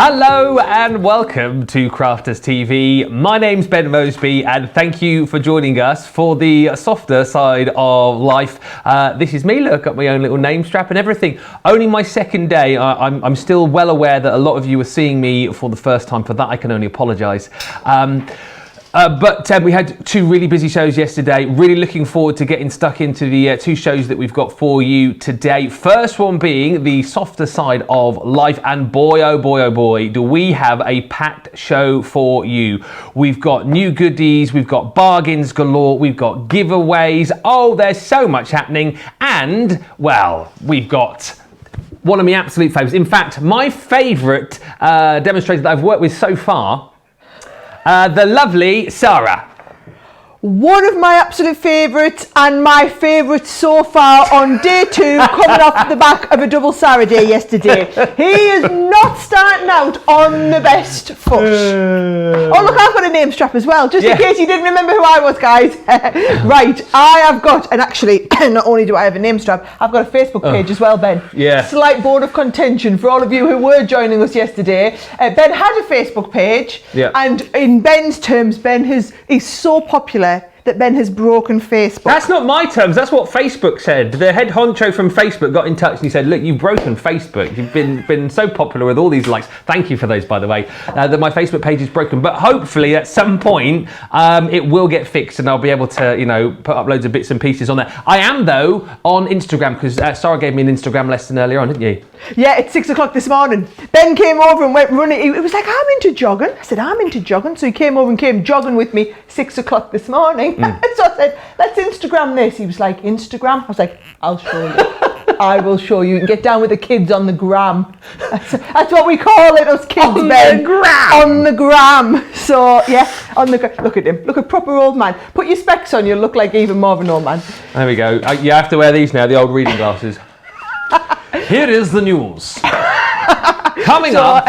Hello and welcome to Crafters TV. My name's Ben Mosby and thank you for joining us for the softer side of life. This is me, look, got my own little name strap and everything. Only my second day. I'm still well aware that a lot of you are seeing me for the first time. For that I can only apologise. But we had two really busy shows yesterday. Really looking forward to getting stuck into the two shows that we've got for you today. First one being the softer side of life, and boy, oh boy, oh boy, do we have a packed show for you. We've got new goodies, we've got bargains galore, we've got giveaways. Oh, there's so much happening. And, well, we've got one of my absolute favourites. In fact, my favourite demonstrator that I've worked with so far, the lovely Sara. One of my absolute favourites and my favourite so far on day two, coming off the back of a double Sara day yesterday. He is not starting out on the best foot. Oh look, I've got a name strap as well, just in case you didn't remember who I was, guys. Right, I have got, and actually not only do I have a name strap, I've got a Facebook page as well, Ben. Yeah. Slight bone of contention for all of you who were joining us yesterday. Ben had a Facebook page, and in Ben's terms, Ben is so popular that Ben has broken Facebook. That's not my terms, that's what Facebook said. The head honcho from Facebook got in touch and he said, look, you've broken Facebook. You've been so popular with all these likes. Thank you for those, by the way, that my Facebook page is broken. But hopefully at some point, it will get fixed and I'll be able to, you know, put up loads of bits and pieces on there. I am, though, on Instagram, because Sara gave me an Instagram lesson earlier on, didn't you? Yeah, at 6 o'clock this morning. Ben came over and went running. He was like, I'm into jogging. I said, I'm into jogging. So he came over and came jogging with me 6 o'clock this morning. So I said, let's Instagram this. He was like, Instagram? I was like, I'll show you. I will show you. You can get down with the kids on the gram. That's what we call it, us kids, on Ben. The gram. On the gram. So, yeah, on the gram. Look at him. Look, a proper old man. Put your specs on, you'll look like even more of an old man. There we go. You have to wear these now, the old reading glasses. Here is the news. Coming up.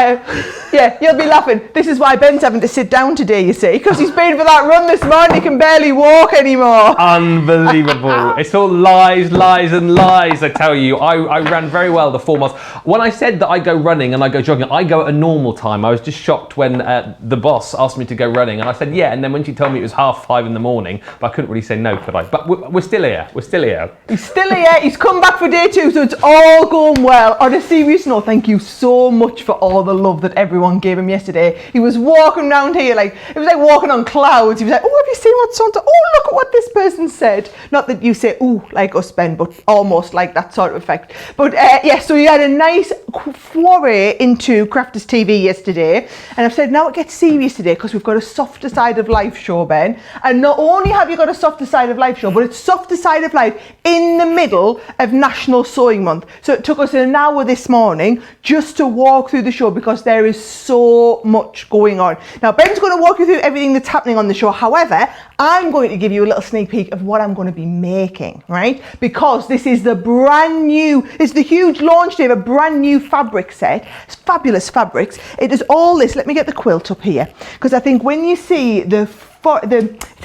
Yeah, you'll be laughing. This is why Ben's having to sit down today, you see, because he's been for that run this morning. He can barely walk anymore. Unbelievable. It's all lies, lies and lies, I tell you. I ran very well the 4 miles. When I said that I go running and I go jogging, I go at a normal time. I was just shocked when the boss asked me to go running and I said yeah, and then when she told me it was 5:30 in the morning, but I couldn't really say no, could I? But we're still here. We're still here. He's still here. He's come back for day two, so it's all going well. On a serious note, thank you so much for all the love that everyone gave him yesterday. He was walking around here like, it was like walking on clouds. He was like, oh, have you seen what's on? Oh, look at what this person said. Not that you say, ooh, like us, Ben, but almost like that sort of effect. But yeah, so he had a nice foray into Crafters TV yesterday. And I've said, now it gets serious today because we've got a softer side of life show, Ben. And not only have you got a softer side of life show, but it's softer side of life in the middle of National Sewing Month. So it took us an hour this morning just to walk through the show because there is so much going on. Now, Ben's going to walk you through everything that's happening on the show. However, I'm going to give you a little sneak peek of what I'm going to be making, right? Because this is the brand new, it's the huge launch day of a brand new fabric set. It's fabulous fabrics. It is all this. Let me get the quilt up here. Because I think when you see the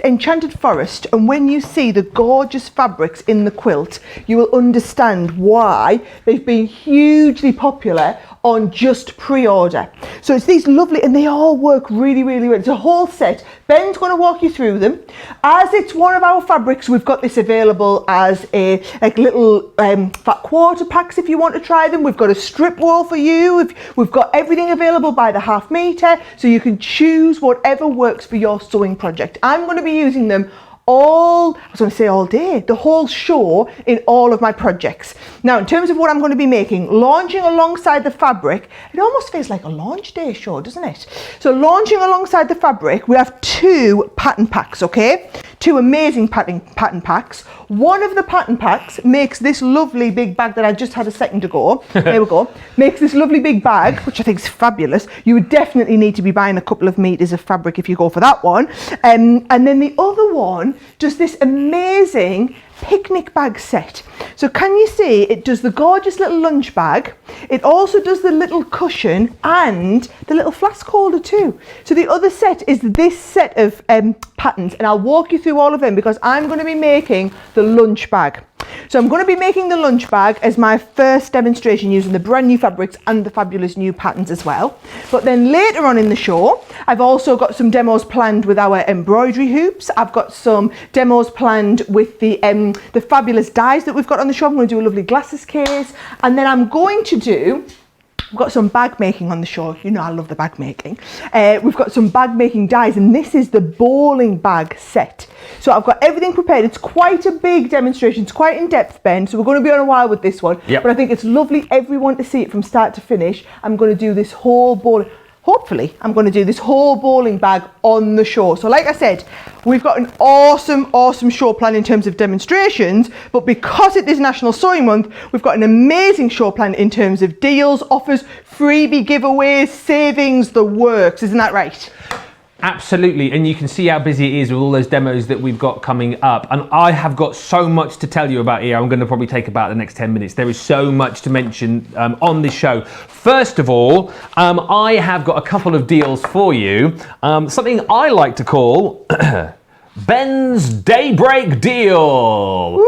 Enchanted Forest and when you see the gorgeous fabrics in the quilt, you will understand why they've been hugely popular on just pre-order. So it's these lovely, and they all work really, really well. It's a whole set. Ben's going to walk you through them. As it's one of our fabrics, we've got this available as a like little fat quarter packs if you want to try them. We've got a strip wool for you. We've got everything available by the ½ metre, so you can choose whatever works for your sewing project. I'm going to be using them all day, the whole show in all of my projects. Now, in terms of what I'm going to be making, launching alongside the fabric, it almost feels like a launch day show, doesn't it? So launching alongside the fabric, we have 2 pattern packs, okay? 2 amazing pattern packs. One of the pattern packs makes this lovely big bag that I just had a second ago. There we go. Makes this lovely big bag, which I think is fabulous. You would definitely need to be buying a couple of meters of fabric if you go for that one. And then the other one, just this amazing picnic bag set. So can you see it does the gorgeous little lunch bag, it also does the little cushion and the little flask holder too. So the other set is this set of patterns, and I'll walk you through all of them because I'm going to be making the lunch bag. So I'm going to be making the lunch bag as my first demonstration using the brand new fabrics and the fabulous new patterns as well. But then later on in the show, I've also got some demos planned with our embroidery hoops. I've got some demos planned with the fabulous dies that we've got on the show. I'm going to do a lovely glasses case, and then I'm going to do, we've got some bag making on the show. You know I love the bag making. We've got some bag making dies, and this is the bowling bag set. So I've got everything prepared. It's quite a big demonstration. It's quite in depth, Ben. So we're going to be on a while with this one. Yep. But I think it's lovely everyone to see it from start to finish. I'm going to do this whole bowling. Hopefully, I'm going to do this whole bowling bag on the show. So like I said, we've got an awesome show plan in terms of demonstrations, but because it is National Sewing Month, we've got an amazing show plan in terms of deals, offers, freebie giveaways, savings, the works. Isn't that right? Absolutely, and you can see how busy it is with all those demos that we've got coming up. And I have got so much to tell you about here. I'm going to probably take about the next 10 minutes. There is so much to mention on this show. First of all, I have got a couple of deals for you. Something I like to call Ben's Daybreak Deal.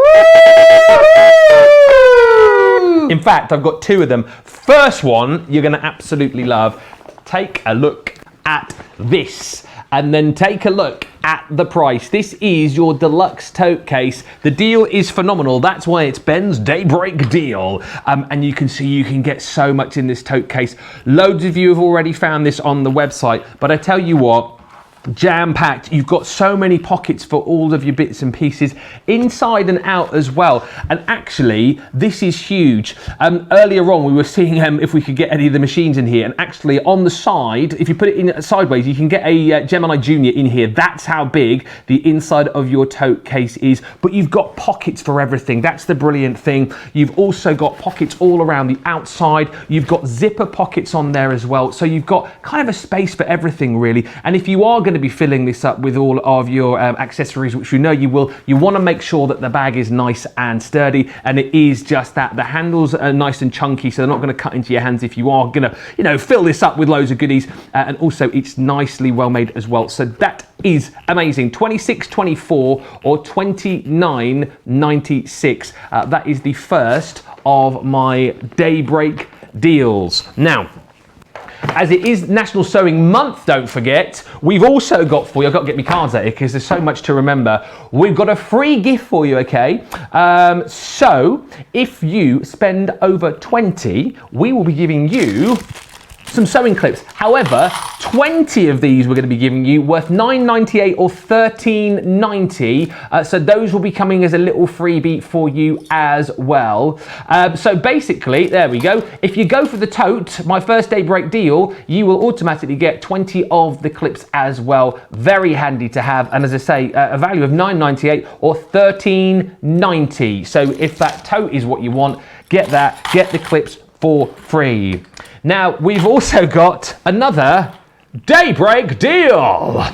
In fact, I've got two of them. First one, you're going to absolutely love. Take a look at this, and then take a look at the price. This is your deluxe tote case. The deal is phenomenal. That's why it's Ben's Daybreak Deal. And you can see you can get so much in this tote case. Loads of you have already found this on the website, but I tell you what, jam-packed. You've got so many pockets for all of your bits and pieces inside and out as well. And actually, this is huge. Earlier on, we were seeing if we could get any of the machines in here. And actually, on the side, if you put it in sideways, you can get a Gemini Junior in here. That's how big the inside of your tote case is. But you've got pockets for everything. That's the brilliant thing. You've also got pockets all around the outside. You've got zipper pockets on there as well. So you've got kind of a space for everything, really. And if you are going to be filling this up with all of your accessories, which we know you will, you want to make sure that the bag is nice and sturdy, and it is just that. The handles are nice and chunky, so they're not going to cut into your hands if you are going to, you know, fill this up with loads of goodies. And also, it's nicely well made as well. So that is amazing. $26.24 or $29.96. That is the first of my Daybreak deals. Now, as it is National Sewing Month, don't forget, we've also got for you, I've got to get my cards out here because there's so much to remember. We've got a free gift for you, okay? So if you spend over 20, we will be giving you some sewing clips. However, 20 of these we're going to be giving you worth $9.98 or $13.90. So those will be coming as a little freebie for you as well. So basically, there we go. If you go for the tote, my first Daybreak deal, you will automatically get 20 of the clips as well. Very handy to have. And as I say, a value of $9.98 or $13.90. So if that tote is what you want, get that, get the clips for free. Now, we've also got another Daybreak deal.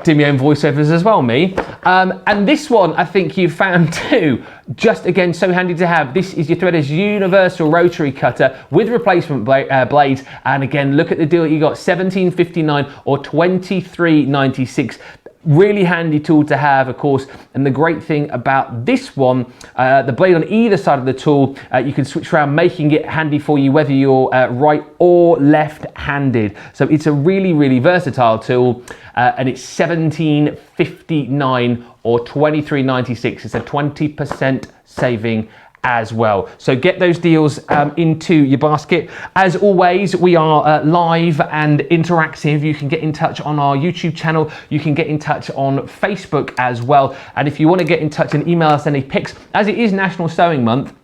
Do my own voiceovers as well, me. And this one, I think you found too. Just again, so handy to have. This is your Threaders Universal Rotary Cutter with replacement blades. And again, look at the deal you got, $17.59 or $23.96. Really handy tool to have, of course. And the great thing about this one, the blade on either side of the tool, you can switch around, making it handy for you whether you're right or left-handed. So it's a really, really versatile tool, and it's $17.59 or $23.96. It's a 20% saving as well. So get those deals into your basket. As always, we are live and interactive. You can get in touch on our YouTube channel. You can get in touch on Facebook as well. And if you want to get in touch and email us any pics, as it is National Sewing Month,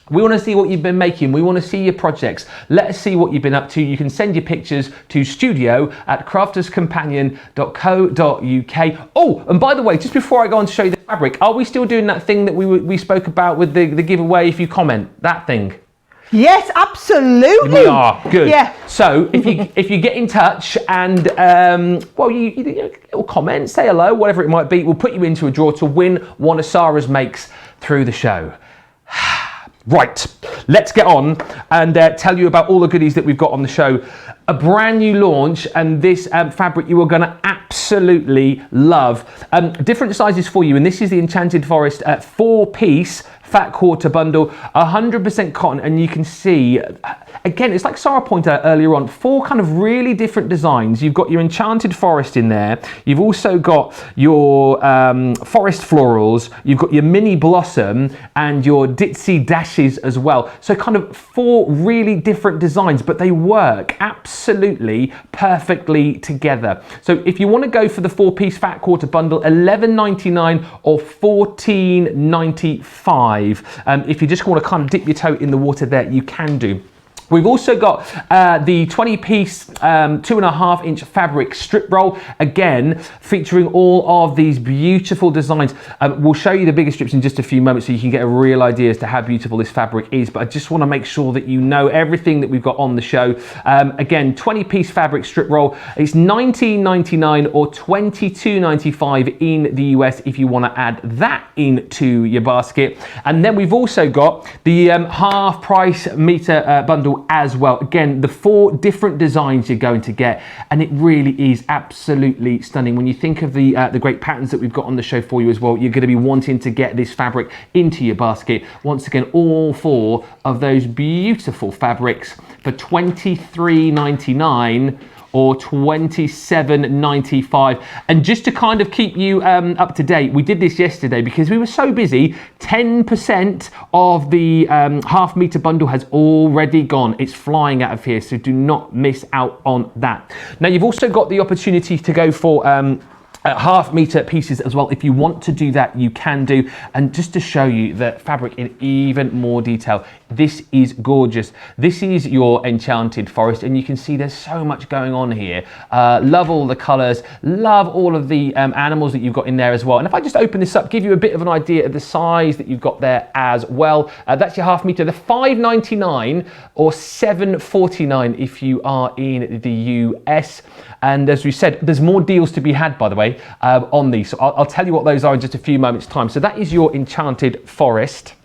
we want to see what you've been making. We want to see your projects. Let us see what you've been up to. You can send your pictures to studio@crafterscompanion.co.uk. Oh, and by the way, just before I go on to show you the fabric, are we still doing that thing that we spoke about with the giveaway if you comment? That thing. Yes, absolutely. We are good. Yeah. So if you get in touch and well, you little comment, say hello, whatever it might be, we'll put you into a draw to win one of Sara's makes through the show. Right, let's get on and tell you about all the goodies that we've got on the show. A brand new launch, and this fabric you are going to absolutely love. Different sizes for you, and this is the Enchanted Forest 4-piece fat quarter bundle, 100% cotton, and you can see, again, it's like Sara pointed out earlier on, 4 kind of really different designs. You've got your Enchanted Forest in there. You've also got your forest florals. You've got your mini blossom and your Ditsy dashes as well. So kind of 4 really different designs, but they work absolutely perfectly together. So if you want to go for the 4-piece fat quarter bundle, $11.99 or $14.95. If you just want to kind of dip your toe in the water there, you can do. We've also got the 20-piece 2.5-inch fabric strip roll, again featuring all of these beautiful designs. We'll show you the bigger strips in just a few moments so you can get a real idea as to how beautiful this fabric is, but I just want to make sure that you know everything that we've got on the show. Again, 20-piece fabric strip roll, it's $19.99 or $22.95 in the US if you want to add that into your basket. And then we've also got the half price Metre bundle as well. Again, the 4 different designs you're going to get, and it really is absolutely stunning. When you think of the great patterns that we've got on the show for you as well, you're going to be wanting to get this fabric into your basket. Once again, all 4 of those beautiful fabrics for $23.99 or $27.95. And just to kind of keep you up to date, we did this yesterday because we were so busy. 10% of the half meter bundle has already gone. It's flying out of here, so do not miss out on that. Now you've also got the opportunity to go for half meter pieces as well. If you want to do that, you can do. And just to show you the fabric in even more detail, this is gorgeous. This is your Enchanted Forest, and you can see there's so much going on here. Love all the colors, love all of the animals that you've got in there as well. And if I just open this up, give you a bit of an idea of the size that you've got there as well. That's your half meter. The $5.99 or $7.49 if you are in the US. And as we said, there's more deals to be had, by the way, on these. So I'll tell you what those are in just a few moments' time. So that is your Enchanted Forest.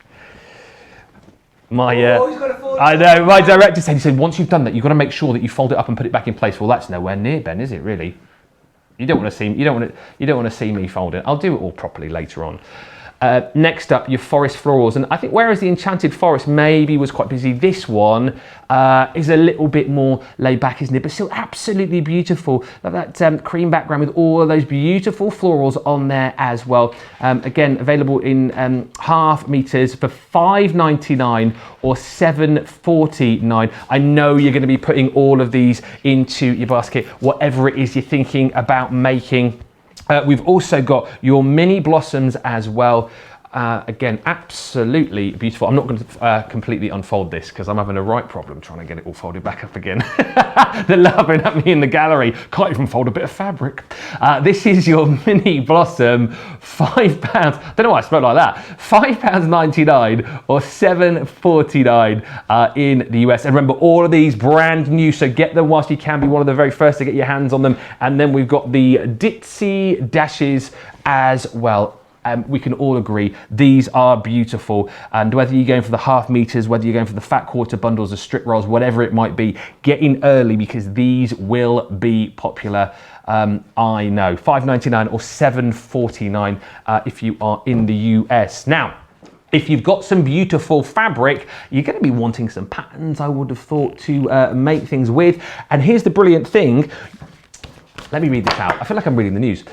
I know, my director said, he said, once you've done that, you've got to make sure that you fold it up and put it back in place. Well, that's nowhere near, Ben, is it really? You don't want to see me fold it. I'll do it all properly later on. Next up, your forest florals, and I think whereas the Enchanted Forest maybe was quite busy, this one is a little bit more laid back, isn't it? But still absolutely beautiful. Like that cream background with all of those beautiful florals on there as well. Again, available in half meters for $5.99 or $7.49. I know you're going to be putting all of these into your basket, whatever it is you're thinking about making. We've also got your mini blossoms as well. Again, absolutely beautiful. I'm not going to completely unfold this because I'm having a right problem trying to get it all folded back up again. They're laughing at me in the gallery. Can't even fold a bit of fabric. This is your mini blossom, £5. Don't know why I spoke like that. £5.99 or $7.49 in the US. And remember, all of these brand new, so get them whilst you can. Be one of the very first to get your hands on them. And then we've got the Ditsy dashes as well. We can all agree these are beautiful, and whether you're going for the half meters, whether you're going for the fat quarter bundles, the strip rolls, whatever it might be, get in early because these will be popular. I know, $5.99 or $7.49 if you are in the US. Now, if you've got some beautiful fabric, you're going to be wanting some patterns, I would have thought, to make things with. And here's the brilliant thing. Let me read this out. I feel like I'm reading the news.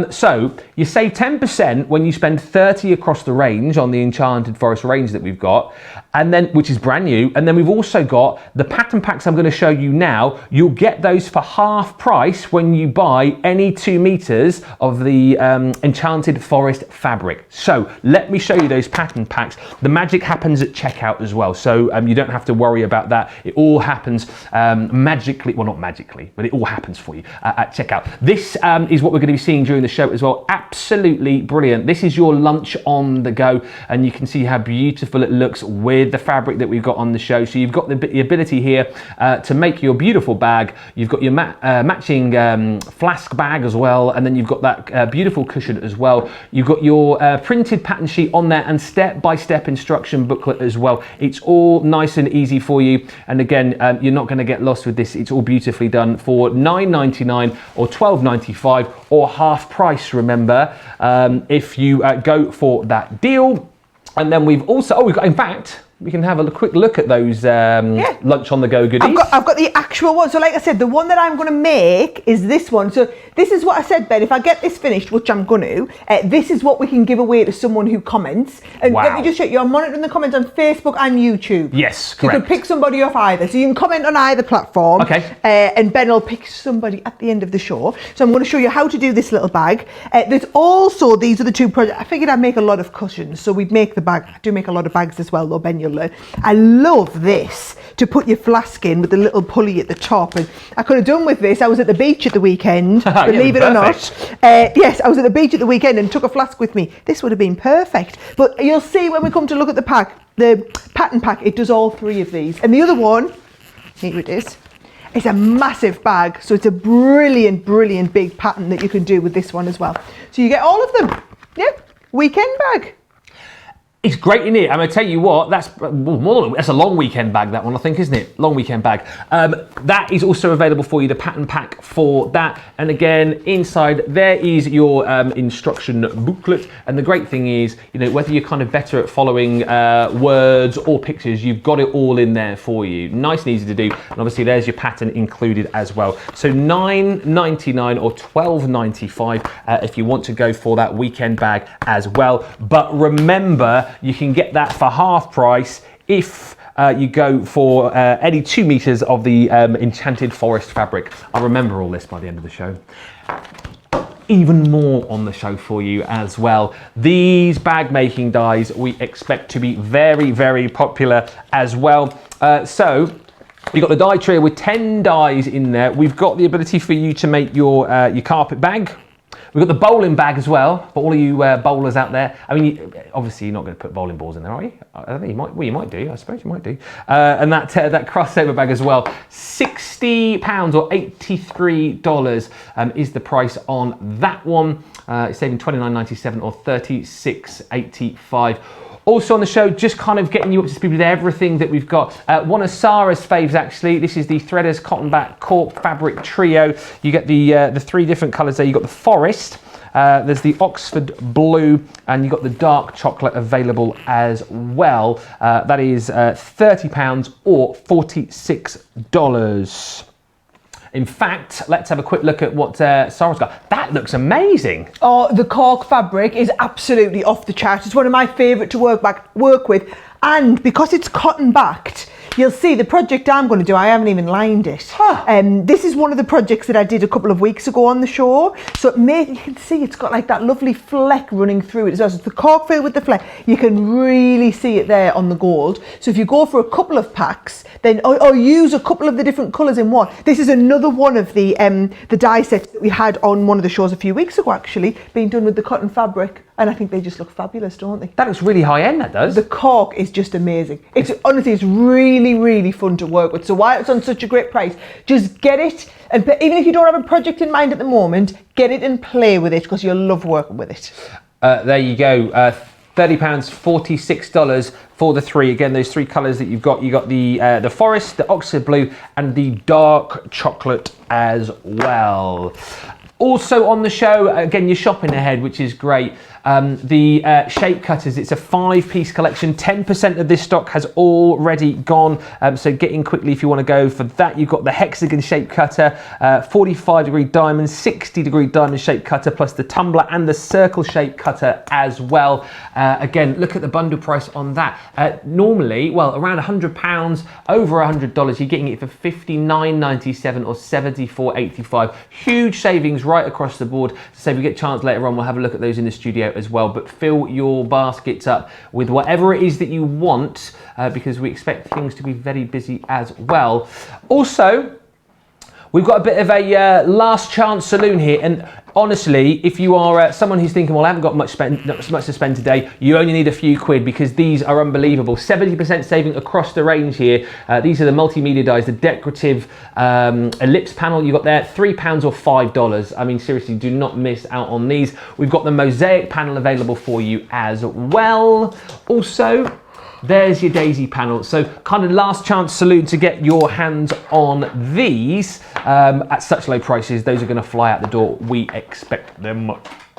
So you save 10% when you spend 30 across the range on the Enchanted Forest range that we've got, and then, which is brand new. And then we've also got the pattern packs I'm going to show you now. You'll get those for half price when you buy any 2 meters of the Enchanted Forest fabric. So let me show you those pattern packs. The magic happens at checkout as well. So you don't have to worry about that. It all happens magically, well, not magically, but it all happens for you at checkout. check out. This is what we're going to be seeing during the show as well. Absolutely brilliant. This is your lunch on the go, and you can see how beautiful it looks with the fabric that we've got on the show. So you've got the ability here to make your beautiful bag. You've got your matching flask bag as well, and then you've got that beautiful cushion as well. You've got your printed pattern sheet on there and step-by-step instruction booklet as well. It's all nice and easy for you, and again, you're not going to get lost with this. It's all beautifully done for $9.99 or $12.95 or half price, remember, if you go for that deal. And then we've also, we've got, in fact, we can have a quick look at those lunch on the go goodies. I've got the actual one. So like I said, the one that I'm going to make is this one. So this is what I said, Ben. If I get this finished, which I'm going to, this is what we can give away to someone who comments. And let me just show you, I'm monitoring the comments on Facebook and YouTube. Yes, correct. So you can pick somebody off either. So you can comment on either platform. Okay. And Ben will pick somebody at the end of the show. So I'm going to show you how to do this little bag. There's also, these are the two projects. I figured I'd make a lot of cushions. So we'd make the bag. I do make a lot of bags as well, though, Ben, you'll learn. I love this to put your flask in with the little pulley at the top, and I could have done with this. I was at the beach at the weekend, believe it or not. Yes, I was at the beach at the weekend and took a flask with me. This would have been perfect. But you'll see when we come to look at the pattern pack, it does all three of these. And the other one, here it is. It's a massive bag, so it's a brilliant, brilliant big pattern that you can do with this one as well. So you get all of them. Yeah, weekend bag. It's great in here. I'm going to tell you what, that's a long weekend bag, that one, I think, isn't it? Long weekend bag. That is also available for you, the pattern pack for that. And again, inside there is your instruction booklet. And the great thing is, you know, whether you're kind of better at following words or pictures, you've got it all in there for you. Nice and easy to do. And obviously there's your pattern included as well. So $9.99 or $12.95 if you want to go for that weekend bag as well. But remember, you can get that for half price if you go for any 2 meters of the Enchanted forest fabric. I'll remember all this by the end of the show. Even more on the show for you as well. These bag making dies we expect to be very, very popular as well. So you've got the die tray with 10 dies in there. We've got the ability for you to make your carpet bag. We've got the bowling bag as well, for all of you bowlers out there. I mean, obviously you're not going to put bowling balls in there, are you? I think you might. Well, you might do. I suppose you might do. And that crossover bag as well. £60 or $83 is the price on that one. It's saving $29.97 or $36.85. Also on the show, just kind of getting you up to speed with everything that we've got. One of Sara's faves, actually. This is the Threaders Cotton Back Cork Fabric Trio. You get the 3 different colours there. You've got the Forest, there's the Oxford Blue, and you've got the Dark Chocolate available as well. That is £30 or $46. In fact, let's have a quick look at what Sara's got. That looks amazing. Oh, the cork fabric is absolutely off the chart. It's one of my favourite to work with. And because it's cotton backed, you'll see the project I'm going to do, I haven't even lined it. This is one of the projects that I did a couple of weeks ago on the show. So you can see it's got like that lovely fleck running through it as well. So it's the cork filled with the fleck. You can really see it there on the gold. So if you go for a couple of packs, then or use a couple of the different colours in one. This is another one of the die sets that we had on one of the shows a few weeks ago, actually, being done with the cotton fabric. And I think they just look fabulous, don't they? That looks really high end, that does. The cork is just amazing. It's honestly, it's really, really fun to work with. So while it's on such a great price, just get it. And even if you don't have a project in mind at the moment, get it and play with it because you'll love working with it. There you go. £30, $46 for the 3. Again, those 3 colours that you've got. You got the Forest, the Oxford Blue, and the Dark Chocolate as well. Also on the show, again, you're shopping ahead, which is great. The shape cutters, it's a 5-piece collection. 10% of this stock has already gone, so get in quickly if you want to go for that. You've got the hexagon shape cutter, 45-degree diamond, 60-degree diamond shape cutter, plus the tumbler and the circle shape cutter as well. Again, look at the bundle price on that. Normally, well, around £100, over $100, you're getting it for $59.97 or $74.85. Huge savings right across the board. So if we get a chance later on, we'll have a look at those in the studio as well. But fill your baskets up with whatever it is that you want, because we expect things to be very busy as well. Also, We've got a bit of a last chance saloon here, and honestly, if you are someone who's thinking, well, I haven't got much to spend today, you only need a few quid because these are unbelievable. 70% saving across the range here. These are the multimedia dies, the decorative ellipse panel you got there, £3 or $5. I mean, seriously, do not miss out on these. We've got the mosaic panel available for you as well. Also, there's your daisy panel. So kind of last chance saloon to get your hands on these at such low prices. Those are going to fly out the door. We expect them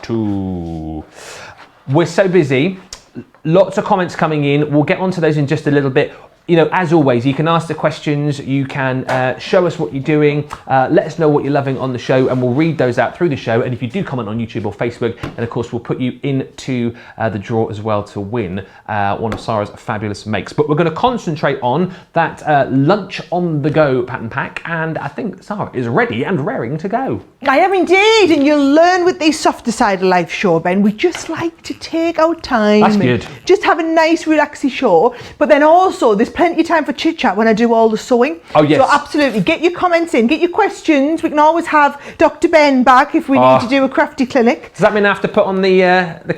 to. We're so busy. Lots of comments coming in. We'll get onto those in just a little bit. You know, as always, you can ask the questions, you can show us what you're doing, let us know what you're loving on the show, and we'll read those out through the show. And if you do comment on YouTube or Facebook, then of course we'll put you into the draw as well to win one of Sara's fabulous makes. But we're going to concentrate on that lunch on the go pattern pack, and I think Sara is ready and raring to go. I am indeed, and you'll learn with the softer side of life show, Ben. We just like to take our time. That's good. Just have a nice, relaxing show, but then also there's plenty of time for chit chat when I do all the sewing. Oh yes. So absolutely, get your comments in, get your questions. We can always have Dr. Ben back if we need to do a crafty clinic. Does that mean I have to put on the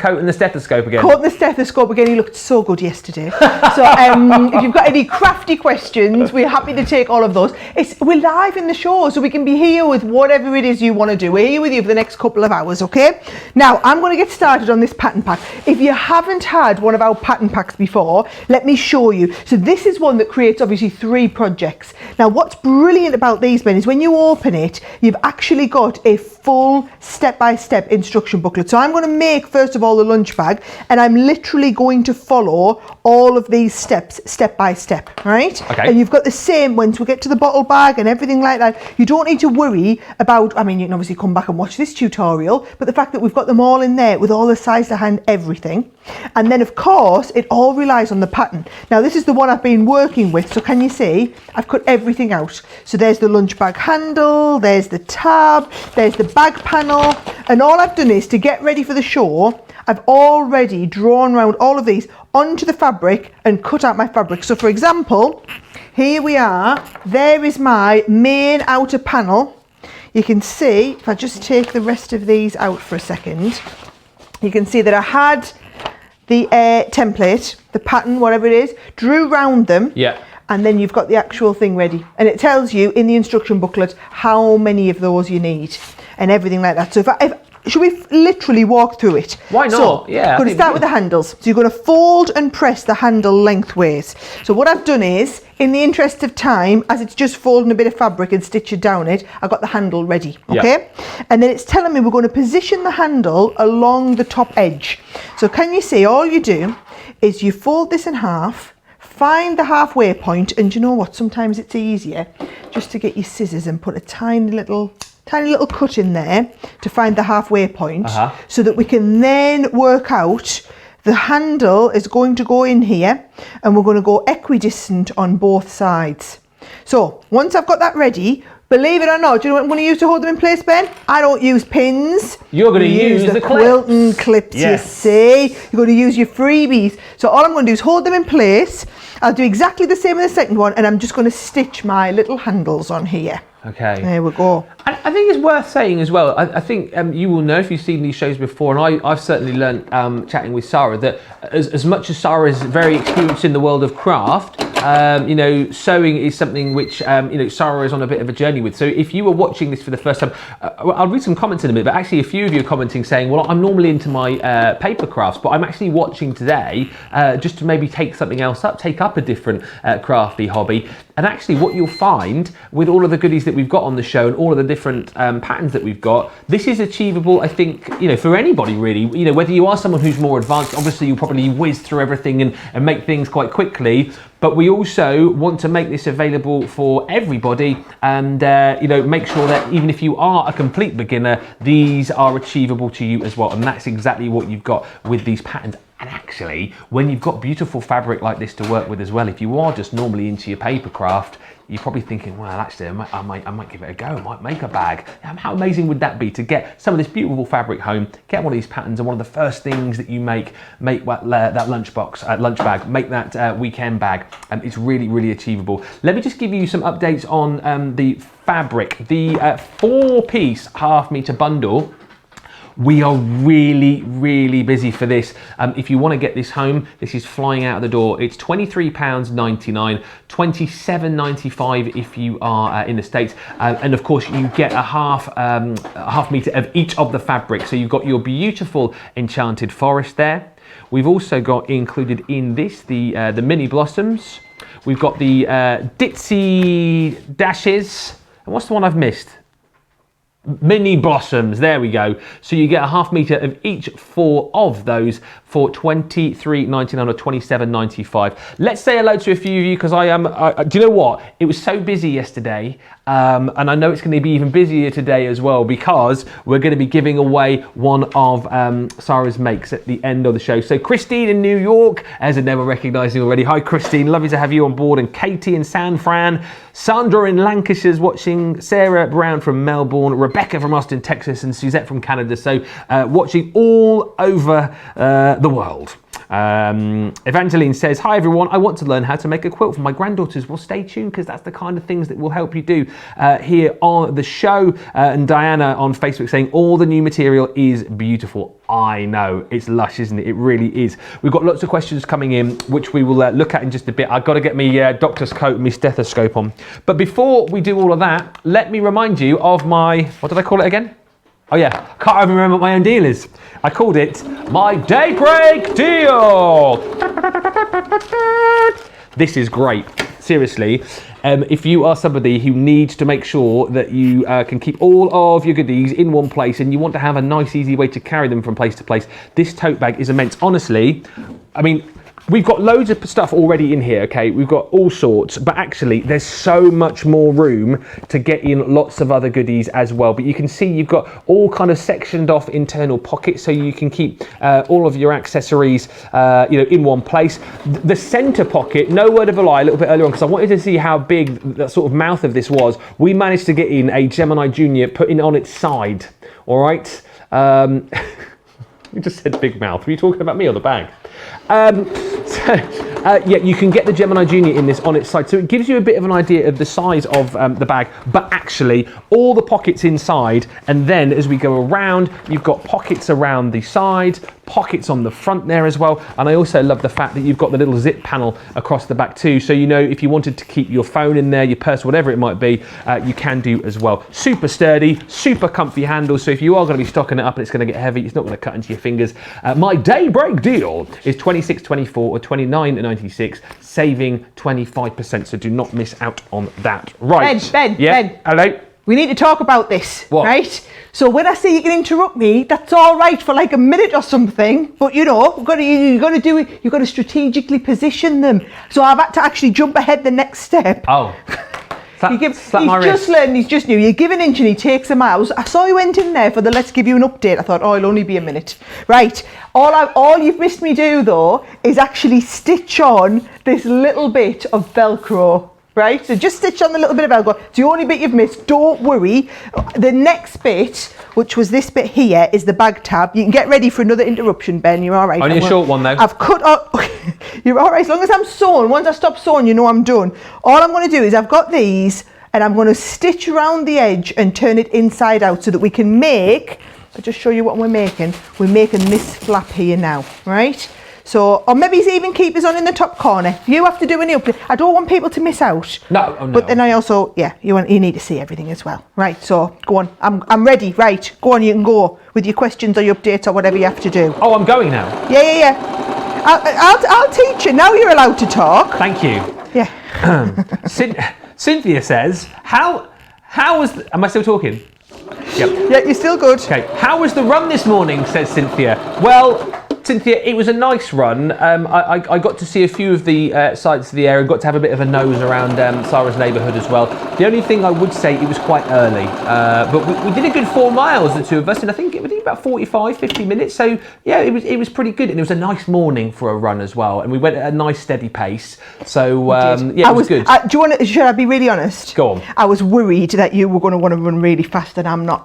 coat and the stethoscope again? Coat and the stethoscope again. He looked so good yesterday. So if you've got any crafty questions, we're happy to take all of those. We're live in the show, so we can be here with whatever it is you want to do. We're here with you for the next couple of hours, okay? Now, I'm going to get started on this pattern pack. If you haven't had one of our pattern packs before, let me show you. So this is one that creates obviously 3 projects. Now, what's brilliant about these, Ben, is when you open it, you've actually got a full step-by-step instruction booklet. So I'm going to make, first of all, the lunch bag, and I'm literally going to follow all of these steps, step by step, right? Okay. And you've got the same once we get to the bottle bag and everything like that. You don't need to worry about, I mean, you can obviously come back and watch this tutorial, but the fact that we've got them all in there with all the size to hand, everything. And then, of course, it all relies on the pattern. Now, this is the one I've been working with, so can you see? I've cut everything out. So there's the lunch bag handle, there's the tab, there's the bag panel, and all I've done is to get ready for the show, I've already drawn around all of these onto the fabric and cut out my fabric. So for example, here we are, there is my main outer panel. You can see, if I just take the rest of these out for a second, you can see that I had the template, the pattern, whatever it is, drew round them. Yeah. And then you've got the actual thing ready. And it tells you in the instruction booklet how many of those you need and everything like that. So should we literally walk through it? Why not? So, yeah. I'm going to start with the handles. So you're going to fold and press the handle lengthways. So what I've done is, in the interest of time, as it's just folding a bit of fabric and stitching down it, I've got the handle ready, okay? Yeah. And then it's telling me we're going to position the handle along the top edge. So can you see, all you do is you fold this in half, find the halfway point, and you know what, sometimes it's easier just to get your scissors and put a tiny little cut in there to find the halfway point, so that we can then work out the handle is going to go in here and we're going to go equidistant on both sides. So once I've got that ready, believe it or not, do you know what I'm going to use to hold them in place, Ben? I don't use pins. You're going to use the quilting clips, yes. You see. You're going to use your freebies. So all I'm going to do is hold them in place. I'll do exactly the same in the second one, and I'm just going to stitch my little handles on here. Okay. There we go. I think it's worth saying as well, I think you will know if you've seen these shows before, and I've certainly learned chatting with Sara, that as much as Sara is very experienced in the world of craft, you know, sewing is something which, you know, Sara is on a bit of a journey with. So if you were watching this for the first time, I'll read some comments in a minute, but actually a few of you are commenting saying, well, I'm normally into my paper crafts, but I'm actually watching today just to maybe take something else up, take up a different crafty hobby. And actually what you'll find with all of the goodies that we've got on the show and all of the different patterns that we've got, this is achievable, I think, you know, for anybody really. You know, whether you are someone who's more advanced, obviously you'll probably whiz through everything and make things quite quickly, but we also want to make this available for everybody and, you know, make sure that even if you are a complete beginner, these are achievable to you as well. And that's exactly what you've got with these patterns. And actually, when you've got beautiful fabric like this to work with as well, if you are just normally into your paper craft, you're probably thinking, well, actually, I might give it a go. I might make a bag. How amazing would that be to get some of this beautiful fabric home, get one of these patterns, and one of the first things that you make that lunch bag, make that weekend bag. It's really, really achievable. Let me just give you some updates on the fabric. The 4-piece half-metre bundle. We are really, really busy for this. If you want to get this home, this is flying out of the door. It's £23.99, £27.95 if you are in the States. And of course, you get a half metre of each of the fabrics. So you've got your beautiful Enchanted forest there. We've also got included in this the mini blossoms. We've got the Ditsy dashes. And what's the one I've missed? Mini blossoms, there we go. So you get a half metre of each 4 of those for £23.99 or £27.95. Let's say hello to a few of you, because do you know what? It was so busy yesterday, and I know it's going to be even busier today as well, because we're going to be giving away one of Sara's makes at the end of the show. So Christine in New York, as I never recognising already. Hi Christine, lovely to have you on board. And Katie in San Fran, Sandra in Lancashire's watching, Sarah Brown from Melbourne, Rebecca from Austin, Texas, and Suzette from Canada. So watching all over the world. Evangeline says, hi everyone, I want to learn how to make a quilt for my granddaughters. Well, stay tuned, because that's the kind of things that will help you do here on the show. And Diana on Facebook saying, all the new material is beautiful. I know, it's lush, isn't it? It really is. We've got lots of questions coming in, which we will look at in just a bit. I've got to get my doctor's coat and my stethoscope on. But before we do all of that, let me remind you of my, what did I call it again? Oh yeah, can't even remember what my own deal is. I called it my daybreak deal. This is great, seriously. If you are somebody who needs to make sure that you can keep all of your goodies in one place, and you want to have a nice, easy way to carry them from place to place, this tote bag is immense. Honestly, I mean, we've got loads of stuff already in here, okay? We've got all sorts, but actually there's so much more room to get in lots of other goodies as well. But you can see you've got all kind of sectioned off internal pockets, so you can keep all of your accessories in one place. The center pocket, no word of a lie, a little bit earlier on, because I wanted to see how big the sort of mouth of this was. We managed to get in a Gemini Junior putting on its side, all right? You just said big mouth. Were you talking about me or the bag? Yeah, you can get the Gemini Junior in this on its side, so it gives you a bit of an idea of the size of the bag, but actually all the pockets inside, and then as we go around, you've got pockets around the side, pockets on the front there as well. And I also love the fact that you've got the little zip panel across the back too, so you know if you wanted to keep your phone in there, your purse, whatever it might be, you can do as well. Super sturdy, super comfy handles, so if you are going to be stocking it up and it's going to get heavy, it's not going to cut into your fingers. My daybreak deal is $26.24 or $29.96, saving 25%, so do not miss out on that. Right. Ben, hello? We need to talk about this, what? Right? So when I say you can interrupt me, that's all right for like a minute or something, but you know, you've got to do it, you've got to strategically position them. So I've had to actually jump ahead the next step. Oh. He's just learned, he's just new. You give an inch and he takes a mile. I saw you went in there for the let's give you an update. I thought, oh, it'll only be a minute. Right, all you've missed me do though is actually stitch on this little bit of Velcro. Right, so just stitch on the little bit of Velcro. It's the only bit you've missed. Don't worry. The next bit, which was this bit here, is the bag tab. You can get ready for another interruption, Ben. You're all right. Only a short one though. I've cut off. You're all right. As long as I'm sewing. Once I stop sewing, you know I'm done. All I'm going to do is I've got these, and I'm going to stitch around the edge and turn it inside out so that we can make. I'll just show you what we're making. We're making this flap here now, right? So, or maybe even keep us on in the top corner. You have to do any update. I don't want people to miss out. No, oh no. But then I also, you need to see everything as well. Right, so go on. I'm ready. Right, go on. You can go with your questions or your updates or whatever you have to do. Oh, I'm going now. Yeah. I'll teach you. Now you're allowed to talk. Thank you. Yeah. Cynthia says, how was... Am I still talking? Yep. Yeah, you're still good. Okay. How was the run this morning, says Cynthia. Well, Cynthia, it was a nice run. I got to see a few of the sites of the area, got to have a bit of a nose around Sara's neighbourhood as well. The only thing I would say, it was quite early, but we did a good 4 miles, the two of us, and I think it was about 45, 50 minutes. So yeah, it was pretty good, and it was a nice morning for a run as well. And we went at a nice steady pace. So yeah, it was good. Should I be really honest? Go on. I was worried that you were going to want to run really fast, and I'm not.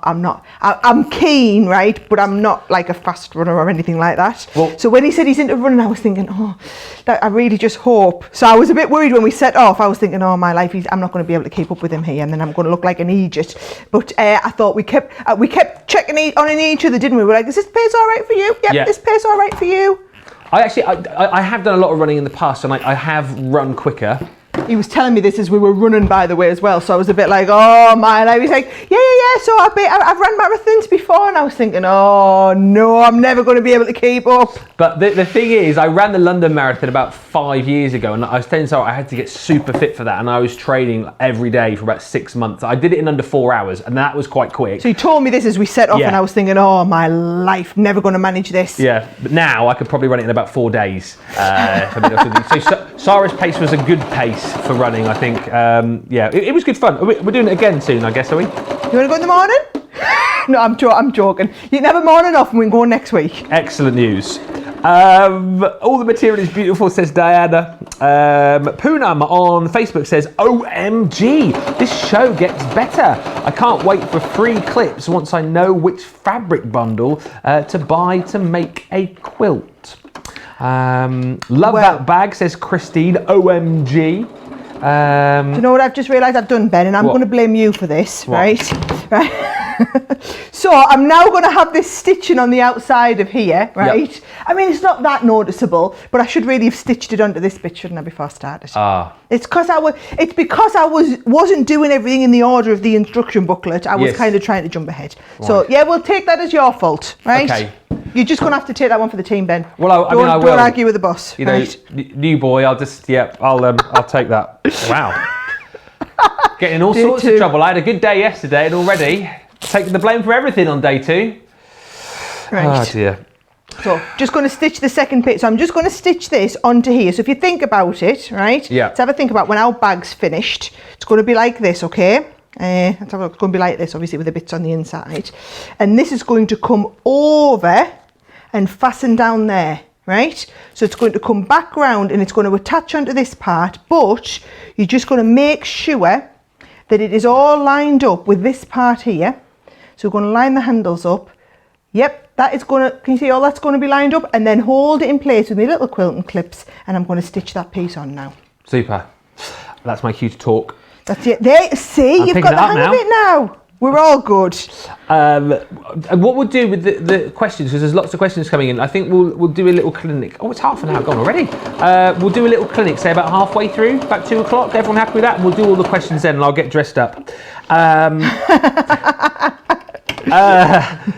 I'm keen, right? But I'm not like a fast runner or anything like that. Well, so when he said he's into running, I was thinking, oh, that I really just hope. So I was a bit worried when we set off. I was thinking, oh, my life, I'm not going to be able to keep up with him here, and then I'm going to look like an idiot. But I thought we kept checking on each other, didn't we? We're like, is this pace all right for you? Yep, yeah. This pace all right for you? I have done a lot of running in the past, and I have run quicker. He was telling me this as we were running, by the way, as well. So I was a bit like, oh my life. He's like, yeah. So I've run marathons before, and I was thinking, oh no, I'm never going to be able to keep up. But the thing is, I ran the London Marathon about 5 years ago, and I was telling Sarah I had to get super fit for that, and I was training every day for about 6 months. I did it in under 4 hours, and that was quite quick. So you told me this as we set off, and I was thinking, oh my life, never going to manage this. Yeah, but now I could probably run it in about 4 days. So Sarah's pace was a good pace for running, I think. Yeah, it was good fun. We're doing it again soon, I guess, are we? You want to go in the morning? No, I'm joking. You can have a morning off and we can go next week. Excellent news. All the material is beautiful, says Diana. Poonam on Facebook says, OMG, this show gets better. I can't wait for free clips once I know which fabric bundle to buy to make a quilt. Love that bag, says Christine. OMG. Do you know what I've just realised I've done, Ben? And I'm going to blame you for this, right? So I'm now going to have this stitching on the outside of here, right? Yep. I mean, it's not that noticeable, but I should really have stitched it onto this bit, shouldn't I, before I started? It's because I wasn't doing everything in the order of the instruction booklet. I was kind of trying to jump ahead. Right. So yeah, we'll take that as your fault, right? Okay. You're just going to have to take that one for the team, Ben. Well, I will. Don't argue with the boss. You know, new boy. I'll take that. Wow. Getting in all sorts of trouble. I had a good day yesterday, and already taking the blame for everything on day 2. Right. Oh dear. So just going to stitch the second bit. So I'm just going to stitch this onto here. So if you think about it, right? Yeah. Let's have a think about when our bag's finished. It's going to be like this, okay? Let's have a look. It's going to be like this, obviously, with the bits on the inside. And this is going to come over and fasten down there, right? So it's going to come back round and it's going to attach onto this part, but you're just going to make sure that it is all lined up with this part here. So we're going to line the handles up. Yep, that is going to, can you see all that's going to be lined up? And then hold it in place with my little quilting clips, and I'm going to stitch that piece on now. Super. That's my cue to talk. That's it. There, see, you've got the hang of it now. We're all good. What we'll do with the questions, because there's lots of questions coming in, I think we'll do a little clinic. Oh, it's half an hour gone already. We'll do a little clinic, say about halfway through, about 2 o'clock. Everyone happy with that? And we'll do all the questions then, and I'll get dressed up.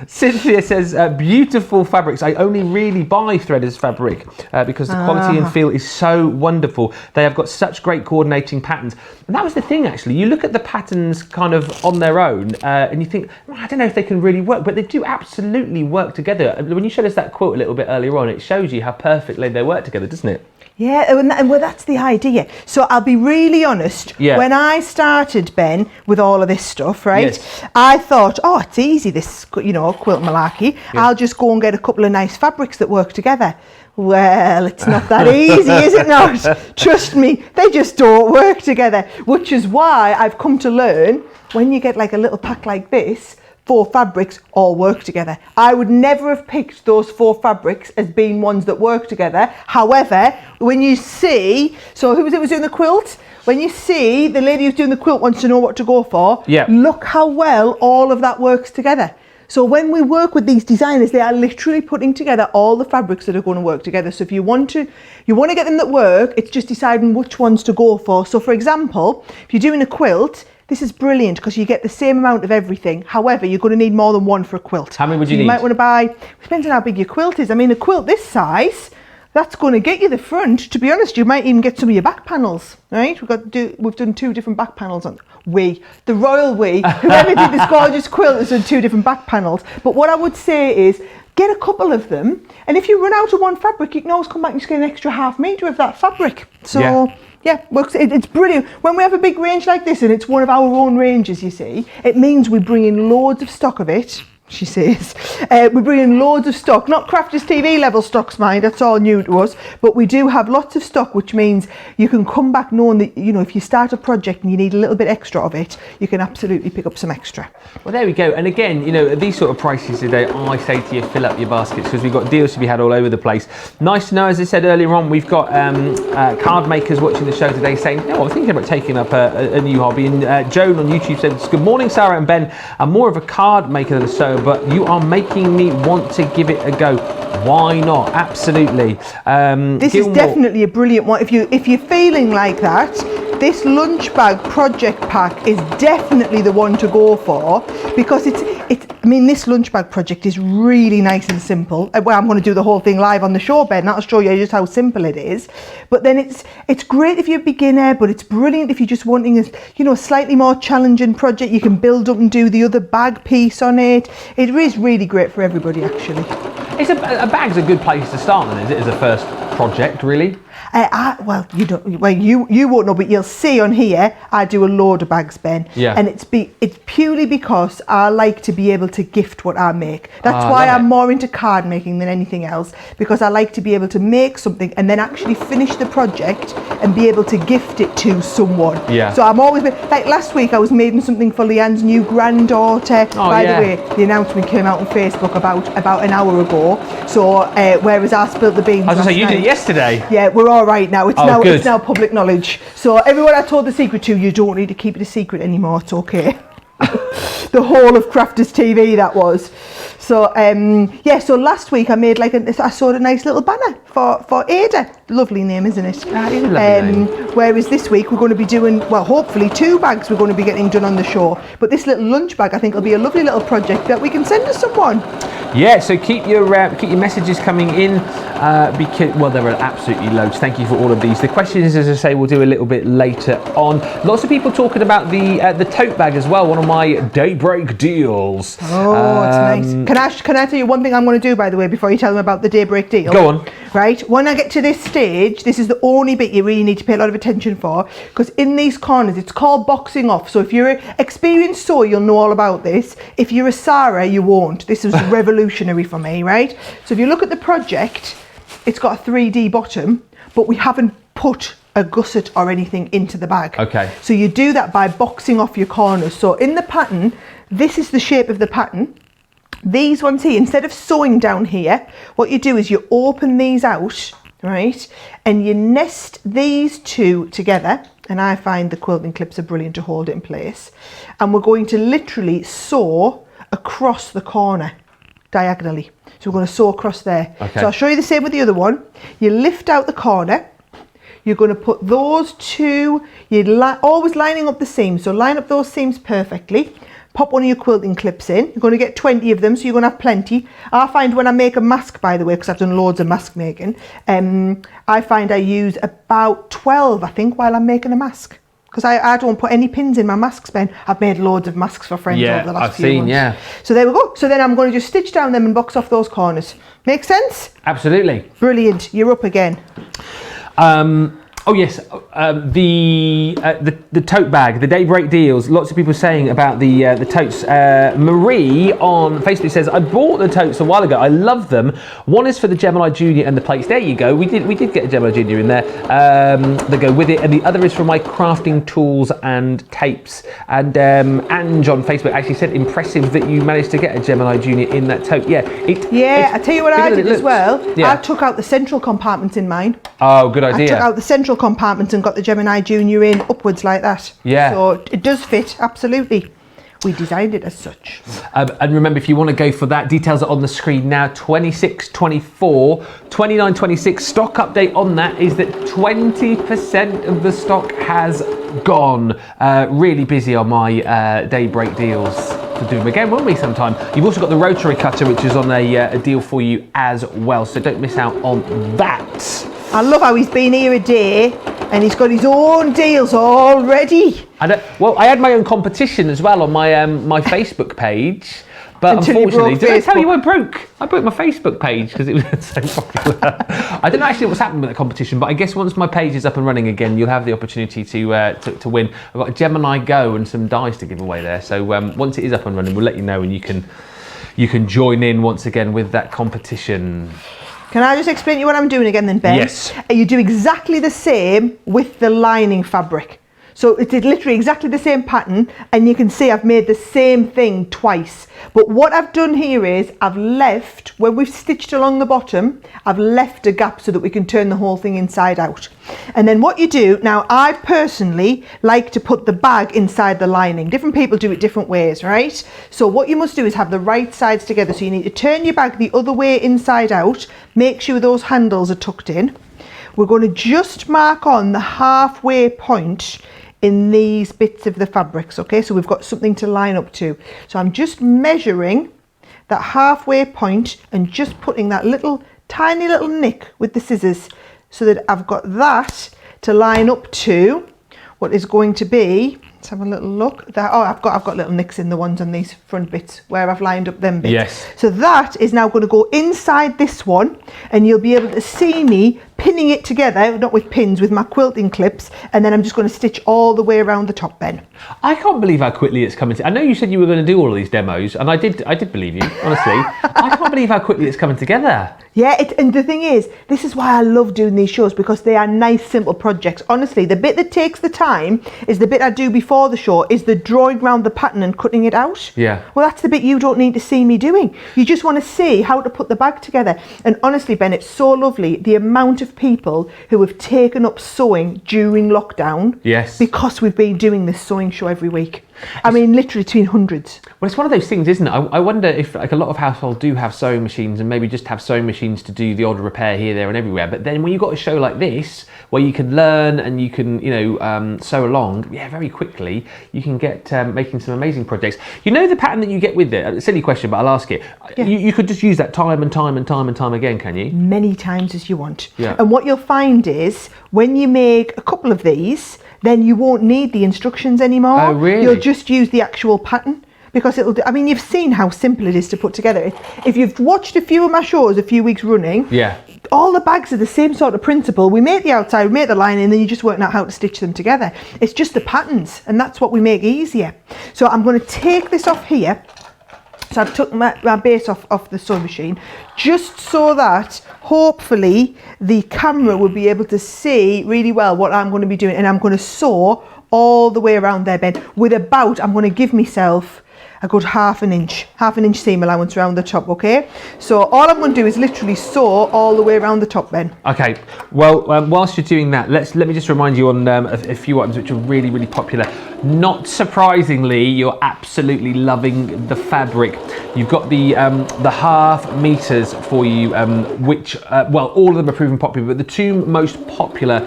Cynthia says, beautiful fabrics. I only really buy Threaders fabric because the quality and feel is so wonderful. They have got such great coordinating patterns. And that was the thing, actually. You look at the patterns kind of on their own and you think, well, I don't know if they can really work, but they do absolutely work together. When you showed us that quote a little bit earlier on, it shows you how perfectly they work together, doesn't it? Yeah, and well, that's the idea. So I'll be really honest. Yeah. When I started, Ben, with all of this stuff, right, yes, I thought, oh, it's easy, this, you know, quilt malarkey. Yeah. I'll just go and get a couple of nice fabrics that work together. Well, it's not that easy, is it not? Trust me, they just don't work together, which is why I've come to learn when you get like a little pack like this, 4 fabrics all work together. I would never have picked those 4 fabrics as being ones that work together. However, when you see, so who was it was doing the quilt? When you see the lady who's doing the quilt wants to know what to go for, yeah, look how well all of that works together. So when we work with these designers, they are literally putting together all the fabrics that are going to work together. So if you want to get them that work, it's just deciding which ones to go for. So for example, if you're doing a quilt, this is brilliant because you get the same amount of everything. However, you're going to need more than one for a quilt. How many would you need? You might want to buy, it depends on how big your quilt is. I mean, a quilt this size, that's going to get you the front. To be honest, you might even get some of your back panels, right? We've done 2 different back panels on the royal whoever did this gorgeous quilt has done 2 different back panels. But what I would say is, get a couple of them, and if you run out of one fabric, you can always come back and just get an extra ½ metre of that fabric. So yeah, works. It's brilliant. When we have a big range like this, and it's one of our own ranges, you see, it means we bring in loads of stock of it. She says. We bring in loads of stock, not Crafters TV level stocks, mind, that's all new to us, but we do have lots of stock, which means you can come back knowing that, you know, if you start a project and you need a little bit extra of it, you can absolutely pick up some extra. Well, there we go. And again, you know, at these sort of prices today, I say to you, fill up your baskets, because we've got deals to be had all over the place. Nice to know, as I said earlier on, we've got card makers watching the show today saying, I'm thinking about taking up a new hobby. And Joan on YouTube said, good morning, Sarah and Ben. I'm more of a card maker than a sewer, but you are making me want to give it a go. Why not? Absolutely. This is definitely a brilliant one. If you're feeling like that, this lunch bag project pack is definitely the one to go for, because I mean, this lunch bag project is really nice and simple. Well, I'm going to do the whole thing live on the show, Ben. That'll show you just how simple it is. But then it's great if you're a beginner, but it's brilliant if you're just wanting a slightly more challenging project. You can build up and do the other bag piece on it. It is really great for everybody, actually. A bag's a good place to start, then, is it, as a first project, really? Well, you don't. Well, you won't know, but you'll see on here. I do a load of bags, Ben. Yeah. And it's purely because I like to be able to gift what I make. That's why I'm more into card making than anything else, because I like to be able to make something and then actually finish the project and be able to gift it to someone. Yeah. So I'm always like last week I was making something for Leanne's new granddaughter. By the way, the announcement came out on Facebook about an hour ago. So whereas I spilled the beans. I was going to say, you did it yesterday. Yeah, we're all right now. It's now public knowledge. So everyone I told the secret to, you don't need to keep it a secret anymore. It's okay. The whole of Crafters TV, that was. So so last week I made I sewed a nice little banner for Ada. Lovely name, isn't it? That is a lovely name. Whereas this week we're going to be doing, well, hopefully 2 bags we're going to be getting done on the show. But this little lunch bag I think will be a lovely little project that we can send to someone. Yeah, so keep your messages coming in, because, well, there are absolutely loads. Thank you for all of these. The questions, as I say, we'll do a little bit later on. Lots of people talking about the tote bag as well, one of my daybreak deals. Oh, it's nice. Can I tell you one thing I'm going to do, by the way, before you tell them about the daybreak deal? Go on. Right, when I get to this stage, this is the only bit you really need to pay a lot of attention for, because in these corners, it's called boxing off. So if you're an experienced sewer, you'll know all about this. If you're a Sara, you won't. This is revolutionary for me, right? So if you look at the project, it's got a 3D bottom, but we haven't put a gusset or anything into the bag. Okay. So you do that by boxing off your corners. So in the pattern, this is the shape of the pattern. These ones here, instead of sewing down here, what you do is you open these out, right? And you nest these two together. And I find the quilting clips are brilliant to hold it in place. And we're going to literally sew across the corner diagonally. So we're going to sew across there. Okay. So I'll show you the same with the other one. You lift out the corner. You're going to put those two, you're always lining up the seams. So line up those seams perfectly. Pop one of your quilting clips in. You're going to get 20 of them, so you're going to have plenty. I find when I make a mask, by the way, because I've done loads of mask making, I find I use about 12, I think, while I'm making a mask. Because I don't put any pins in my masks, Ben. I've made loads of masks for friends over the last few months. Yeah, I've seen. So there we go. So then I'm going to just stitch down them and box off those corners. Make sense? Absolutely. Brilliant. You're up again. Oh yes, the tote bag, the daybreak deals. Lots of people saying about the totes. Marie on Facebook says, I bought the totes a while ago. I love them. One is for the Gemini Junior and the plates. There you go. We did get a Gemini Junior in there. That go with it, and the other is for my crafting tools and tapes. And Ange on Facebook actually said, impressive that you managed to get a Gemini Junior in that tote. Yeah. I tell you what I did as well. Yeah. I took out the central compartments in mine. Oh, good idea. I took out the central compartment and got the Gemini Junior in upwards like that. Yeah. So it does fit, absolutely. We designed it as such. And remember, if you want to go for that, details are on the screen now. 26, 24, 29, 26. Stock update on that is that 20% of the stock has gone. Really busy on my daybreak deals. To do them again, won't we, sometime? You've also got the Rotary cutter, which is on a deal for you as well. So don't miss out on that. I love how he's been here a day and he's got his own deals already. Well, I had my own competition as well on my my Facebook page. But Until you unfortunately, broke did I tell Facebook. you I broke my Facebook page because it was so popular. I don't know actually what's happened with that competition, but I guess once my page is up and running again, you'll have the opportunity to win. I've got a Gemini Go and some dice to give away there. So once it is up and running, we'll let you know, and you can join in once again with that competition. Can I just explain to you what I'm doing again then, Ben? Yes. You do exactly the same with the lining fabric. So it is literally exactly the same pattern, and you can see I've made the same thing twice. But what I've done here is I've left, where we've stitched along the bottom, I've left a gap so that we can turn the whole thing inside out. And then what you do, now I personally like to put the bag inside the lining. Different people do it different ways, right? So what you must do is have the right sides together. So you need to turn your bag the other way inside out, make sure those handles are tucked in. We're going to just mark on the halfway point in these bits of the fabrics, okay? So we've got something to line up to. So I'm just measuring that halfway point and just putting that little tiny little nick with the scissors so that I've got that to line up to what is going to be. Let's have a little look. I've got little nicks in the ones on these front bits where I've lined up them bits. Yes. So that is now going to go inside this one, and you'll be able to see me pinning it together, not with pins, with my quilting clips, and then I'm just going to stitch all the way around the top, Ben. I can't believe how quickly it's coming. I know you said you were going to do all of these demos, and I did believe you, honestly. I can't believe how quickly it's coming together. Yeah, and the thing is, this is why I love doing these shows, because they are nice, simple projects. Honestly, the bit that takes the time is the bit I do before the show, is the drawing around the pattern and cutting it out. Yeah. Well, that's the bit you don't need to see me doing. You just want to see how to put the bag together. And honestly, Ben, it's so lovely, the amount of people who have taken up sewing during lockdown. Yes. Because we've been doing this sewing show every week. I mean, literally between hundreds. Well, it's one of those things, isn't it? I wonder if like a lot of households do have sewing machines and maybe just have sewing machines to do the odd repair here, there and everywhere. But then when you've got a show like this, where you can learn and you can, sew along, very quickly, you can get making some amazing projects. You know the pattern that you get with it? A silly question, but I'll ask it. Yeah. You could just use that time and time and time and time again, can you? Many times as you want. Yeah. And what you'll find is, when you make a couple of these, then you won't need the instructions anymore. Oh, really? You'll just use the actual pattern, because it'll do, I mean, you've seen how simple it is to put together. If you've watched a few of my shows a few weeks running, yeah, all the bags are the same sort of principle. We make the outside, we make the lining, and then you just work out how to stitch them together. It's just the patterns, and that's what we make easier. So I'm going to take this off here. So I've took my base off the sewing machine, just so that hopefully the camera will be able to see really well what I'm going to be doing. And I'm going to sew all the way around there, Ben, with I'm going to give myself a good half an inch seam allowance around the top, okay? So all I'm going to do is literally sew all the way around the top, Ben. Okay, well, whilst you're doing that, let me just remind you on a few items which are really, really popular. Not surprisingly, you're absolutely loving the fabric. You've got the half meters for you, which, all of them are proven popular, but the two most popular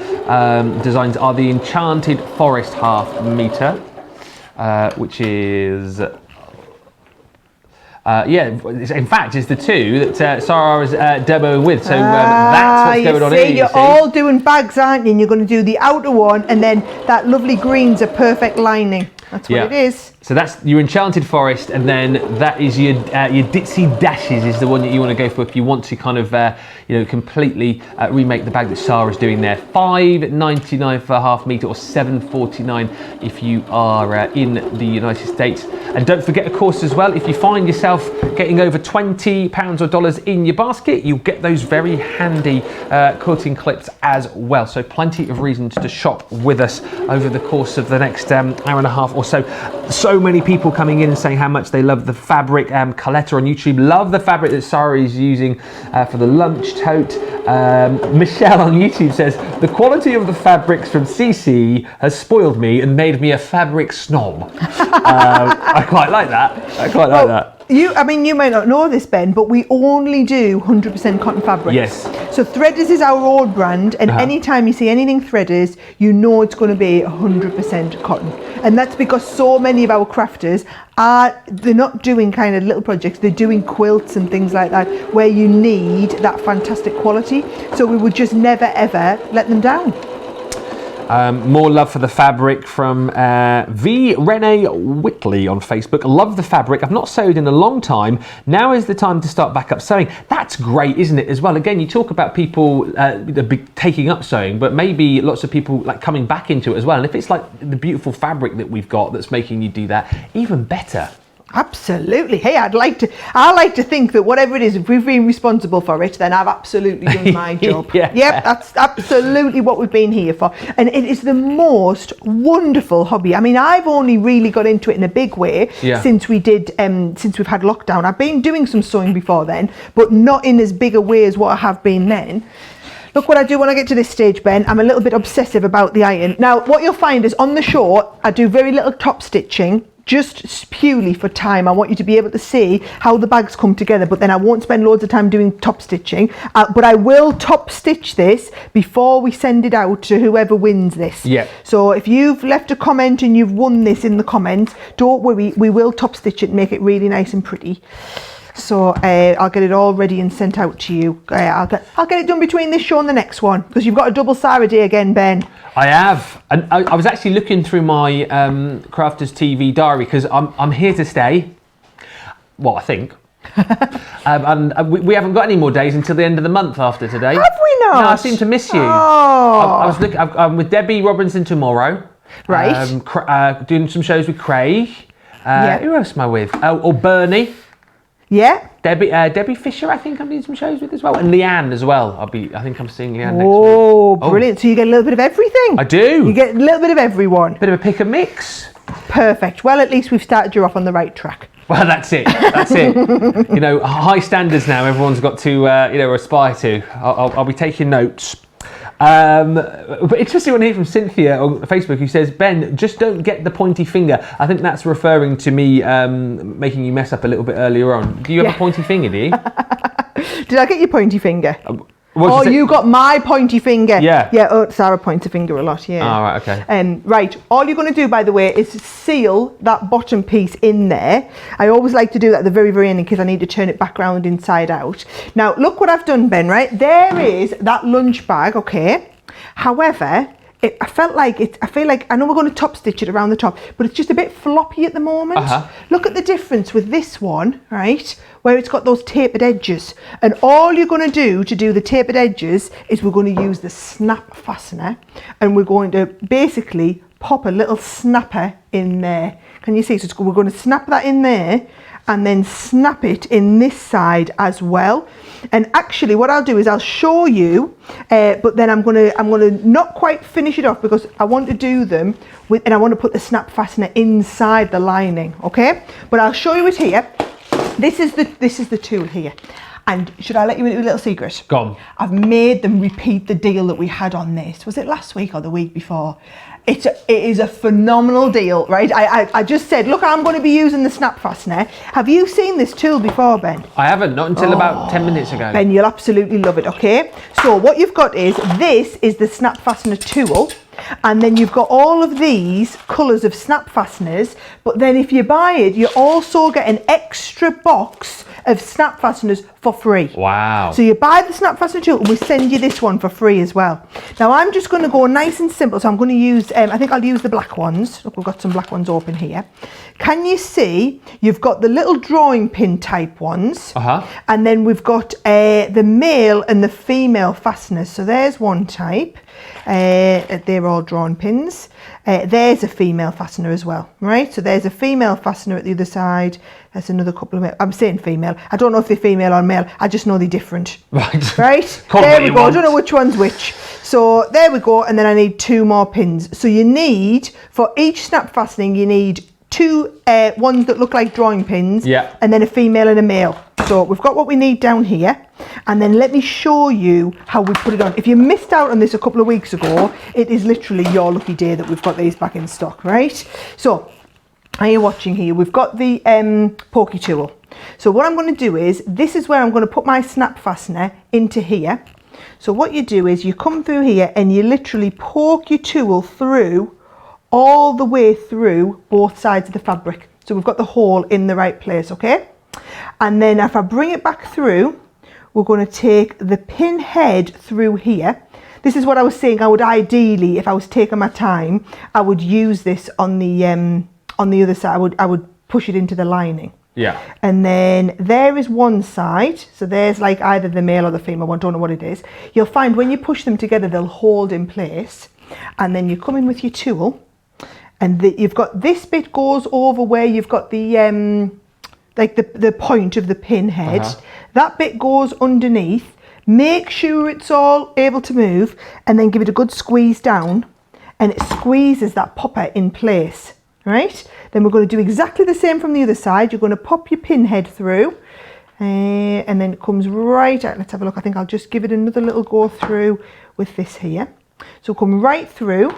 designs are the Enchanted Forest half meter, which is... in fact, it's the two that Sara is demoing with. So that's what's going on here. You're all doing bags, aren't you? And you're going to do the outer one, and then that lovely green's a perfect lining. That's what it is. So that's your Enchanted Forest, and then that is your Ditsy Dashes is the one that you want to go for if you want to kind of completely remake the bag that Sara's doing there. $5.99 for a half meter, or $7.49 if you are in the United States. And don't forget, of course, as well, if you find yourself getting over £20 or dollars in your basket, you'll get those very handy quilting clips as well. So plenty of reasons to shop with us over the course of the next hour and a half or so. So many people coming in and saying how much they love the fabric. Coletta on YouTube, love the fabric that Sara is using for the lunch tote. Michelle on YouTube says, the quality of the fabrics from CC has spoiled me and made me a fabric snob. I quite like that. You may not know this, Ben, but we only do 100% cotton fabrics. Yes. So Threaders is our old brand, and anytime you see anything Threaders, you know it's going to be 100% cotton. And that's because so many of our crafters they're not doing kind of little projects, they're doing quilts and things like that, where you need that fantastic quality. So we would just never ever let them down. More love for the fabric from V. Rene Whitley on Facebook. Love the fabric. I've not sewed in a long time. Now is the time to start back up sewing. That's great, isn't it, as well? Again, you talk about people taking up sewing, but maybe lots of people like coming back into it as well. And if it's like the beautiful fabric that we've got that's making you do that, even better. Absolutely. Hey, I like to think that whatever it is, if we've been responsible for it, then I've absolutely done my job. Yeah. Yep, that's absolutely what we've been here for. And it is the most wonderful hobby. I mean, I've only really got into it in a big way since we've had lockdown. I've been doing some sewing before then, but not in as big a way as what I have been then. Look what I do when I get to this stage, Ben. I'm a little bit obsessive about the iron. Now, what you'll find is on the show, I do very little top stitching, just purely for time. I want you to be able to see how the bags come together, but then I won't spend loads of time doing top stitching. But I will top stitch this before we send it out to whoever wins this. Yeah. So if you've left a comment and you've won this in the comments, don't worry, we will top stitch it and make it really nice and pretty. So I'll get it all ready and sent out to you. I'll get it done between this show and the next one, because you've got a double Sara day again, Ben. I have, and I was actually looking through my Crafters TV diary because I'm here to stay. Well, I think. And we haven't got any more days until the end of the month after today. Have we not? No, I seem to miss you. Oh. I was looking. I'm with Debbie Robinson tomorrow. Right. Doing some shows with Craig. Yeah. Who else am I with? Or Bernie. Yeah. Debbie Fisher, I think I'm doing some shows with as well, and Leanne as well. I think I'm seeing Leanne next week. Oh, brilliant! So you get a little bit of everything. I do. You get a little bit of everyone. Bit of a pick and mix. Perfect. Well, at least we've started you off on the right track. Well, that's it. That's it. You know, high standards now. Everyone's got to aspire to. I'll be taking notes. But interesting one here from Cynthia on Facebook who says, Ben, just don't get the pointy finger. I think that's referring to me making you mess up a little bit earlier on. Do you have a pointy finger, do you? Did I get your pointy finger? You got my pointy finger. Yeah. Yeah, Sara points a finger a lot, yeah. Oh, right, okay. Right, all you're going to do, by the way, is seal that bottom piece in there. I always like to do that at the very, very end because I need to turn it back round inside out. Now, look what I've done, Ben, right? There is that lunch bag, okay? However, I feel like, I know we're going to top stitch it around the top, but it's just a bit floppy at the moment. Look at the difference with this one, right, where it's got those tapered edges. And all you're going to do the tapered edges is we're going to use the snap fastener, and we're going to basically pop a little snapper in there. Can you see? So we're going to snap that in there and then snap it in this side as well. And actually what I'll do is I'll show you, but then I'm gonna not quite finish it off because I want to do them with, and I want to put the snap fastener inside the lining, okay? But I'll show you it here. This is the tool here. And should I let you into a little secret? Go on. I've made them repeat the deal that we had on this. Was it last week or the week before? It is a phenomenal deal, right? I just said, look, I'm going to be using the snap fastener. Have you seen this tool before, Ben? I haven't, not until about 10 minutes ago. Ben, you'll absolutely love it, okay? So what you've got is, this is the snap fastener tool. And then you've got all of these colours of snap fasteners. But then if you buy it, you also get an extra box of snap fasteners for free. Wow. So you buy the snap fastener tool and we send you this one for free as well. Now I'm just going to go nice and simple. So I'm going to use, I think I'll use the black ones. Look, we've got some black ones open here. Can you see, you've got the little drawing pin type ones. And then we've got the male and the female fasteners. So there's one type. They're all drawn pins. There's a female fastener as well, right? So there's a female fastener at the other side. There's another couple of, I'm saying female. I don't know if they're female or male. I just know they're different. Right. Right? There we go. I don't know which one's which. So there we go. And then I need 2 more pins. So you need, for each snap fastening, you need 2 ones that look like drawing pins. Yeah. And then a female and a male. So we've got what we need down here. And then let me show you how we put it on. If you missed out on this a couple of weeks ago, it is literally your lucky day that we've got these back in stock, right? So, are you watching here? We've got the pokey tool. So what I'm going to do is, this is where I'm going to put my snap fastener into here. So what you do is you come through here and you literally poke your tool through, all the way through both sides of the fabric. So we've got the hole in the right place, okay? And then if I bring it back through, we're going to take the pin head through here. this is what I was saying. I would ideally, if I was taking my time, I would use this on the other side. I would push it into the lining. Yeah. And then there is one side. So there's like either the male or the female one. Don't know what it is. You'll find when you push them together, they'll hold in place. And then you come in with your tool, and you've got this bit goes over where you've got the like the point of the pin head. That bit goes underneath. Make sure it's all able to move, and then give it a good squeeze down, and it squeezes that popper in place. Right, then we're going to do exactly the same from the other side. You're going to pop your pin head through, and then it comes right out. Let's have a look. I think I'll just give it another little go through with this here. So come right through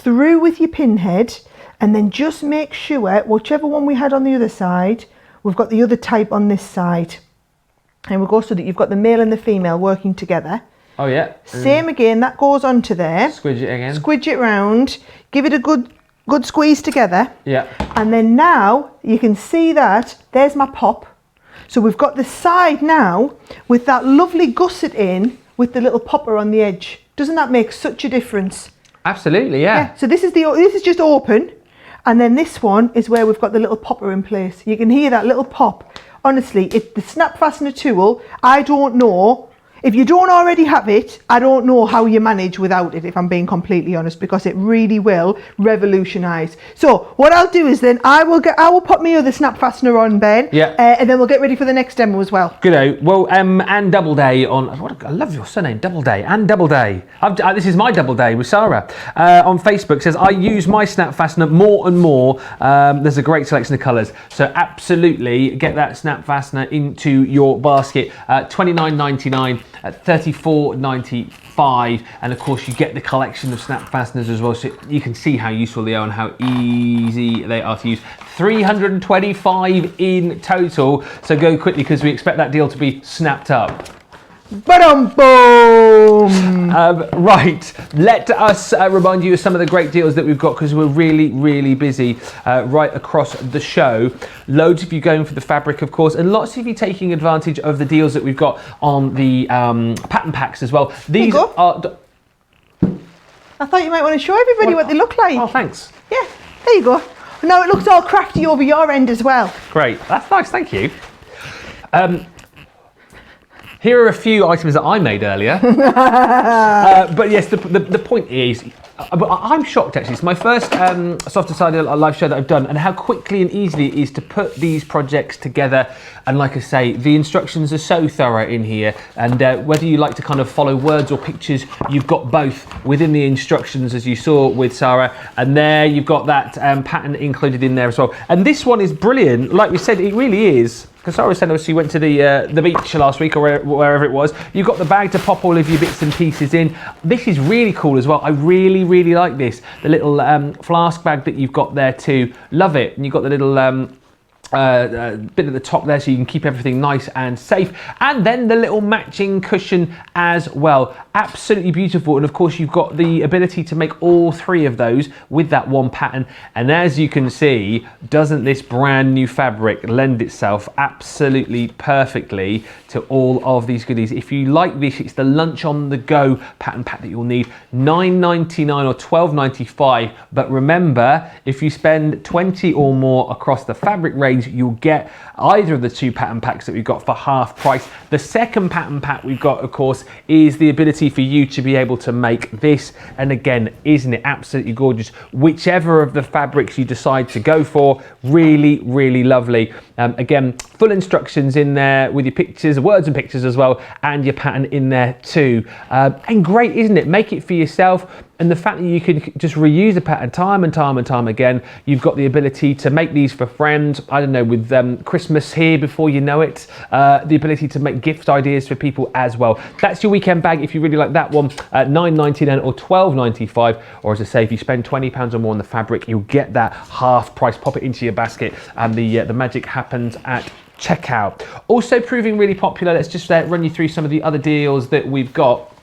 with your pin head, and then just make sure whichever one we had on the other side, we've got the other type on this side. And we'll go so that you've got the male and the female working together. Oh yeah. Same again, that goes onto there. Squidge it again. Squidge it round, give it a good squeeze together. Yeah. And then now you can see that there's my pop. So we've got the side now with that lovely gusset in with the little popper on the edge. Doesn't that make such a difference? Absolutely, yeah. So this is just open, and then this one is where we've got the little popper in place. You can hear that little pop. Honestly, it's the Snap Fastener tool. I don't know. If you don't already have it, I don't know how you manage without it, if I'm being completely honest, because it really will revolutionise. So what I'll do is then I will pop my other Snap Fastener on, Ben. Yeah. And then we'll get ready for the next demo as well. Good. Well, Anne Doubleday on. I love your surname, Doubleday. Anne Doubleday. This is my double day with Sara on Facebook. Says I use my Snap Fastener more and more. There's a great selection of colours, so absolutely get that Snap Fastener into your basket. $29.99. At $34.95, and of course you get the collection of Snap Fasteners as well, so you can see how useful they are and how easy they are to use. 325 in total, so go quickly because we expect that deal to be snapped up. Ba-dum-boom! Right, let us remind you of some of the great deals that we've got, because we're really busy right across the show. Loads of you going for the fabric, of course, and lots of you taking advantage of the deals that we've got on the pattern packs as well. These are... I thought you might want to show everybody what they look like. Oh, thanks. Yeah, there you go. Now it looks all crafty over your end as well. Great, that's nice, thank you. Here are a few items that I made earlier. But yes, the point is, I'm shocked actually. It's my first Softer Side live show that I've done, and how quickly and easily it is to put these projects together. And like I say, the instructions are so thorough in here, and whether you like to kind of follow words or pictures, you've got both within the instructions, as you saw with Sara, and there you've got that pattern included in there as well. And this one is brilliant. Like we said, it really is. Because Sara said obviously went to the beach last week, or wherever it was. You've got the bag to pop all of your bits and pieces in. This is really cool as well. I really like this. The little flask bag that you've got there too. Love it. And you've got the little bit at the top there, so you can keep everything nice and safe. And then the little matching cushion as well. Absolutely beautiful. And of course you've got the ability to make all three of those with that one pattern. And as you can see, doesn't this brand new fabric lend itself absolutely perfectly to all of these goodies? If you like this, it's the lunch on the go pattern pack that you'll need. $9.99 or $12.95. But remember, if you spend 20 or more across the fabric range, you'll get either of the two pattern packs that we've got for half price. The second pattern pack we've got, of course, is the ability for you to be able to make this. And again, isn't it absolutely gorgeous? Whichever of the fabrics you decide to go for, really lovely. Again, full instructions in there with your pictures, words and pictures as well, and your pattern in there too. And great, isn't it? Make it for yourself. And the fact that you can just reuse the pattern time and time again. You've got the ability to make these for friends, I don't know, with Christmas here before you know it. The ability to make gift ideas for people as well. That's your weekend bag if you really like that one. $9.99 or $12.95. Or as I say, if you spend £20 or more on the fabric, you'll get that half price. Pop it into your basket, and the magic happens at checkout. Also proving really popular, let's just run you through some of the other deals that we've got.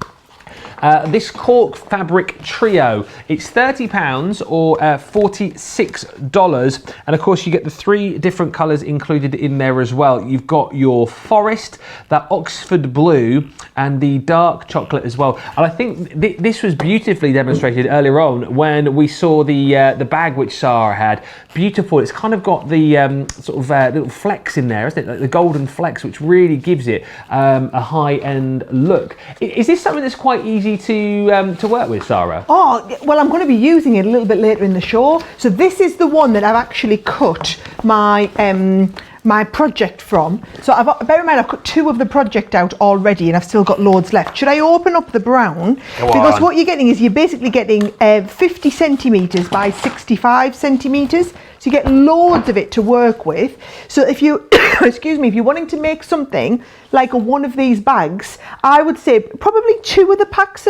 This cork fabric trio, it's £30 or $46, and of course you get the 3 different colours included in there as well. You've got your forest, that Oxford blue, and the dark chocolate as well. And I think this was beautifully demonstrated earlier on when we saw the bag which Sara had. Beautiful. It's kind of got the sort of little flecks in there, isn't it? Like the golden flecks, which really gives it a high-end look. Is this something that's quite easy to work with, Sara? Oh, well, I'm going to be using it a little bit later in the show. So this is the one that I've actually cut my my project from. So bear in mind, I've cut 2 of the project out already and I've still got loads left. Should I open up the brown? Because what you're getting is you're basically getting 50 centimetres by 65 centimetres. So you get loads of it to work with. So if you, excuse me, if you're wanting to make something like one of these bags, I would say probably 2 of the packs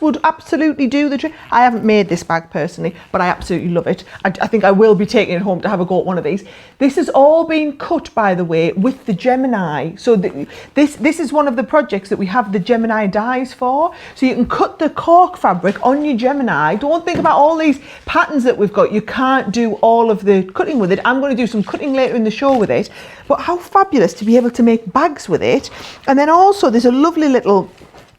would absolutely do the trick. I haven't made this bag personally, but I absolutely love it. I think I will be taking it home to have a go at one of these. This has all been cut, by the way, with the Gemini. So this is one of the projects that we have the Gemini dies for. So you can cut the cork fabric on your Gemini. Don't think about all these patterns that we've got. You can't do all of the cutting with it. I'm going to do some cutting later in the show with it. But how fabulous to be able to make bags with it. And then also there's a lovely little...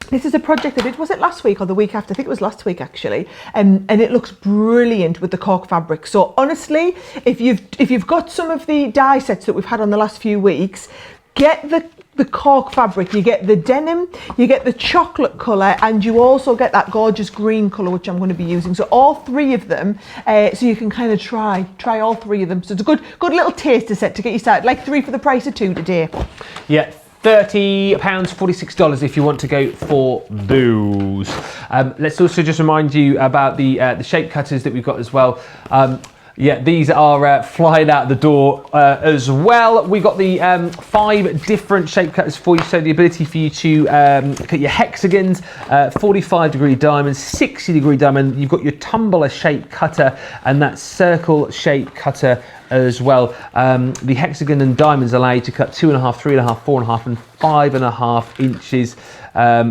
This is a project I did, was it last week or the week after? I think it was last week actually. And it looks brilliant with the cork fabric. So honestly, if you've got some of the dye sets that we've had on the last few weeks, get the cork fabric. You get the denim, you get the chocolate colour, and you also get that gorgeous green colour, which I'm going to be using. So all 3 of them, so you can kind of try all 3 of them. So it's a good little taster set to get you started, like 3 for the price of 2 today. Yeah. £30, $46 if you want to go for those. Let's also just remind you about the shape cutters that we've got as well. Yeah, these are flying out the door as well. We've got the 5 different shape cutters for you, so the ability for you to cut your hexagons, 45-degree diamonds, 60-degree diamond. You've got your tumbler shape cutter and that circle shape cutter as well. The hexagon and diamonds allow you to cut 2.5, 3.5, 4.5 and 5.5 inches,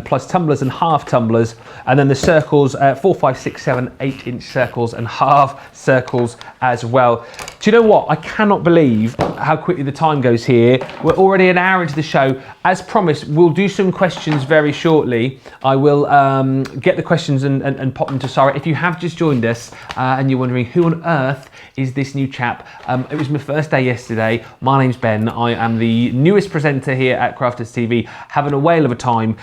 plus tumblers and half tumblers, and then the circles, 4, 5, 6, 7, 8-inch circles and half circles as well. Do you know what? I cannot believe how quickly the time goes here. We're already an hour into the show. As promised, we'll do some questions very shortly. I will get the questions and pop them to Sara. If you have just joined us and you're wondering who on earth is this new chap, it was my first day yesterday. My name's Ben. I am the newest presenter here at Crafters TV, having a whale of a time.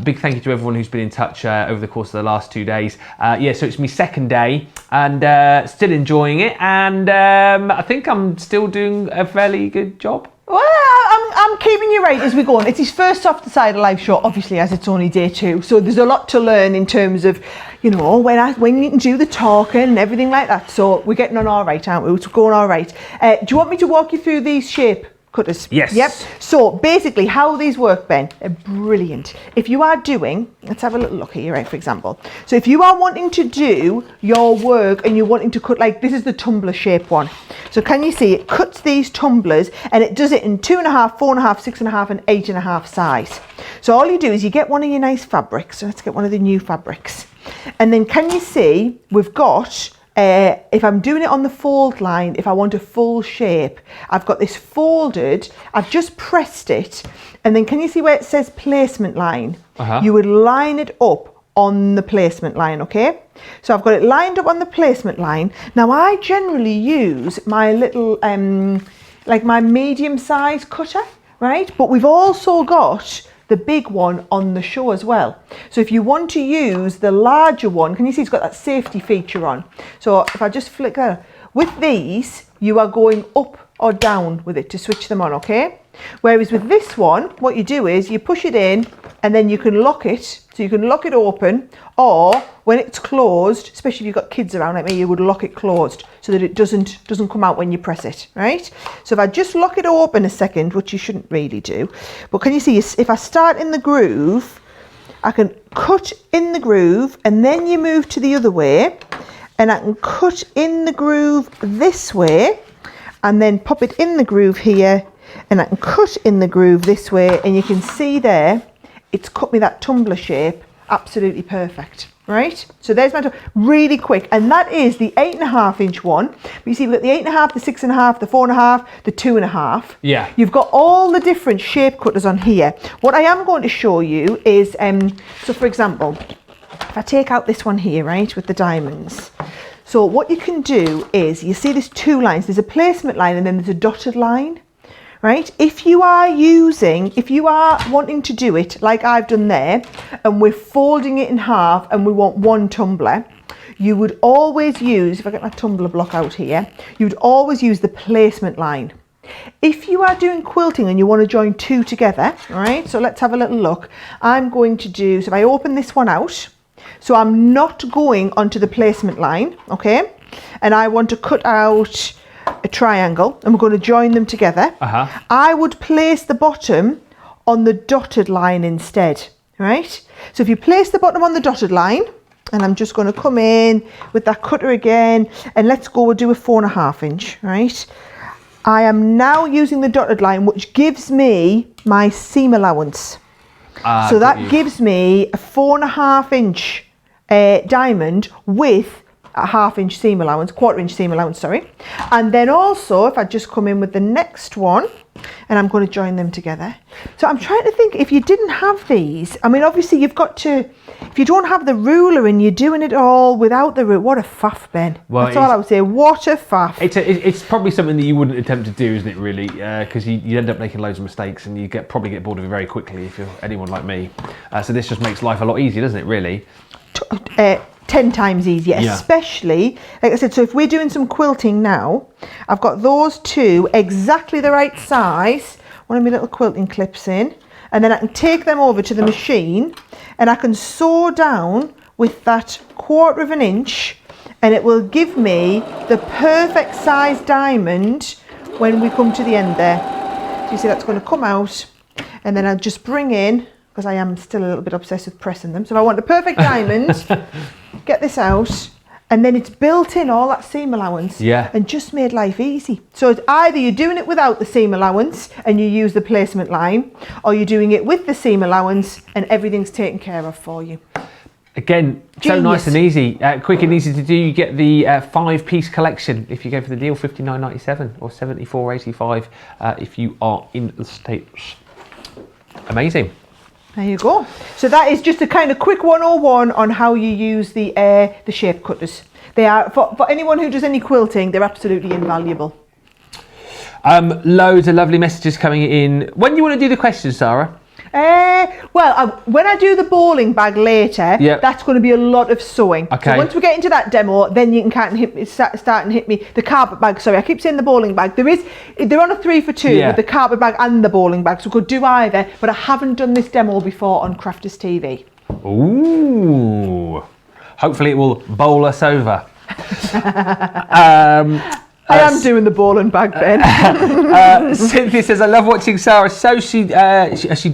Big thank you to everyone who's been in touch over the course of the last 2 days. Yeah, so it's my second day and still enjoying it, and I think I'm still doing a fairly good job. Well, I'm keeping you right as we go on. It's his first Softer Side of Life show, obviously, as it's only day 2. So there's a lot to learn in terms of, you know, when you can do the talking and everything like that. So we're getting on all right, aren't we? We're going all right. Do you want me to walk you through these shape cutters? Yes. Yep. So basically how these work, Ben, are brilliant. If you are doing, let's have a little look here, right, for example. So if you are wanting to do your work and you're wanting to cut, like this is the tumbler shape one. So can you see it cuts these tumblers and it does it in 2.5, 4.5, 6.5 and 8.5 size. So all you do is you get one of your nice fabrics. So let's get one of the new fabrics. And then can you see we've got, if I'm doing it on the fold line, if I want a full shape, I've got this folded, I've just pressed it, and then can you see where it says placement line? You would line it up on the placement line, okay? So I've got it lined up on the placement line. Now I generally use my little, like my medium size cutter, right? But we've also got the big one on the show as well. So if you want to use the larger one, can you see it's got that safety feature on? So if I just flick that, with these, you are going up or down with it to switch them on, okay? Whereas with this one, what you do is you push it in and then you can lock it. So you can lock it open, or when it's closed, especially if you've got kids around like me, you would lock it closed so that it doesn't come out when you press it, right? So if I just lock it open a second, which you shouldn't really do, but can you see if I start in the groove, I can cut in the groove and then you move to the other way and I can cut in the groove this way and then pop it in the groove here and I can cut in the groove this way, and you can see there it's cut me that tumbler shape absolutely perfect. Right, so there's my really quick, and that is the 8.5 inch one. But you see, we've got the 8.5, the 6.5, the 4.5, the 2.5. Yeah. You've got all the different shape cutters on here. What I am going to show you is, so for example, if I take out this one here, right, with the diamonds. So what you can do is, you see there's two lines. There's a placement line and then there's a dotted line. Right, if you are wanting to do it like I've done there, and we're folding it in half and we want one tumbler, you would always use, if I get my tumbler block out here, you would always use the placement line. If you are doing quilting and you want to join two together, right, so let's have a little look. I'm going to do, so if I open this one out, so I'm not going onto the placement line, okay, and I want to cut out a triangle and we're going to join them together. I would place the bottom on the dotted line instead, right? So if you place the bottom on the dotted line, and I'm just going to come in with that cutter again, and let's go, we'll do a 4.5 inch, right? I am now using the dotted line, which gives me my seam allowance. So that gives me a 4.5 inch diamond with a 1/2 inch seam allowance, 1/4 inch seam allowance, sorry. And then also, if I just come in with the next one, and I'm going to join them together. So I'm trying to think, if you didn't have these, I mean, obviously you've got to, if you don't have the ruler and you're doing it all without the ruler, what a faff, Ben. Well, that's all I would say, what a faff. It's probably something that you wouldn't attempt to do, isn't it, really? Because you end up making loads of mistakes and you probably get bored of it very quickly if you're anyone like me. So this just makes life a lot easier, doesn't it, really? 10 times easier, especially, like I said, so if we're doing some quilting now, I've got those two exactly the right size, one of my little quilting clips in, and then I can take them over to the machine and I can sew down with that 1/4 inch, and it will give me the perfect size diamond when we come to the end there. So you see that's going to come out, and then I'll just bring in, because I am still a little bit obsessed with pressing them. So if I want a perfect diamond, get this out, and then it's built in all that seam allowance, and just made life easy. So it's either you're doing it without the seam allowance and you use the placement line, or you're doing it with the seam allowance and everything's taken care of for you. Again, Genius. So nice and easy, quick and easy to do. You get the 5-piece collection if you go for the deal, $59.97 or $74.85 if you are in the States. Amazing. There you go. So that is just a kind of quick 101 on how you use the shape cutters. They are, for anyone who does any quilting, they're absolutely invaluable. Loads of lovely messages coming in. When do you want to do the questions, Sarah? When I do the bowling bag later, that's going to be a lot of sewing. Okay. So once we get into that demo, then you can kind of start and hit me. The carpet bag, sorry, I keep saying the bowling bag. They're on a 3 for 2 with the carpet bag and the bowling bag, so we could do either, but I haven't done this demo before on Crafters TV. Ooh. Hopefully it will bowl us over. I am doing the ball and bag, Ben. Cynthia says, I love watching Sarah sew. She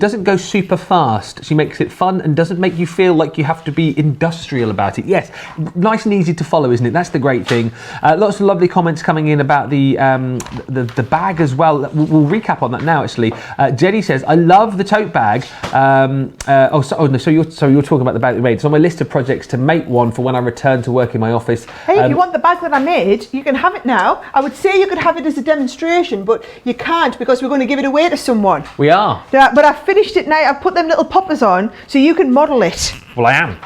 doesn't go super fast. She makes it fun and doesn't make you feel like you have to be industrial about it. Yes, nice and easy to follow, isn't it? That's the great thing. Lots of lovely comments coming in about the bag as well. We'll recap on that now, actually. Jenny says, I love the tote bag. So you're talking about the bag that we made. It's on my list of projects to make one for when I return to work in my office. Hey, if you want the bag that I made, you can have it now. I would say you could have it as a demonstration, but you can't because we're going to give it away to someone. We are. But I've finished it now. I've put them little poppers on so you can model it. Well, I am.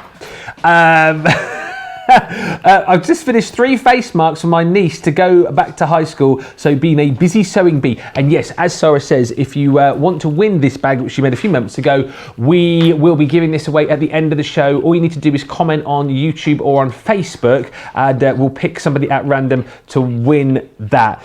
I've just finished 3 face marks for my niece to go back to high school, so being a busy sewing bee. And yes, as Sarah says, if you want to win this bag, which she made a few months ago, we will be giving this away at the end of the show. All you need to do is comment on YouTube or on Facebook, and we'll pick somebody at random to win that.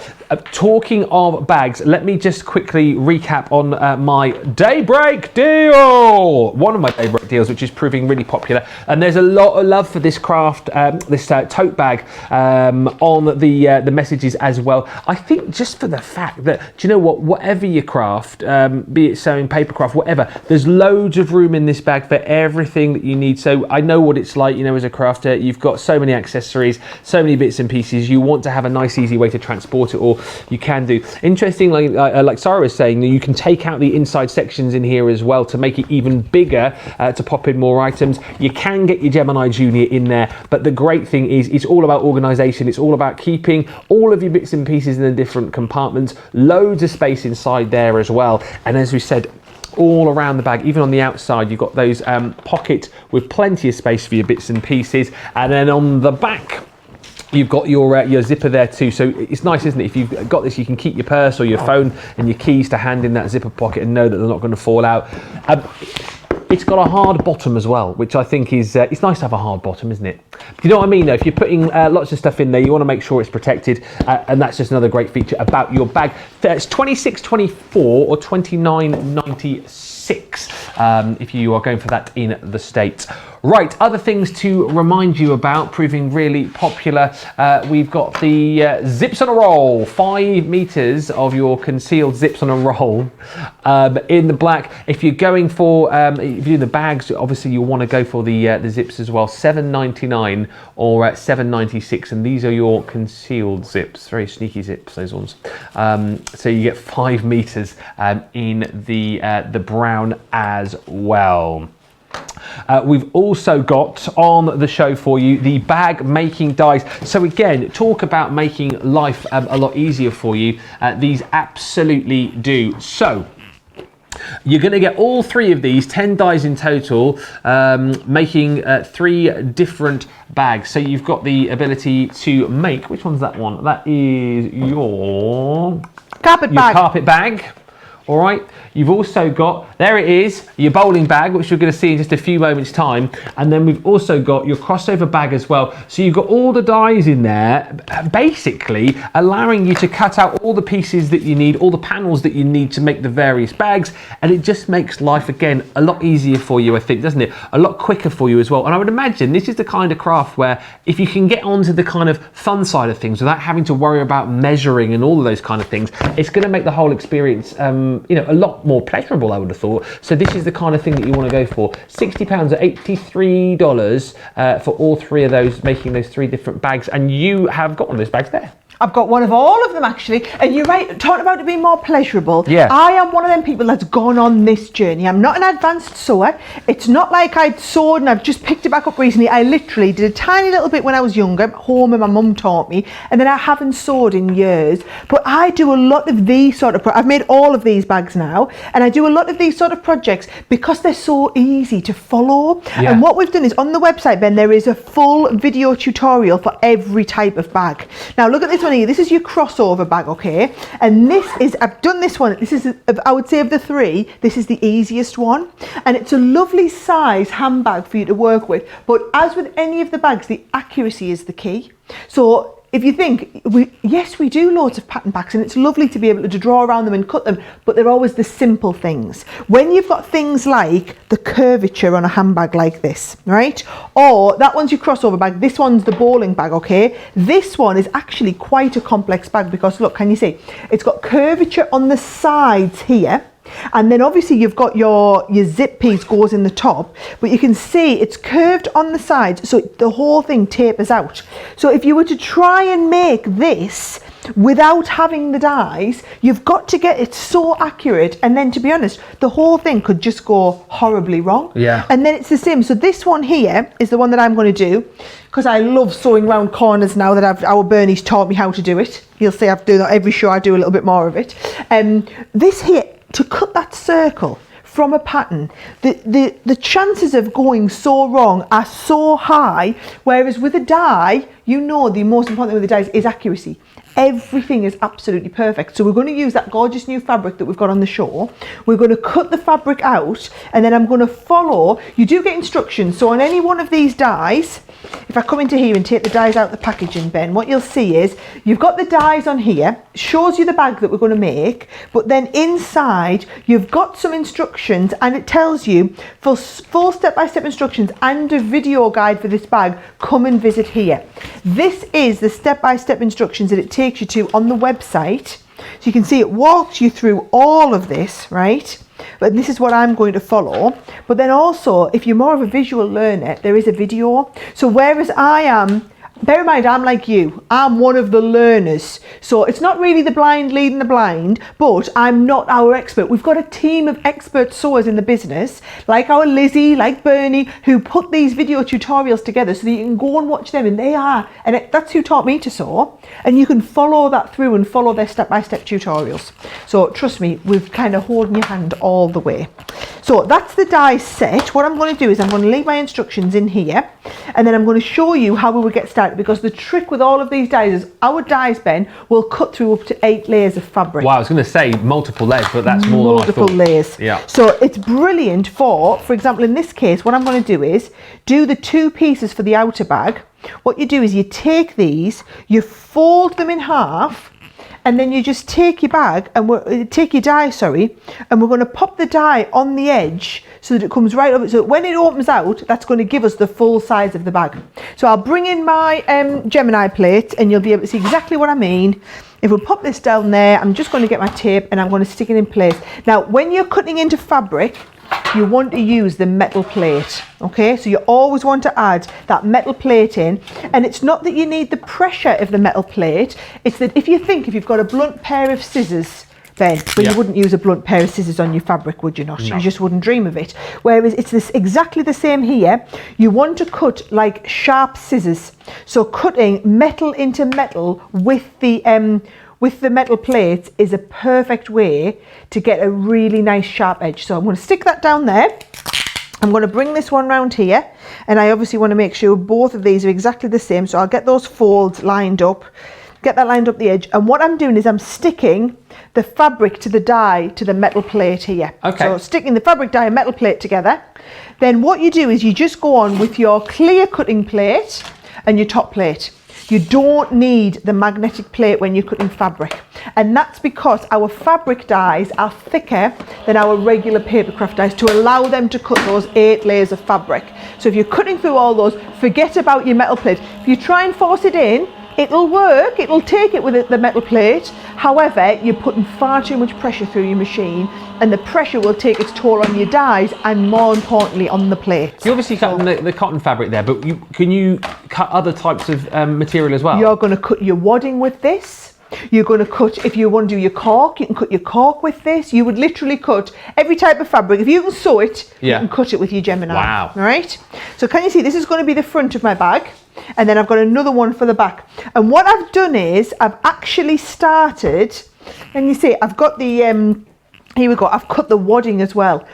Talking of bags, let me just quickly recap on my Daybreak deal. One of my Daybreak deals, which is proving really popular. And there's a lot of love for this craft this tote bag on the messages as well. I think just for the fact that, do you know what, whatever you craft, be it sewing, paper craft, whatever, there's loads of room in this bag for everything that you need. So I know what it's like, you know, as a crafter, you've got so many accessories, so many bits and pieces, you want to have a nice easy way to transport it all, you can do. Interesting, like Sarah was saying, you can take out the inside sections in here as well to make it even bigger, to pop in more items. You can get your Gemini Junior in there, but the great thing is it's all about organization. It's all about keeping all of your bits and pieces in the different compartments, loads of space inside there as well. And as we said, all around the bag, even on the outside, you've got those pockets with plenty of space for your bits and pieces. And then on the back, you've got your zipper there too. So it's nice, isn't it? If you've got this, you can keep your purse or your phone and your keys to hand in that zipper pocket and know that they're not going to fall out. It's got a hard bottom as well, which I think is, it's nice to have a hard bottom, isn't it? You know what I mean though? If you're putting lots of stuff in there, you want to make sure it's protected, and that's just another great feature about your bag. It's $26.24 or $29.96 if you are going for that in the States. Right, other things to remind you about, proving really popular. We've got the zips on a roll, 5 meters of your concealed zips on a roll in the black. If you're going for, if you're doing the bags, obviously you'll want to go for the zips as well, $7.99 or $7.96, and these are your concealed zips, very sneaky zips, those ones. So you get 5 meters in the brown as well. We've also got on the show for you the bag making dies. So again, talk about making life a lot easier for you. These absolutely do. So you're going to get all 3 of these, 10 dies in total, making 3 different bags. So you've got the ability to make, which one's that one? That is your carpet bag. All right, you've also got, there it is, your bowling bag, which you're going to see in just a few moments time, and then we've also got your crossover bag as well. So you've got all the dies in there, basically allowing you to cut out all the pieces that you need, all the panels that you need to make the various bags, and it just makes life, again, a lot easier for you, I think, doesn't it? A lot quicker for you as well. And I would imagine this is the kind of craft where if you can get onto the kind of fun side of things without having to worry about measuring and all of those kind of things, it's going to make the whole experience you know, a lot more pleasurable, I would have thought. So this is the kind of thing that you want to go for. £60 or $83 for all 3 of those, making those 3 different bags, and you have got one of those bags there. I've got one of all of them actually, and you're right, talking about it being more pleasurable. Yeah. I am one of them people that's gone on this journey. I'm not an advanced sewer. It's not like I'd sewed and I've just picked it back up recently. I literally did a tiny little bit when I was younger, home, and my mum taught me, and then I haven't sewed in years. But I do a lot of these sort of, I've made all of these bags now, and I do a lot of these sort of projects because they're so easy to follow. Yeah. And what we've done is on the website, Ben, there is a full video tutorial for every type of bag. Now look at this one here. This is your crossover bag, okay? And this is, I've done this one, this is, I would say of the 3, this is the easiest one. And it's a lovely size handbag for you to work with. But as with any of the bags, the accuracy is the key. So if you think, yes, we do loads of pattern packs, and it's lovely to be able to draw around them and cut them, but they're always the simple things. When you've got things like the curvature on a handbag like this, right? Or that one's your crossover bag, this one's the bowling bag, okay? This one is actually quite a complex bag because look, can you see? It's got curvature on the sides here. And then obviously you've got your zip piece goes in the top, but you can see it's curved on the sides, so the whole thing tapers out. So if you were to try and make this without having the dies, you've got to get it so accurate, and then to be honest, the whole thing could just go horribly wrong. Yeah. And then it's the same. So this one here is the one that I'm going to do, because I love sewing round corners now that our Bernie's taught me how to do it. You'll see I've done that every show, I do a little bit more of it. This here, to cut that circle from a pattern, the chances of going so wrong are so high, whereas with a die, you know the most important thing with the dies is accuracy. Everything is absolutely perfect. So we're going to use that gorgeous new fabric that we've got on the show. We're going to cut the fabric out, and then I'm going to follow. You do get instructions. So on any one of these dies, if I come into here and take the dies out of the packaging, Ben, what you'll see is you've got the dies on here, shows you the bag that we're going to make, but then inside you've got some instructions, and it tells you for full step-by-step instructions and a video guide for this bag, come and visit here. This is the step-by-step instructions that it takes you to on the website. So you can see it walks you through all of this, right? But this is what I'm going to follow. But then also, if you're more of a visual learner, there is a video. So whereas I am, bear in mind, I'm like you. I'm one of the learners. So it's not really the blind leading the blind, but I'm not our expert. We've got a team of expert sewers in the business, like our Lizzie, like Bernie, who put these video tutorials together so that you can go and watch them. And that's who taught me to sew. And you can follow that through and follow their step-by-step tutorials. So trust me, we've kind of holding your hand all the way. So that's the die set. What I'm going to do is I'm going to leave my instructions in here, and then I'm going to show you how we would get started, because the trick with all of these dies is our dies, Ben, will cut through up to 8 layers of fabric. Wow, I was going to say multiple layers, but that's more than I thought. Multiple layers. Yeah. So it's brilliant for example, in this case, what I'm going to do is do the 2 pieces for the outer bag. What you do is you take these, you fold them in half, and then you just take your bag and take your die, and we're going to pop the die on the edge so that it comes right over. So when it opens out, that's going to give us the full size of the bag. So I'll bring in my Gemini plate, and you'll be able to see exactly what I mean. If we pop this down there, I'm just going to get my tape and I'm going to stick it in place. Now, when you're cutting into fabric, you want to use the metal plate, okay? So you always want to add that metal plate in, and it's not that you need the pressure of the metal plate, it's that if you've got a blunt pair of scissors, Ben, but you wouldn't use a blunt pair of scissors on your fabric, would you not? No. You just wouldn't dream of it. Whereas it's exactly the same here. You want to cut like sharp scissors. So cutting metal into metal with the metal plates is a perfect way to get a really nice sharp edge. So I'm going to stick that down there. I'm going to bring this one round here, and I obviously want to make sure both of these are exactly the same. So I'll get those folds lined up, get that lined up the edge. And what I'm doing is I'm sticking the fabric to the die to the metal plate here. Okay. So sticking the fabric die and metal plate together. Then what you do is you just go on with your clear cutting plate and your top plate. You don't need the magnetic plate when you're cutting fabric. And that's because our fabric dies are thicker than our regular papercraft dies to allow them to cut those 8 layers of fabric. So if you're cutting through all those, forget about your metal plate. If you try and force it in, it'll work, it'll take it with the metal plate. However, you're putting far too much pressure through your machine, and the pressure will take its toll on your dies and, more importantly, on the plate. You obviously cut the cotton fabric there, but can you cut other types of material as well? You're going to cut your wadding with this. You're going to cut, if you want to do your cork, you can cut your cork with this. You would literally cut every type of fabric. If you can sew it, you can cut it with your Gemini. Wow. All right? So can you see, this is going to be the front of my bag. And then I've got another one for the back. And what I've done is I've actually started, and you see I've got the, here we go, I've cut the wadding as well.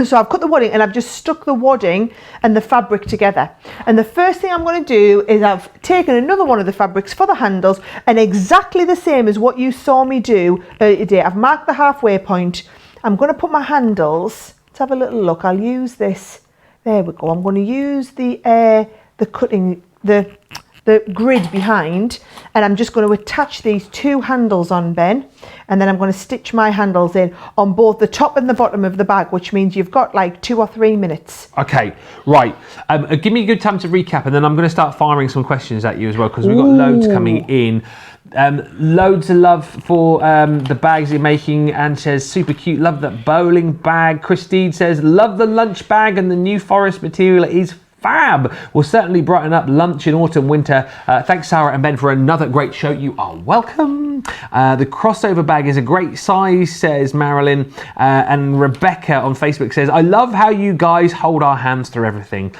So I've cut the wadding and I've just stuck the wadding and the fabric together. And the first thing I'm going to do is I've taken another one of the fabrics for the handles, and exactly the same as what you saw me do earlier today. I've marked the halfway point. I'm going to put my handles, let's have a little look. I'll use this, there we go. I'm going to use the cutting, the grid behind, and I'm just going to attach these 2 handles on, Ben, and then I'm going to stitch my handles in on both the top and the bottom of the bag, which means you've got like 2 or 3 minutes. Okay, right. Give me a good time to recap, and then I'm going to start firing some questions at you as well, because we've got loads coming in. Loads of love for the bags you're making. Anne says, super cute, love that bowling bag. Christine says, love the lunch bag, and the new forest material is fab. Will certainly brighten up lunch in autumn, winter. Thanks, Sarah and Ben, for another great show. You are welcome. The crossover bag is a great size, says Marilyn. And Rebecca on Facebook says, I love how you guys hold our hands through everything.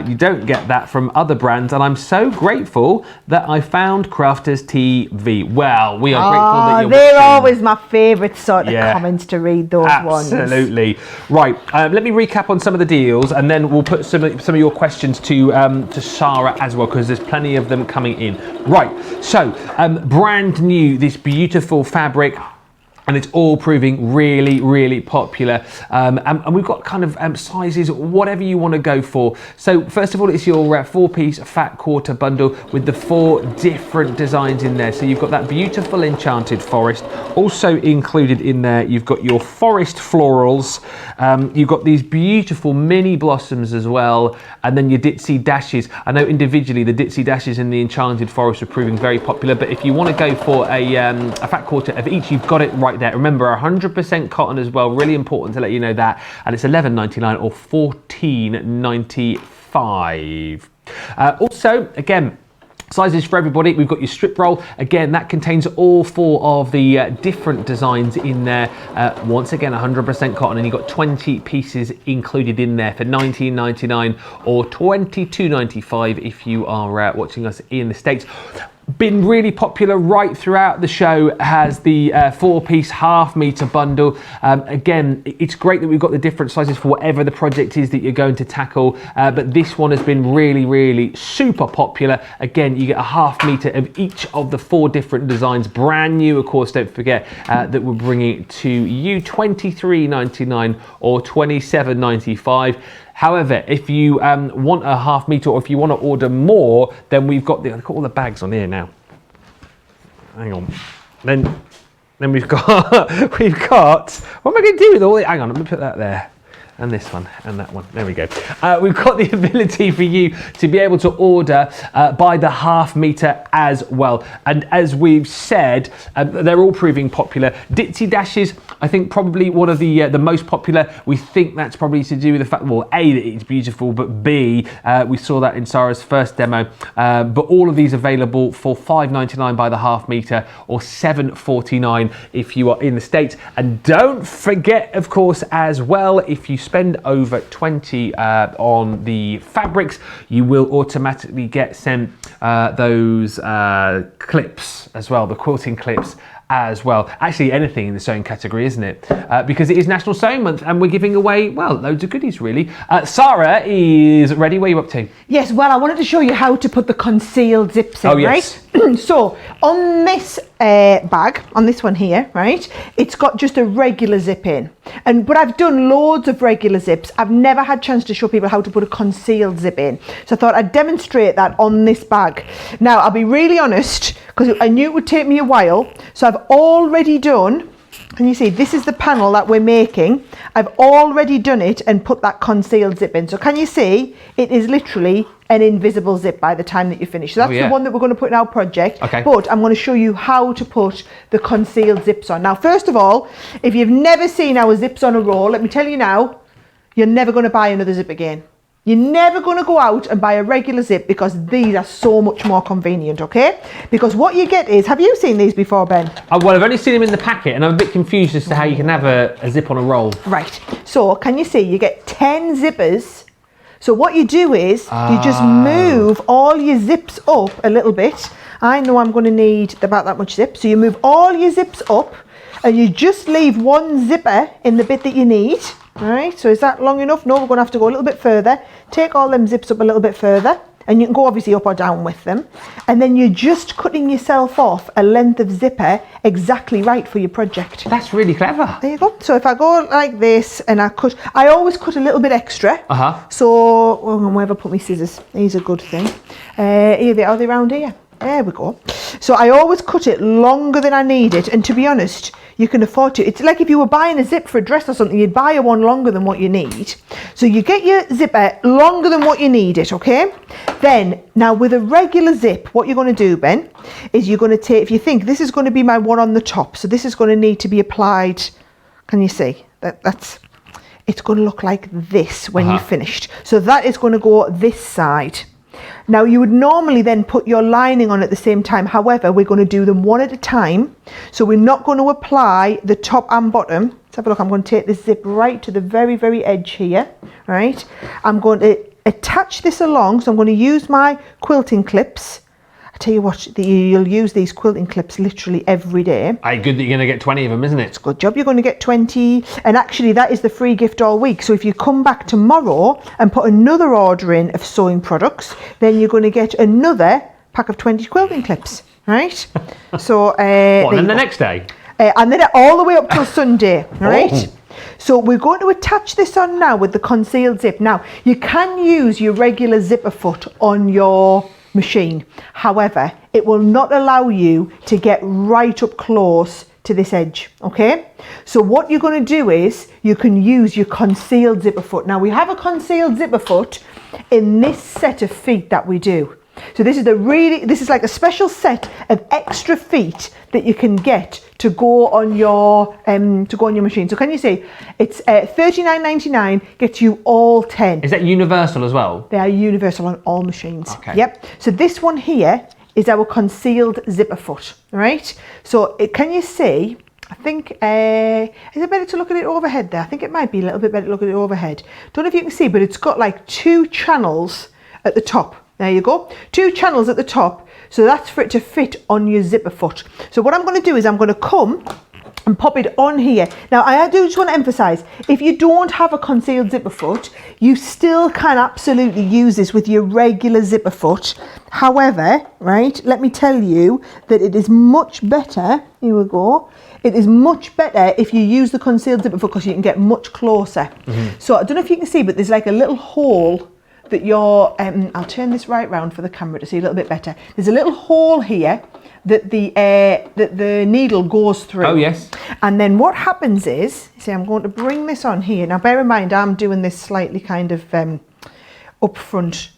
You don't get that from other brands, and I'm so grateful that I found Crafters TV. Well, we are grateful that you're they're watching. Always my favourite sort of comments to read, those ones. Absolutely. Right, let me recap on some of the deals, and then we'll put some of your questions questions to Sara as well, because there's plenty of them coming in. Right, so brand new, this beautiful fabric. And it's all proving really, really popular. And we've got kind of sizes, whatever you want to go for. So first of all, it's your 4-piece fat quarter bundle with the 4 different designs in there. So you've got that beautiful enchanted forest. Also included in there, you've got your forest florals. You've got these beautiful mini blossoms as well. And then your Ditsy dashes. I know individually the Ditsy dashes and the enchanted forest are proving very popular. But if you want to go for a fat quarter of each, you've got it right there. Remember, 100% cotton as well, really important to let you know that. And it's $11.99 or $14.95. Also, again, sizes for everybody. We've got your strip roll. Again, that contains all 4 of the different designs in there. Once again, 100% cotton, and you've got 20 pieces included in there for $19.99 or $22.95 if you are watching us in the States. Been really popular right throughout the show has the 4-piece half-metre bundle. Again, it's great that we've got the different sizes for whatever the project is that you're going to tackle, but this one has been really, really super popular. Again, you get a half-metre of each of the 4 different designs, brand new, of course. Don't forget that we're bringing it to you $23.99 or $27.95. However, if you want a half-metre or if you want to order more, then we've got I've got all the bags on here now. Hang on. Then we've got what am I going to do with all it? Hang on, let me put that there. And this one and that one. There we go. We've got the ability for you to be able to order by the half-metre as well. And as we've said, they're all proving popular. Ditsy dashes, I think probably one of the most popular. We think that's probably to do with the fact, well, A, that it's beautiful, but B, we saw that in Sara's first demo. But all of these available for $5.99 by the half-metre or $7.49 if you are in the States. And don't forget, of course, as well, if you spend over 20 on the fabrics, you will automatically get sent those clips as well, the quilting clips as well. Actually, anything in the sewing category, isn't it? Because it is National Sewing Month and we're giving away, well, loads of goodies really. Sara is ready. Where are you up to? Yes, well, I wanted to show you how to put the concealed zips in, yes. Right? So on this bag, on this one here, right, it's got just a regular zip in. But I've done loads of regular zips. I've never had a chance to show people how to put a concealed zip in. So I thought I'd demonstrate that on this bag. Now, I'll be really honest, because I knew it would take me a while. So I've already done, can you see, this is the panel that we're making. I've already done it and put that concealed zip in. So can you see, it is literally an invisible zip by the time that you finish. So that's the one that we're going to put in our project. Okay. But I'm going to show you how to put the concealed zips on. Now, first of all, if you've never seen our zips on a roll, let me tell you now, you're never going to buy another zip again. You're never going to go out and buy a regular zip because these are so much more convenient, okay? Because what you get is, have you seen these before, Ben? Well, I've only seen them in the packet and I'm a bit confused as to how you can have a zip on a roll. Right. So, can you see, you get 10 zippers. So what you do is, you just move all your zips up a little bit. I know I'm going to need about that much zip. So you move all your zips up and you just leave one zipper in the bit that you need. All right, so is that long enough? No, we're going to have to go a little bit further. Take all them zips up a little bit further. And you can go obviously up or down with them. And then you're just cutting yourself off a length of zipper exactly right for your project. That's really clever. There you go. So if I go like this and I always cut a little bit extra. So, where have I put my scissors? These are a good thing. Are they around here? There we go. So I always cut it longer than I need it. And to be honest, you can afford to. It's like if you were buying a zip for a dress or something, you'd buy one longer than what you need. So you get your zipper longer than what you need it, okay? Then, now with a regular zip, what you're going to do, Ben, is you're going to take, if you think this is going to be my one on the top, so this is going to need to be applied, can you see? It's going to look like this when you've finished. So that is going to go this side. Now you would normally then put your lining on at the same time. However, we're going to do them one at a time. So we're not going to apply the top and bottom. Let's have a look. I'm going to take this zip right to the very, very edge here. Right. I'm going to attach this along. So I'm going to use my quilting clips. I tell you what, you'll use these quilting clips literally every day. Aye, good that you're going to get 20 of them, isn't it? Good job, you're going to get 20. And actually that is the free gift all week. So if you come back tomorrow and put another order in of sewing products, then you're going to get another pack of 20 quilting clips, right? So what, and then the next day? And then all the way up till Sunday, right? Oh. So we're going to attach this on now with the concealed zip. Now, you can use your regular zipper foot on your machine. However, it will not allow you to get right up close to this edge, okay? So what you're going to do is you can use your concealed zipper foot. Now, we have a concealed zipper foot in this set of feet that we do. So this is like a special set of extra feet that you can get to go on your machine. So can you see it's $39.99 gets you all 10. Is that universal as well? They are universal on all machines. Okay. Yep. So this one here is our concealed zipper foot, right? So can you see? I think is it better to look at it overhead there? I think it might be a little bit better to look at it overhead. Don't know if you can see, but it's got like 2 channels at the top. There you go, 2 channels at the top, so that's for it to fit on your zipper foot. So what I'm going to do is I'm going to come and pop it on here. Now I do just want to emphasize, if you don't have a concealed zipper foot, you still can absolutely use this with your regular zipper foot. However, right, let me tell you that it is much better, here we go, it is much better if you use the concealed zipper foot because you can get much closer. So I don't know if you can see, but there's like a little hole that I'll turn this right round for the camera to see a little bit better. There's a little hole here that the needle goes through. Oh yes. And then what happens is, see, I'm going to bring this on here. Now bear in mind, I'm doing this slightly kind of up front.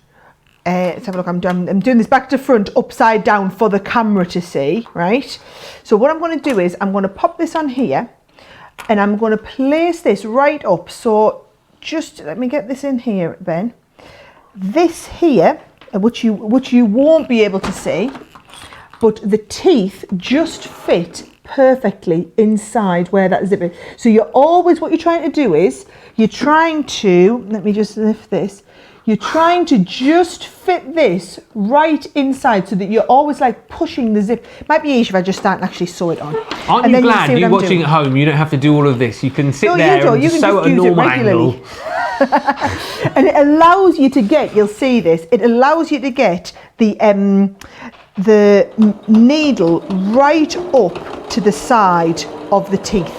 Let's have a look. I'm doing this back to front, upside down for the camera to see, right? So what I'm going to do is I'm going to pop this on here, and I'm going to place this right up. So just let me get this in here, Ben. This here, which you won't be able to see, but the teeth just fit perfectly inside where that zip is. So what you're trying to do is, you're trying to, let me just lift this, you're trying to just fit this right inside so that you're always like pushing the zip. Might be easier if I just start and actually sew it on. Aren't you glad you watching at home, you don't have to do all of this? You can sit there and just sew at a normal angle. And it allows you to get, you'll see this, it allows you to get the needle right up to the side of the teeth.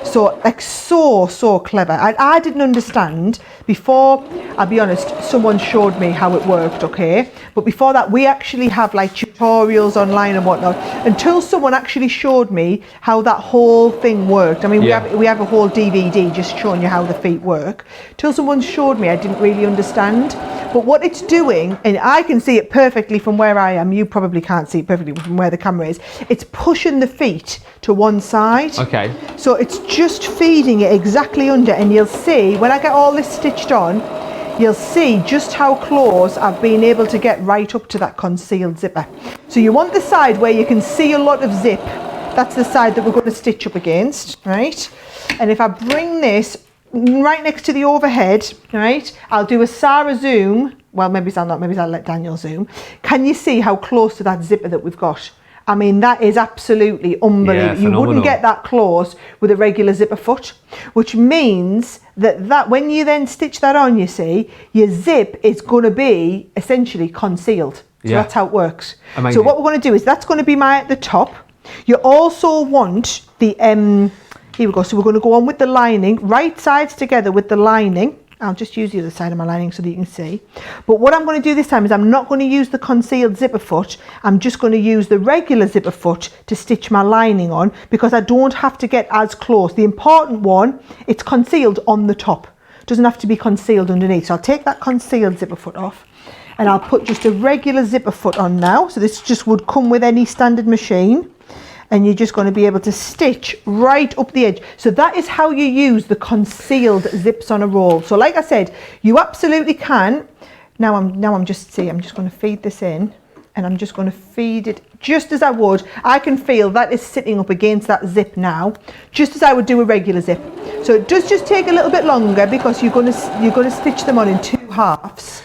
So like so clever. I didn't understand before, I'll be honest, someone showed me how it worked, okay? But before that, we actually have like tutorials online and whatnot, until someone actually showed me how that whole thing worked. I mean, we have a whole DVD just showing you how the feet work. Till someone showed me, I didn't really understand. But what it's doing, and I can see it perfectly from where I am, you probably can't see it perfectly from where the camera is, it's pushing the feet to one side. Okay. So it's just feeding it exactly under, and you'll see, when I get all this stitched on, you'll see just how close I've been able to get right up to that concealed zipper. So you want the side where you can see a lot of zip. That's the side that we're going to stitch up against, right? And if I bring this right next to the overhead, right, I'll do a Sara zoom. Well, maybe I'll not, maybe I'll let Daniel zoom. Can you see how close to that zipper that we've got? I mean, that is absolutely unbelievable. You wouldn't get that close with a regular zipper foot, which means that when you then stitch that on, you see, your zip is going to be essentially concealed. So that's how it works. Amazing. So what we're going to do is, that's going to be at the top. You also want the, here we go. So we're going to go on with the lining, right sides together with the lining. I'll just use the other side of my lining so that you can see. But what I'm going to do this time is I'm not going to use the concealed zipper foot. I'm just going to use the regular zipper foot to stitch my lining on, because I don't have to get as close. The important one, it's concealed on the top. It doesn't have to be concealed underneath. So I'll take that concealed zipper foot off, and I'll put just a regular zipper foot on now. So this just would come with any standard machine. And you're just going to be able to stitch right up the edge. So that is how you use the concealed zips on a roll. So like I said, you absolutely can. Now I'm just going to feed this in, and I'm just going to feed it just as I would. I can feel that is sitting up against that zip now, just as I would do a regular zip. So it does just take a little bit longer, because you're going to stitch them on in 2 halves.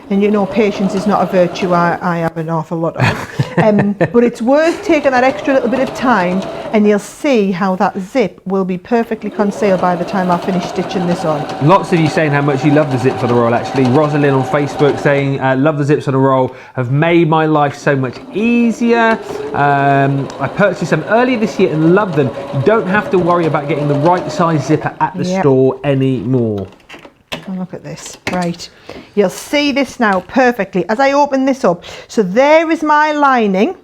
And you know, patience is not a virtue I have an awful lot of. But it's worth taking that extra little bit of time, and you'll see how that zip will be perfectly concealed by the time I finish stitching this on. Lots of you saying how much you love the zips on a roll, actually. Rosalind on Facebook saying, love the zips on a roll, have made my life so much easier. I purchased them earlier this year and love them. You don't have to worry about getting the right size zipper at the store anymore. Look at this, right, you'll see this now perfectly as I open this up. So there is my lining,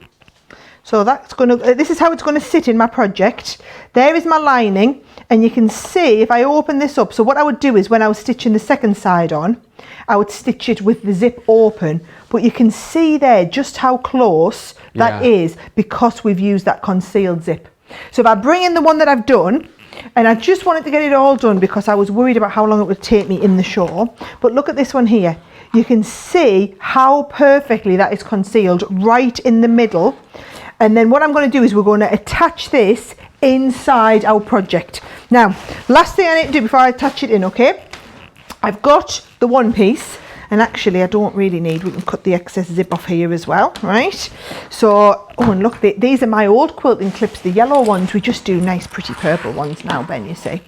so that's going to, this is how it's going to sit in my project. There is my lining, and you can see if I open this up, so what I would do is when I was stitching the second side on, I would stitch it with the zip open, but you can see there just how close that is because we've used that concealed zip. So if I bring in the one that I've done, and I just wanted to get it all done because I was worried about how long it would take me in the show. But look at this one here. You can see how perfectly that is concealed right in the middle. And then what I'm going to do is we're going to attach this inside our project. Now, last thing I need to do before I attach it in, okay? I've got the one piece. And actually, I don't really need, we can cut the excess zip off here as well, right? So, oh, and look, these are my old quilting clips, the yellow ones. We just do nice, pretty purple ones now, Ben, you see.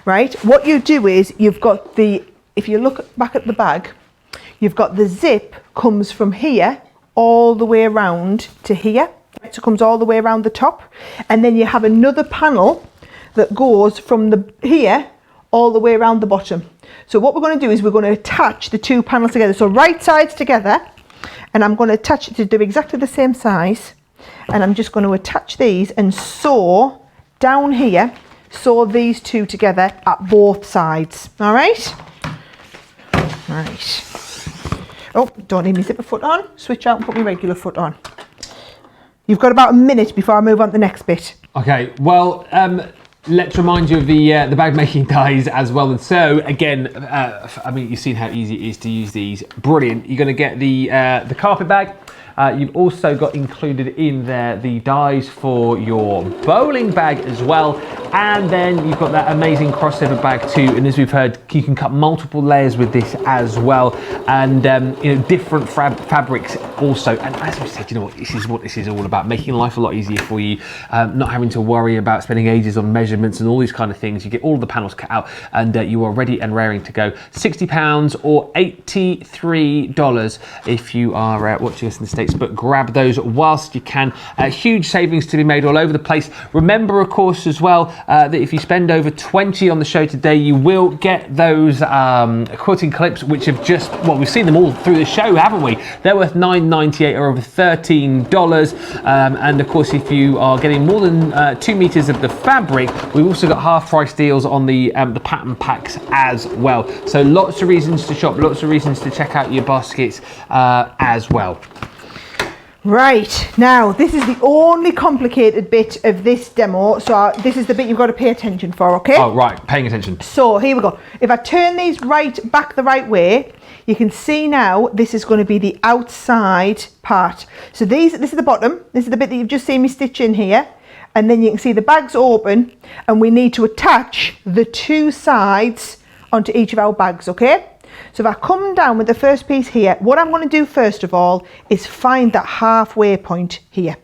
Right? What you do is, you've got the, if you look back at the bag, you've got the zip comes from here all the way around to here. Right? So it comes all the way around the top. And then you have another panel that goes from the here all the way around the bottom. So what we're going to do is we're going to attach the two panels together. So right sides together, and I'm going to attach it to do exactly the same size. And I'm just going to attach these and sew down here, sew these two together at both sides. All right? Right. Oh, don't need my zipper foot on. Switch out and put my regular foot on. You've got about a minute before I move on to the next bit. Okay, well, let's remind you of the bag making dies as well. And so again, I mean, you've seen how easy it is to use these. Brilliant. You're going to get the carpet bag. You've also got included in there the dies for your bowling bag as well. And then you've got that amazing crossover bag too. And as we've heard, you can cut multiple layers with this as well. And you know, different fabrics also. And as we said, you know what this is all about, making life a lot easier for you, not having to worry about spending ages on measurements and all these kind of things. You get all the panels cut out and you are ready and raring to go. £60 or $83 if you are watching us in the States, but grab those whilst you can. Huge savings to be made all over the place. Remember, of course, as well, that if you spend over 20 on the show today, you will get those quilting clips, which have just, well, we've seen them all through the show, haven't we? They're worth $9.98 or over $13. And of course, if you are getting more than 2 meters of the fabric, we've also got half price deals on the pattern packs as well. So lots of reasons to shop, lots of reasons to check out your baskets as well. Right, now this is the only complicated bit of this demo, so this is the bit you've got to pay attention for, okay? Oh, right, paying attention. So here we go. If I turn these back the right way, you can see now this is going to be the outside part. So this is the bottom, this is the bit that you've just seen me stitch in here, and then you can see the bag's open, and we need to attach the two sides onto each of our bags, okay? So if I come down with the first piece here, what I'm going to do first of all is find that halfway point here.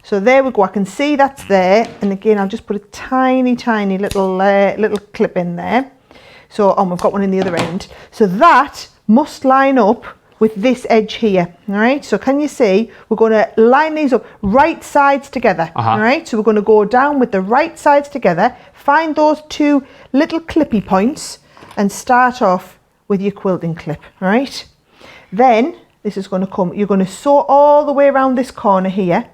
So there we go, I can see that's there, and again I'll just put a tiny little clip in there. So we've got one in the other end. So that must line up with this edge here, all right? So can you see, we're going to line these up right sides together, all right? So we're going to go down with the right sides together, find those two little clippy points, and start off with your quilting clip, right? Then this is going to come, you're going to sew all the way around this corner here,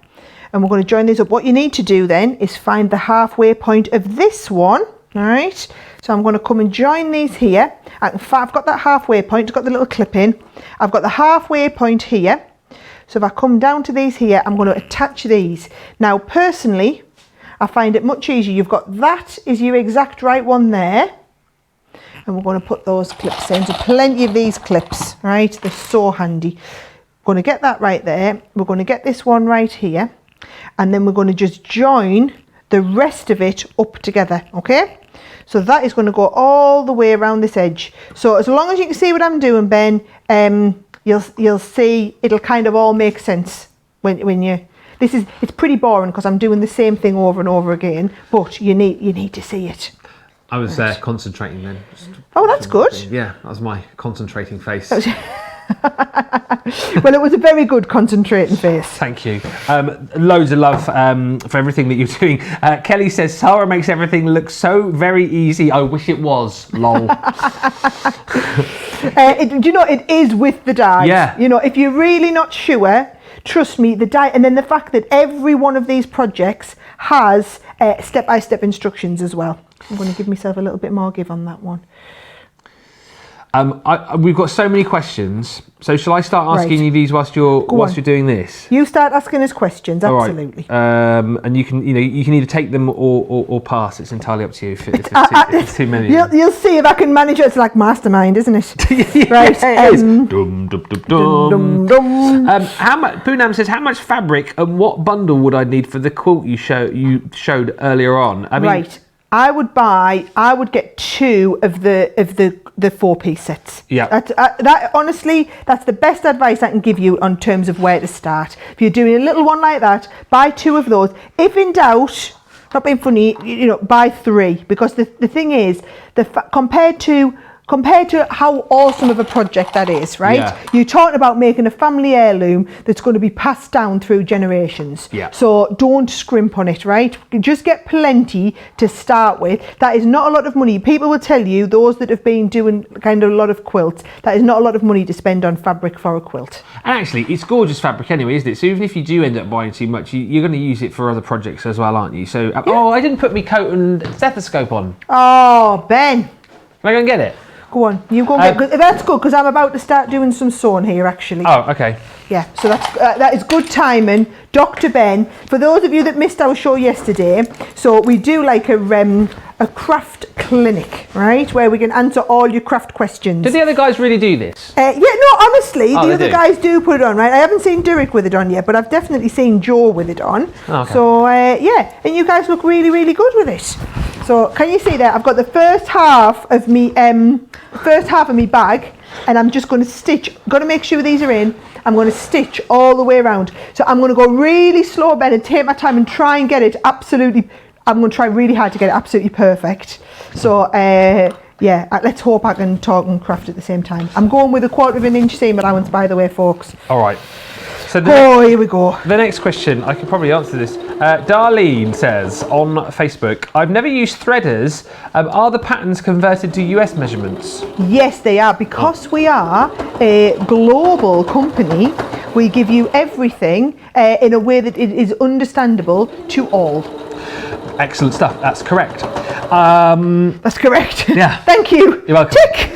and we're going to join these up. What you need to do then is find the halfway point of this one, all right? So I'm going to come and join these here. I've got that halfway point, I've got the little clip in. I've got the halfway point here. So if I come down to these here, I'm going to attach these. Now, personally, I find it much easier. You've got that is your exact right one there. And we're going to put those clips in. So plenty of these clips, right? They're so handy. We're going to get that right there. We're going to get this one right here. And then we're going to just join the rest of it up together, okay? So that is going to go all the way around this edge. So as long as you can see what I'm doing, Ben, you'll see it'll kind of all make sense when you. It's pretty boring because I'm doing the same thing over and over again, but you need to see it. I was concentrating then. Oh, that's good. Yeah, that was my concentrating face. Well, it was a very good concentrating face. Thank you. Loads of love for everything that you're doing. Kelly says, Sara makes everything look so very easy. I wish it was. Lol. It is with the dies. Yeah. If you're really not sure, trust me, the die, and then the fact that every one of these projects has step-by-step instructions as well. I'm going to give myself a little bit more give on that one. We've got so many questions. So shall I start asking you these whilst you're doing this? You start asking us questions. Absolutely. All right. And you can either take them or pass. It's entirely up to you if it's too many. You'll see if I can manage it. It's like mastermind, isn't it? Right. It is. Dum, dum, dum, dum. How much? Poonam says, how much fabric and what bundle would I need for the quilt you showed earlier on? Right. I would get 2 of the 4-piece sets. Yeah. That honestly, that's the best advice I can give you on terms of where to start. If you're doing a little one like that, buy 2 of those. If in doubt, not being funny, buy 3, because the thing is, compared to how awesome of a project that is, right? Yeah. You're talking about making a family heirloom that's going to be passed down through generations. Yeah. So don't scrimp on it, right? Just get plenty to start with. That is not a lot of money. People will tell you, those that have been doing kind of a lot of quilts, that is not a lot of money to spend on fabric for a quilt. And actually, it's gorgeous fabric anyway, isn't it? So even if you do end up buying too much, you're going to use it for other projects as well, aren't you? So, I didn't put my coat and stethoscope on. Oh, Ben. Am I going to get it? Go on, you go and get. That's good because I'm about to start doing some sewing here actually. Oh, okay. Yeah, so that is good timing, Dr. Ben. For those of you that missed our show yesterday, so we do like a craft clinic, right, where we can answer all your craft questions. Did the other guys really do this? Honestly, the other guys do put it on, right? I haven't seen Derek with it on yet, but I've definitely seen Joe with it on. Oh, okay. So and you guys look really, really good with it. So can you see that? I've got the first half of me bag, and I'm just going to stitch. Got to make sure these are in. I'm going to stitch all the way around. So I'm going to go really slow, Ben, and take my time and try and get it absolutely. I'm going to try really hard to get it absolutely perfect. So let's hope I can talk and craft at the same time. I'm going with a 1/4 inch seam allowance, by the way, folks. All right. So here we go. The next question, I could probably answer this. Darlene says on Facebook, I've never used threaders. Are the patterns converted to US measurements? Yes, they are. Because we are a global company, we give you everything in a way that it is understandable to all. Excellent stuff. That's correct. That's correct. Yeah. Thank you. You're welcome. Tick.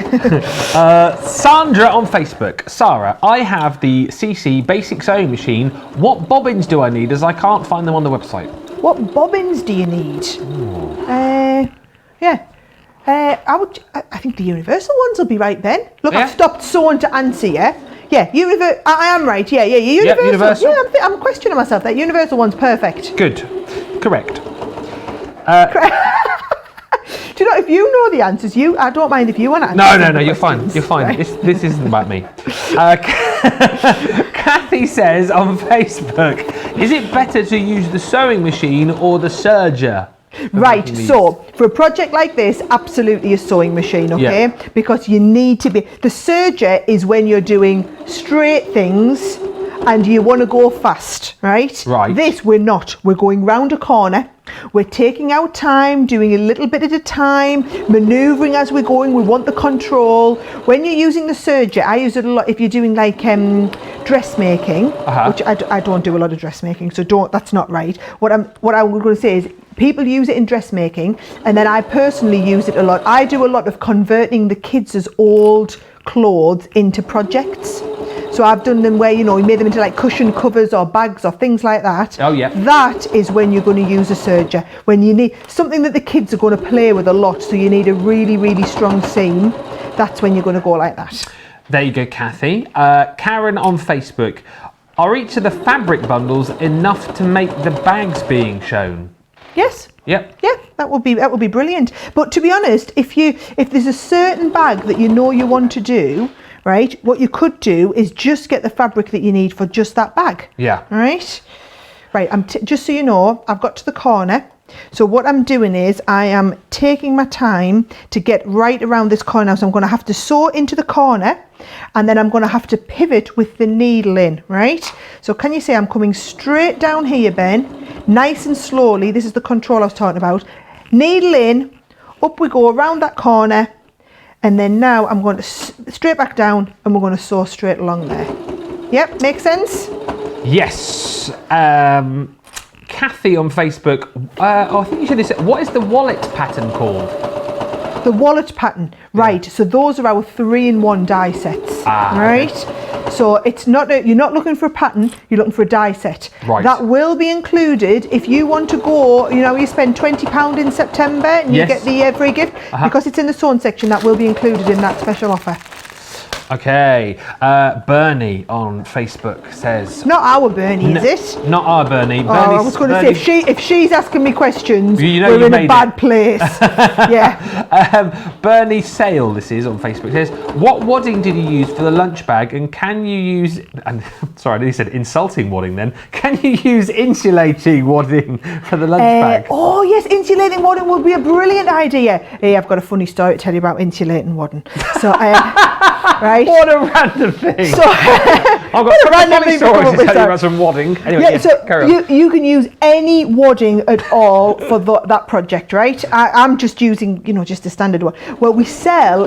Sandra on Facebook. Sara, I have the CC basic sewing machine. What bobbins do I need, as I can't find them on the website? What bobbins do you need? I think the universal ones will be right, Ben. Look, Yeah. I've stopped sewing to answer you. Yeah, I am right. Yeah, universal. Universal. Yeah, I'm questioning myself. That universal one's perfect. Good. Correct. Do you know, if you know the answers, I don't mind if you want to answer. No, you're fine. You're fine. Right? This isn't about me. Kathy says on Facebook, is it better to use the sewing machine or the serger? Right, so for a project like this, absolutely a sewing machine, okay? Yeah. Because you need to be. The serger is when you're doing straight things and you want to go fast, right? Right. This, we're not. We're going round a corner. We're taking our time, doing a little bit at a time, manoeuvring as we're going. We want the control. When you're using the serger, I use it a lot if you're doing like dressmaking, which I don't do a lot of dressmaking, so that's not right. What I'm going to say is people use it in dressmaking, and then I personally use it a lot. I do a lot of converting the kids' old clothes into projects. So I've done them where, we made them into like cushion covers or bags or things like that. Oh, yeah. That is when you're going to use a serger. When you need something that the kids are going to play with a lot, so you need a really, really strong seam, that's when you're going to go like that. There you go, Kathy. Karen on Facebook. Are each of the fabric bundles enough to make the bags being shown? Yes. Yep. Yeah, that would be brilliant. But to be honest, if there's a certain bag that you want to do, right? What you could do is just get the fabric that you need for just that bag. Yeah. Right? Right, just so you know, I've got to the corner. So what I'm doing is I am taking my time to get right around this corner. So I'm going to have to sew into the corner, and then I'm going to have to pivot with the needle in, right? So can you see I'm coming straight down here, Ben, nice and slowly. This is the control I was talking about. Needle in, up we go around that corner, and then now I'm going to straight back down, and we're going to sew straight along there. Yep, makes sense? Yes. Kathy on Facebook, I think you should have said, what is the wallet pattern called? The wallet pattern, right? So those are our 3-in-1 die sets, right? Okay. So it's not you're not looking for a pattern, you're looking for a die set. Right. That will be included if you want to go. You know, you spend £20 in September and you get the free gift because it's in the sewn section. That will be included in that special offer. Okay, Bernie on Facebook says... Not our Bernie, is it? Not our Bernie. I was going to say, if she's asking me questions, you know we're in a bad place. Yeah. Bernie Sale, this is on Facebook, says, what wadding did you use for the lunch bag, and can you use... And, sorry, he said insulting wadding then. Can you use insulating wadding for the lunch bag? Oh, yes, insulating wadding would be a brilliant idea. Hey, I've got a funny story to tell you about insulating wadding. So, right. What a random thing. So, I've got a random story to tell you about some wadding. Anyway, yeah, so you can use any wadding at all for that project, right? I'm just using, just a standard one. Well, we sell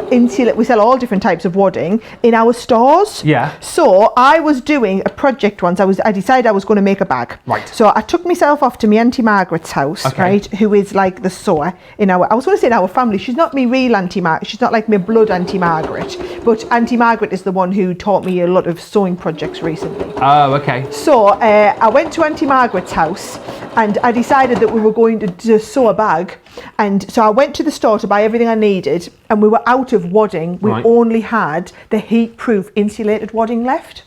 all different types of wadding in our stores. Yeah. So I was doing a project once. I decided I was going to make a bag. Right. So I took myself off to my Auntie Margaret's house, right? Who is like the sewer in I was going to say in our family. She's not me real Auntie Margaret. She's not like my blood Auntie Margaret. But Auntie Margaret is the one who taught me a lot of sewing projects recently. Oh, okay. So I went to Auntie Margaret's house and I decided that we were going to sew a bag. And so I went to the store to buy everything I needed, and we were out of wadding. We only had the heat-proof insulated wadding left.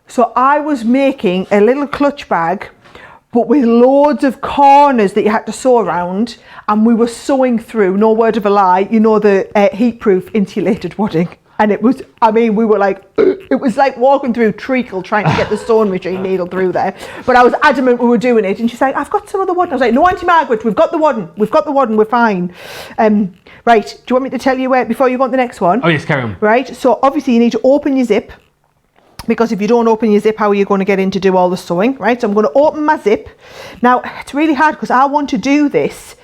So I was making a little clutch bag, but with loads of corners that you had to sew around, and we were sewing through, no word of a lie, the heat-proof insulated wadding. And it was, we were like, it was like walking through treacle trying to get the sewing machine needle through there. But I was adamant we were doing it. And she's like, I've got some of the wadding. I was like, no, Auntie Margaret, we've got the wadding, we're fine. Right, do you want me to tell you before you go on the next one? Oh, yes, carry on. Right, so obviously you need to open your zip, because if you don't open your zip, how are you going to get in to do all the sewing, right? So I'm going to open my zip. Now, it's really hard because I want to do this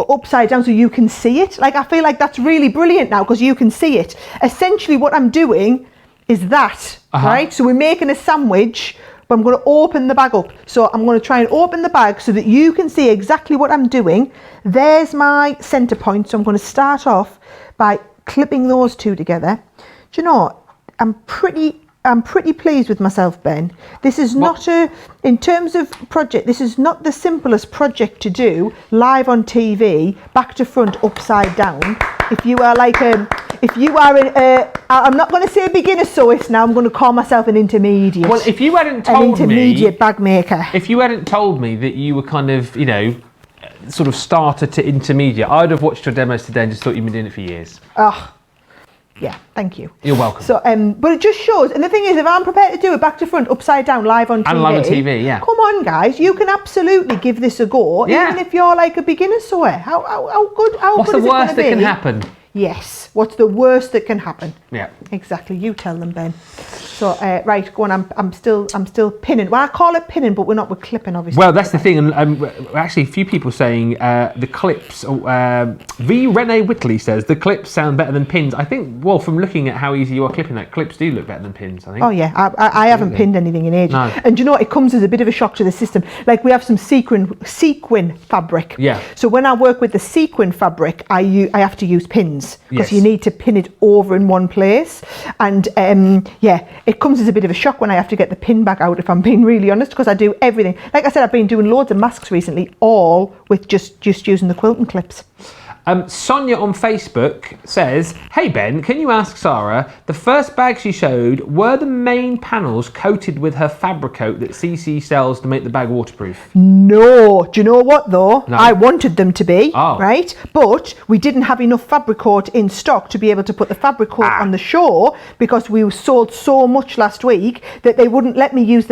upside down so you can see it. Like, I feel like that's really brilliant now because you can see it. Essentially what I'm doing is that, right? So we're making a sandwich, but I'm going to open the bag up. So I'm going to try and open the bag so that you can see exactly what I'm doing. There's my center point. So I'm going to start off by clipping those two together. Do you know, I'm pretty pleased with myself, Ben. This is not in terms of project, this is not the simplest project to do live on TV, back to front, upside down. If you are I'm not going to say a beginner sewist now, I'm going to call myself an intermediate. Well, if you hadn't told an intermediate bag maker. If you hadn't told me that you were kind of, sort of starter to intermediate, I would have watched your demos today and just thought you'd been doing it for years. Yeah, thank you. You're welcome. So, but it just shows, and the thing is, if I'm prepared to do it back to front, upside down, live on TV. And live on TV, yeah. Come on, guys, you can absolutely give this a go, even if you're like a beginner sewer. How good? What's the worst that can happen? Yes. What's the worst that can happen? Yeah. Exactly. You tell them, Ben. So right, go on. I'm still pinning. Well, I call it pinning, but we're clipping, obviously. Well, that's the thing, and actually, a few people saying the clips. V. Rene Whitley says the clips sound better than pins. I think, well, from looking at how easy you are clipping that, clips do look better than pins. I think. Oh yeah, I haven't pinned anything in ages. No. And you know, it comes as a bit of a shock to the system. Like we have some sequin fabric. Yeah. So when I work with the sequin fabric, I have to use pins because Yes. you need to pin it over in one place. And it comes as a bit of a shock when I have to get the pin back out, if I'm being really honest, because I do everything. Like I said, I've been doing loads of masks recently, all with just using the quilting clips. Sonia on Facebook says, "Hey Ben, can you ask Sarah, the first bag she showed, were the main panels coated with her fabric coat that CC sells to make the bag waterproof?" No. Do you know what though? No. I wanted them to be, Oh. right? But we didn't have enough fabric coat in stock to be able to put the fabric coat on the show, because we sold so much last week that they wouldn't let me use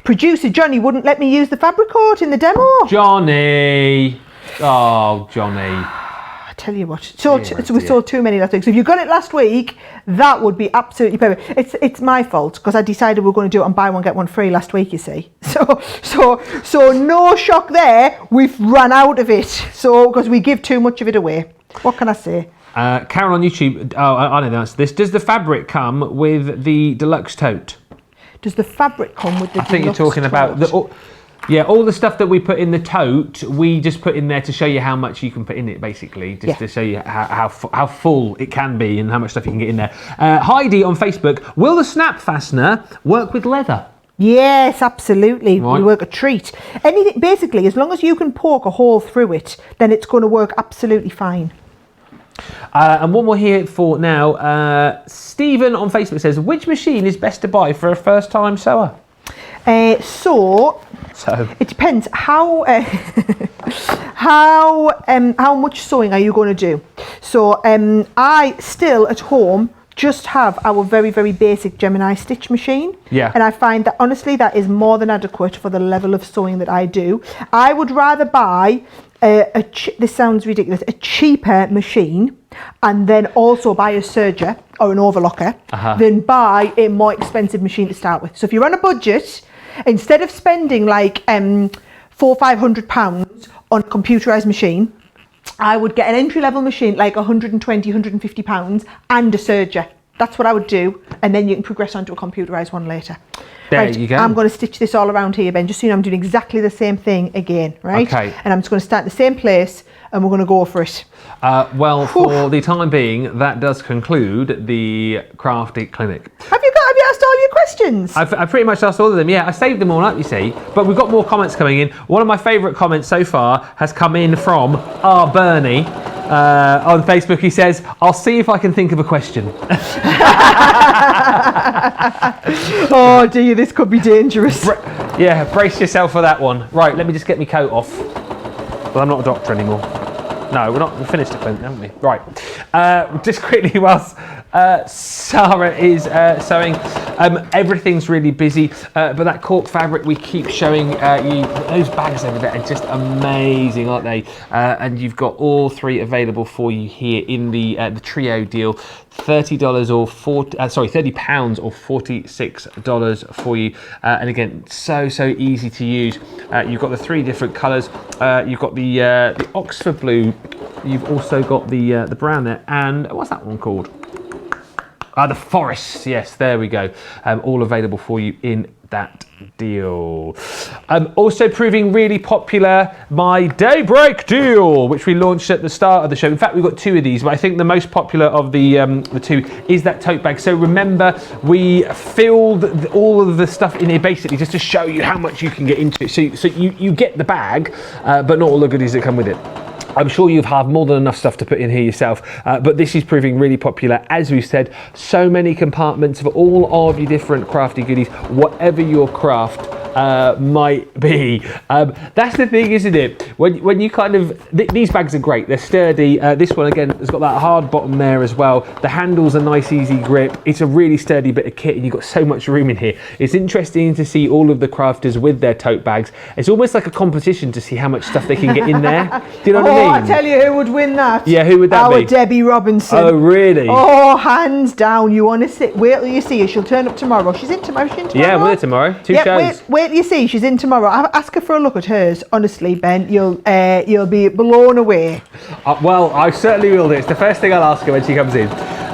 producer Johnny wouldn't let me use the fabric coat in the demo. Johnny. Oh, Johnny. I tell you what, so we sold too many last week. So if you got it last week, that would be absolutely perfect. It's my fault because I decided we were going to do it on buy one get one free last week. You see, so no shock there. We've run out of it. So because we give too much of it away. What can I say? Carol on YouTube. Oh, I know the answer to this. Does the fabric come with the deluxe tote? Does the fabric come with the? I think you're talking about the. Yeah, all the stuff that we put in the tote, we just put in there to show you how much you can put in it, basically, just to show you how full it can be and how much stuff you can get in there. Heidi on Facebook, will the Snap Fastener work with leather? Yes, absolutely. Right. We work a treat. Anything, basically, as long as you can poke a hole through it, then it's going to work absolutely fine. And one more here for now. Stephen on Facebook says, which machine is best to buy for a first-time sewer? So it depends how much sewing are you going to do. So I still at home just have our very, very basic Gemini stitch machine. Yeah. And I find that honestly that is more than adequate for the level of sewing that I do. I would rather buy this sounds ridiculous, a cheaper machine, and then also buy a serger or an overlocker than buy a more expensive machine to start with. So if you're on a budget, instead of spending like £400 or £500 on a computerized machine, I would get an entry-level machine like £120, £150 and a serger. That's what I would do, and then you can progress onto a computerized one later. There you go. I'm going to stitch this all around here, Ben, just so you know I'm doing exactly the same thing again, right? Okay. And I'm just going to start in the same place and we're going to go for it. For the time being, that does conclude the Crafty Clinic. Have you asked all your questions? I've pretty much asked all of them, yeah. I saved them all up, you see. But we've got more comments coming in. One of my favourite comments so far has come in from Bernie. On Facebook, he says, I'll see if I can think of a question. Oh dear, this could be dangerous. Brace yourself for that one. Right, let me just get my coat off. Well, I'm not a doctor anymore. No, we've finished the clinic, haven't we? Right. Just quickly, whilst Sarah is sewing, everything's really busy, but that cork fabric we keep showing you, those bags over there are just amazing, aren't they? And you've got all three available for you here in the trio deal. £30 or £30 or $46 for you, and again, so easy to use. You've got the three different colours. You've got the Oxford blue. You've also got the brown there, and what's that one called? The Forest. Yes, there we go. All available for you in that deal. Also proving really popular, my Daybreak deal, which we launched at the start of the show. In fact, we've got two of these, but I think the most popular of the two is that tote bag. So remember, we filled all of the stuff in here basically just to show you how much you can get into it. So you get the bag, but not all the goodies that come with it. I'm sure you've had more than enough stuff to put in here yourself, but this is proving really popular. As we've said, so many compartments for all of your different crafty goodies, whatever your craft might be. That's the thing, isn't it? When you kind of, these bags are great, they're sturdy. This one again has got that hard bottom there as well. The handle's a nice easy grip. It's a really sturdy bit of kit and you've got so much room in here. It's interesting to see all of the crafters with their tote bags. It's almost like a competition to see how much stuff they can get in there. Do you know what I mean? I tell you who would win that. Yeah, who would that be? Our Debbie Robinson. Oh, really? Oh, hands down. You want to sit? Wait till you see her. She'll turn up tomorrow. She's in tomorrow. Yeah, we're there tomorrow. Two shows. Wait till you see. She's in tomorrow. Ask her for a look at hers. Honestly, Ben, you'll be blown away. Well, I certainly will do. It's the first thing I'll ask her when she comes in.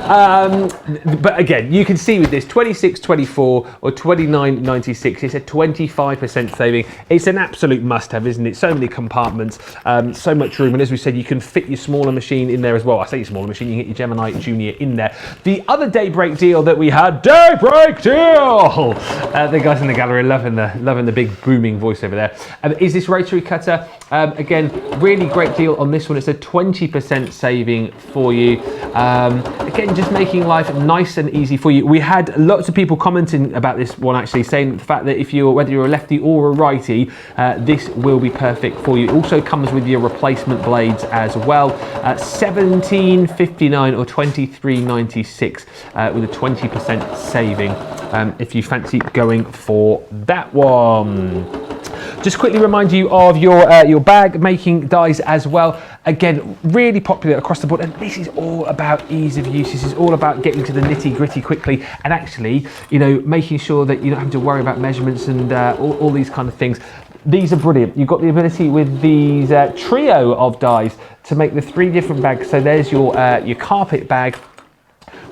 But again, you can see with this 26.24 or 29.96, it's a 25% saving. It's an absolute must-have, isn't it? So many compartments, so much room, and as we said, you can fit your smaller machine in there as well. I say your smaller machine, you can get your Gemini Junior in there. The other daybreak deal that we had, daybreak deal! The guys in the gallery are loving the big booming voice over there. Is this rotary cutter? Again, really great deal on this one. It's a 20% saving for you. Again, just making life nice and easy for you. We had lots of people commenting about this one, actually, saying the fact that whether you're a lefty or a righty, this will be perfect for you. It also comes with your replacement blades as well. $17.59 or $23.96 with a 20% saving if you fancy going for that one. Just quickly remind you of your bag making dies as well. Again, really popular across the board, and this is all about ease of use. This is all about getting to the nitty gritty quickly, and actually, making sure that you don't have to worry about measurements and all these kind of things. These are brilliant. You've got the ability with these trio of dies to make the 3 different bags. So there's your carpet bag.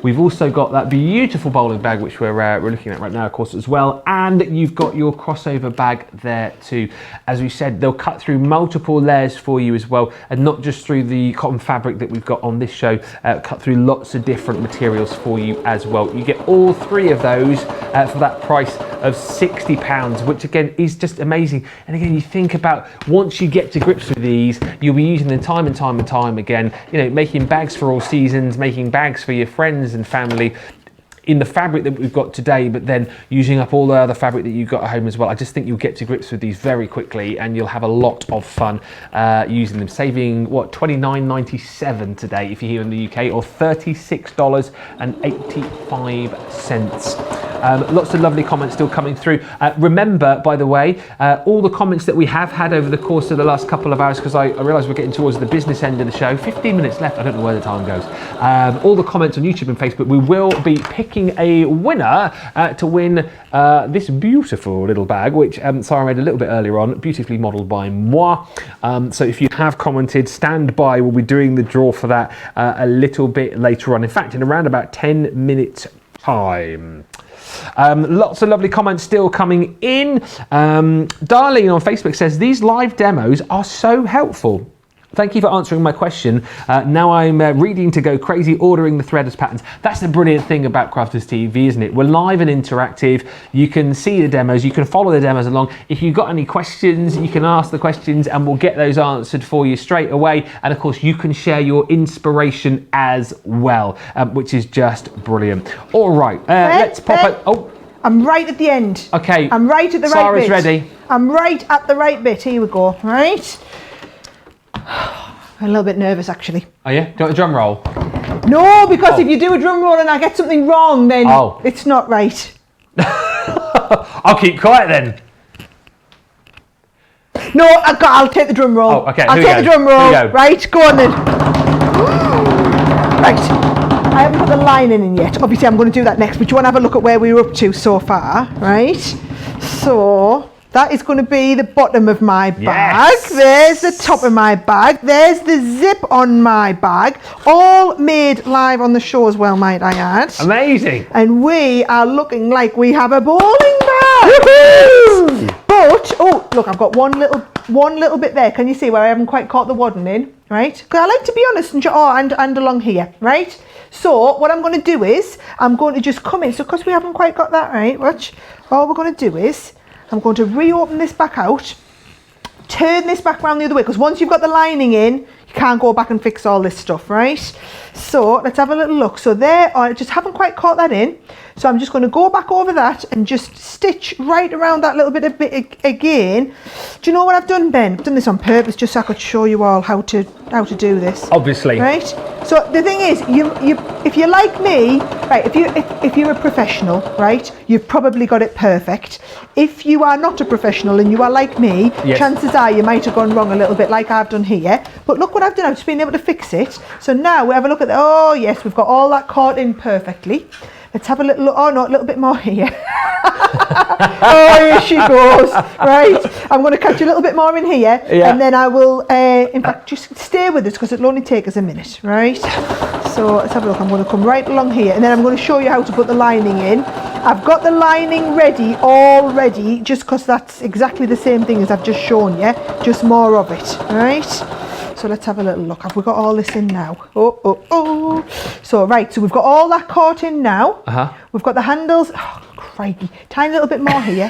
We've also got that beautiful bowling bag, which we're looking at right now, of course, as well. And you've got your crossover bag there too. As we said, they'll cut through multiple layers for you as well, and not just through the cotton fabric that we've got on this show, cut through lots of different materials for you as well. You get all 3 of those for that price of £60, which again is just amazing. And again, you think about, once you get to grips with these, you'll be using them time and time and time again, making bags for all seasons, making bags for your friends and family in the fabric that we've got today, but then using up all the other fabric that you've got at home as well. I just think you'll get to grips with these very quickly, and you'll have a lot of fun using them, saving $29.97 today if you're here in the UK, or $36.85. Lots of lovely comments still coming through. Remember, by the way, all the comments that we have had over the course of the last couple of hours, because I realise we're getting towards the business end of the show, 15 minutes left, I don't know where the time goes. All the comments on YouTube and Facebook, we will be picking a winner to win this beautiful little bag, which Sarah made a little bit earlier on, beautifully modelled by moi. So if you have commented, stand by, we'll be doing the draw for that a little bit later on. In fact, in around about 10 minutes time. Lots of lovely comments still coming in. Darlene on Facebook says, these live demos are so helpful. Thank you for answering my question. Now I'm reading to go crazy, ordering the threaders patterns. That's the brilliant thing about Crafters TV, isn't it? We're live and interactive. You can see the demos, you can follow the demos along. If you've got any questions, you can ask the questions and we'll get those answered for you straight away. And of course, you can share your inspiration as well, which is just brilliant. All right, let's pop it. Oh, I'm right at the end. Okay. I'm right at the right bit. Sarah's ready. I'm right at the right bit. Here we go. Right. I'm a little bit nervous, actually. Oh yeah? Do you want a drum roll? No, because if you do a drum roll and I get something wrong, then it's not right. I'll keep quiet then. No, I'll take the drum roll. Oh, okay. I'll take the drum roll. Right, go on then. Right. I haven't put the lining in yet. Obviously, I'm going to do that next, but you want to have a look at where we were up to so far, right? So that is going to be the bottom of my bag. Yes. There's the top of my bag. There's the zip on my bag. All made live on the show as well, might I add. Amazing. And we are looking like we have a bowling bag. Woo-hoo! But, oh, look, I've got one little bit there. Can you see where I haven't quite caught the wadding in, right? Because I like to be honest and along here, right? So what I'm going to do is I'm going to just come in. So because we haven't quite got that right, watch. All we're going to do is I'm going to reopen this back out, turn this back around the other way, because once you've got the lining in, you can't go back and fix all this stuff, right? So let's have a little look. So there, I just haven't quite caught that in. So I'm just going to go back over that and just stitch right around that little bit again. Do you know what I've done, Ben? I've done this on purpose just so I could show you all how to do this. Obviously. Right? So the thing is, if you're like me, right, if you're a professional, right, you've probably got it perfect. If you are not a professional and you are like me, chances are you might have gone wrong a little bit like I've done here. But look what I've done, I've just been able to fix it. So now we have a look at oh yes, we've got all that caught in perfectly. Let's have a little, oh no, a little bit more here. Oh, here she goes. Right, I'm going to catch a little bit more in here, and then I will, in fact, just stay with us because it'll only take us a minute, right? So let's have a look. I'm going to come right along here, and then I'm going to show you how to put the lining in. I've got the lining ready already, just because that's exactly the same thing as I've just shown you, just more of it, right? So let's have a little look. Have we got all this in now? Oh. So, right, so we've got all that caught in now. We've got the handles. Oh, crikey. Tiny little bit more here.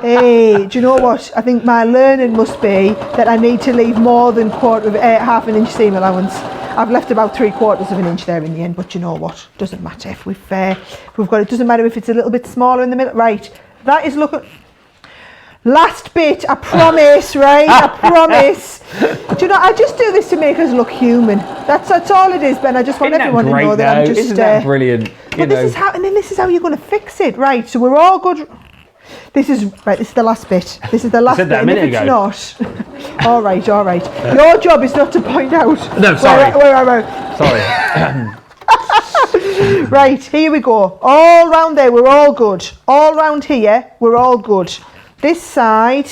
Hey, do you know what? I think my learning must be that I need to leave more than half an inch seam allowance. I've left about 3/4 of an inch there in the end, but you know what? Doesn't matter if we've got it. Doesn't matter if it's a little bit smaller in the middle. Right, that is looking. Last bit, I promise, right? I promise. Do you know, I just do this to make us look human. That's all it is, Ben. I just want everyone to know that I'm just... Isn't that brilliant? But this is how, and then this is how you're going to fix it, right? So we're all good. This is the last bit. This is the last bit. And if it's not... all right. Your job is not to point out... No, sorry. Sorry. Right, here we go. All round there, we're all good. All round here, we're all good. This side,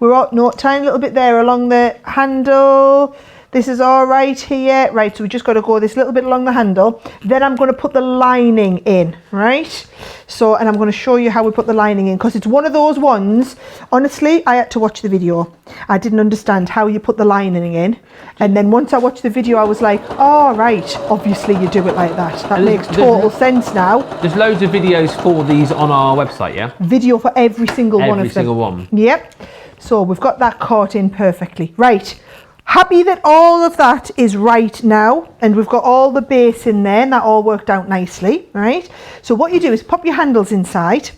we're all, no, tiny little bit there along the handle. This is all right here. Right, so we just got to go this little bit along the handle. Then I'm going to put the lining in, right? So, and I'm going to show you how we put the lining in, because it's one of those ones, honestly, I had to watch the video. I didn't understand how you put the lining in. And then once I watched the video, I was like, oh, right, obviously you do it like that. That makes total sense now. There's loads of videos for these on our website, yeah? Video for every single one of them. Every single one. Yep. So we've got that caught in perfectly. Right. Happy that all of that is right now, and we've got all the base in there, and that all worked out nicely, right? So what you do is pop your handles inside.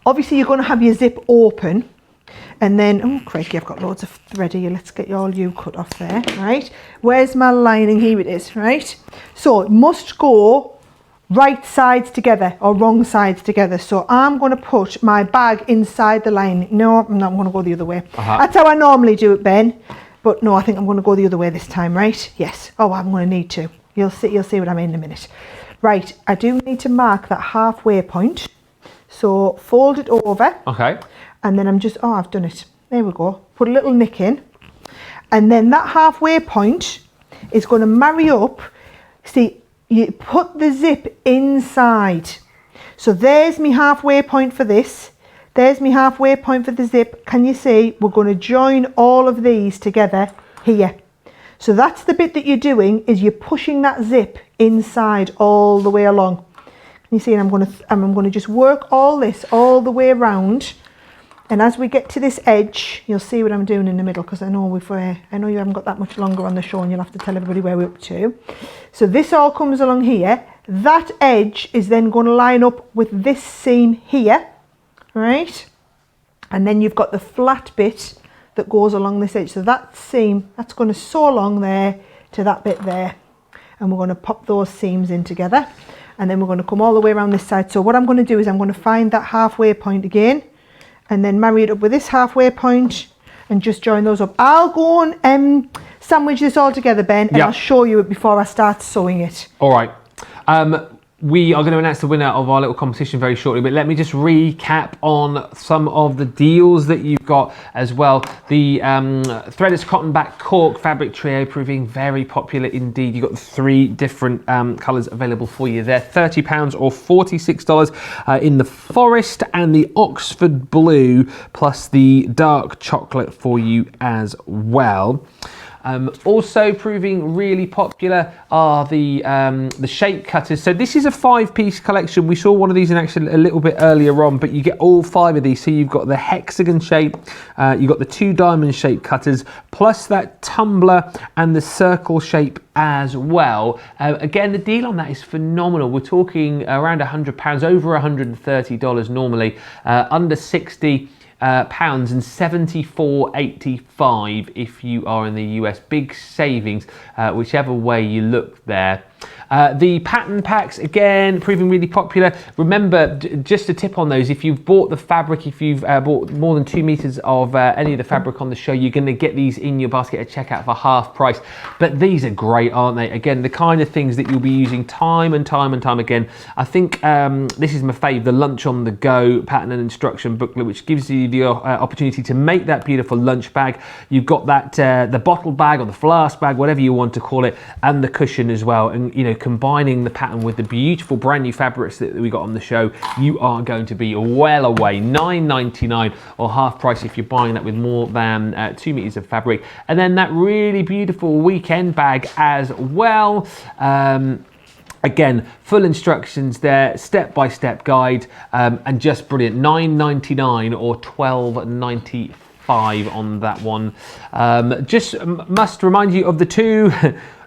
Obviously you're going to have your zip open, and then, oh crikey, I've got loads of thread here. Let's get all you cut off there, right? Where's my lining? Here it is, right? So it must go right sides together or wrong sides together. So I'm going to put my bag inside the lining. No, I'm not going to go the other way. That's how I normally do it, Ben. But no, I think I'm going to go the other way this time, right? Yes. Oh, I'm going to need to. You'll see what I mean in a minute. Right, I do need to mark that halfway point. So fold it over. Okay. And then I'm just, oh, I've done it. There we go. Put a little nick in. And then that halfway point is going to marry up. See, you put the zip inside. So there's my halfway point for this. There's my halfway point for the zip. Can you see? We're going to join all of these together here. So that's the bit that you're doing, is you're pushing that zip inside all the way along. Can you see? And I'm going to just work all this all the way around. And as we get to this edge, you'll see what I'm doing in the middle, because I know you haven't got that much longer on the show, and you'll have to tell everybody where we're up to. So this all comes along here. That edge is then going to line up with this seam here. Right, and then you've got the flat bit that goes along this edge. So that seam, that's going to sew along there to that bit there, and we're going to pop those seams in together, and then we're going to come all the way around this side. So what I'm going to do is I'm going to find that halfway point again, and then marry it up with this halfway point and just join those up. I'll go and sandwich this all together, Ben, and I'll show you it before I start sewing it. All right. We are going to announce the winner of our little competition very shortly, but let me just recap on some of the deals that you've got as well. The threadless cotton back cork fabric trio proving very popular indeed. You've got 3 different colours available for you there. £30 or $46 in the forest, and the Oxford blue plus the dark chocolate for you as well. Also proving really popular are the shape cutters. So this is a 5-piece collection. We saw one of these in action a little bit earlier on, but you get all 5 of these. So you've got the hexagon shape, you've got the 2 diamond shape cutters, plus that tumbler and the circle shape as well. Again, the deal on that is phenomenal. We're talking around £100, over $130 normally, under 60 pounds, and $74.85 if you are in the US. Big savings whichever way you look there. The pattern packs, again, proving really popular. Remember, just a tip on those, if you've bought the fabric, if you've bought more than 2 meters of any of the fabric on the show, you're going to get these in your basket at checkout for half price. But these are great, aren't they? Again, the kind of things that you'll be using time and time and time again. I think this is my fave, the Lunch on the Go pattern and instruction booklet, which gives you the opportunity to make that beautiful lunch bag. You've got that, the bottle bag or the flask bag, whatever you want to call it, and the cushion as well. And, you know, combining the pattern with the beautiful brand new fabrics that we got on the show, you are going to be well away. $9.99 or half price if you're buying that with more than 2 meters of fabric. And then that really beautiful weekend bag as well. Again, full instructions there, step-by-step guide, and just brilliant. $9.99 or $12.95 on that one. Just must remind you of the 2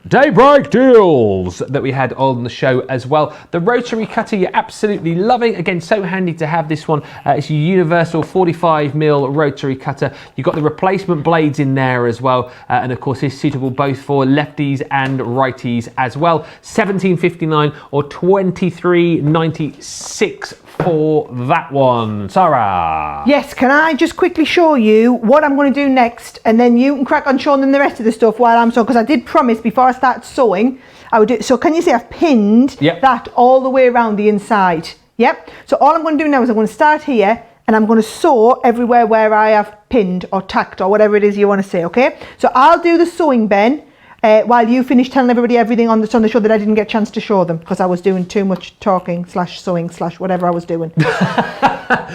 Daybreak deals that we had on the show as well. The rotary cutter you're absolutely loving. Again, so handy to have this one. It's a universal 45mm rotary cutter. You've got the replacement blades in there as well. And of course, it's suitable both for lefties and righties as well. $17.59 or $23.96 for that one. Sarah. Yes, can I just quickly show you what I'm going to do next, and then you can crack on showing them the rest of the stuff while I'm sewing, because I did promise before I start sewing I would do it. So can you see I've pinned that all the way around the inside? Yep. So all I'm going to do now is I'm going to start here and I'm going to sew everywhere where I have pinned or tacked or whatever it is you want to say, okay? So I'll do the sewing, Ben, while you finish telling everybody everything on the show that I didn't get a chance to show them because I was doing too much talking / sewing / whatever I was doing.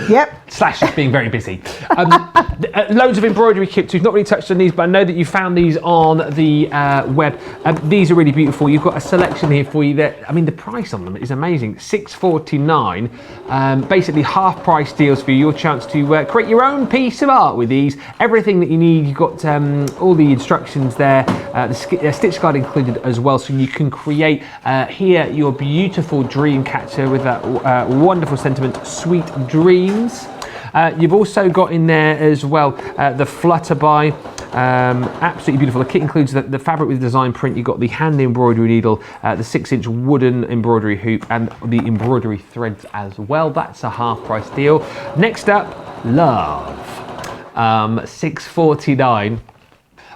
Yep. / just being very busy. Loads of embroidery kits. We've not really touched on these, but I know that you found these on the web. These are really beautiful. You've got a selection here for you that, I mean, the price on them is amazing. $6.49. Basically half price deals for you. Your chance to create your own piece of art with these. Everything that you need. You've got all the instructions there. The stitch guide included as well, so you can create here your beautiful dream catcher with that wonderful sentiment, sweet dreams. You've also got in there as well the Flutterby, absolutely beautiful. The kit includes the fabric with design print. You've got the hand embroidery needle, the 6-inch wooden embroidery hoop, and the embroidery threads as well. That's a half price deal. Next up, Love, $6.49.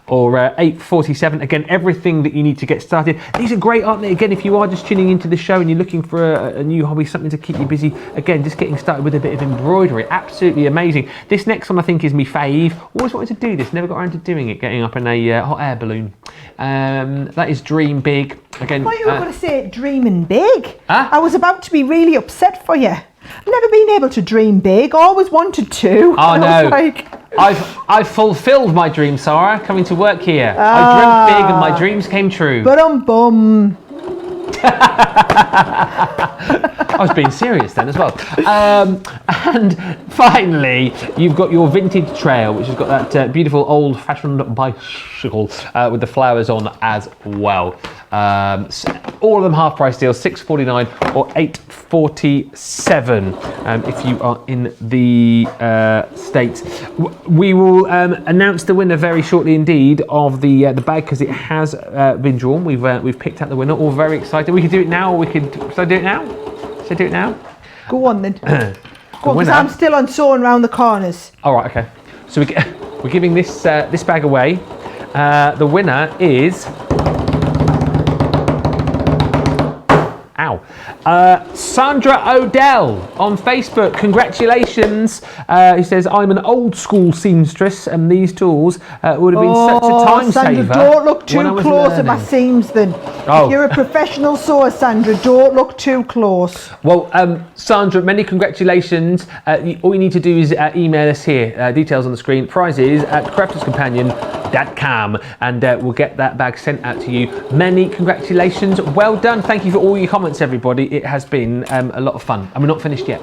or $8.47. Again, everything that you need to get started. These are great, aren't they? Again, if you are just tuning into the show and you're looking for a new hobby, something to keep you busy, again, just getting started with a bit of embroidery, absolutely amazing. This next one I think is me fave. Always wanted to do this, never got around to doing it, getting up in a hot air balloon. That is Dream Big. Again, I thought you were going to say dreaming big. I was about to be really upset for you. I've never been able to dream big, always wanted to. Oh no. I've fulfilled my dream, Sarah, coming to work here. I dreamt big and my dreams came true. Bum. I was being serious then as well. And finally, you've got your vintage trail, which has got that beautiful old-fashioned bicycle with the flowers on as well. All of them half-price deals, $6.49 or $8.47 if you are in the States. We will announce the winner very shortly indeed of the bag, because it has been drawn. We've picked out the winner. All very excited. We could do it now, or should I do it now? Should I do it now? Go on then. Go on, because I'm still on sewing around the corners. All right, okay. So we're giving this bag away. The winner is Sandra Odell on Facebook. Congratulations. He says, I'm an old school seamstress and these tools would have been such a time Sandra, saver. don't look too close at my seams then. If you're a professional sewer, Sandra, don't look too close. Well, Sandra, many congratulations. All you need to do is email us here. Details on the screen. Prizes at crafterscompanion.com, and we'll get that bag sent out to you. Many congratulations. Well done. Thank you for all your comments, everybody. It has been a lot of fun, and we're not finished yet.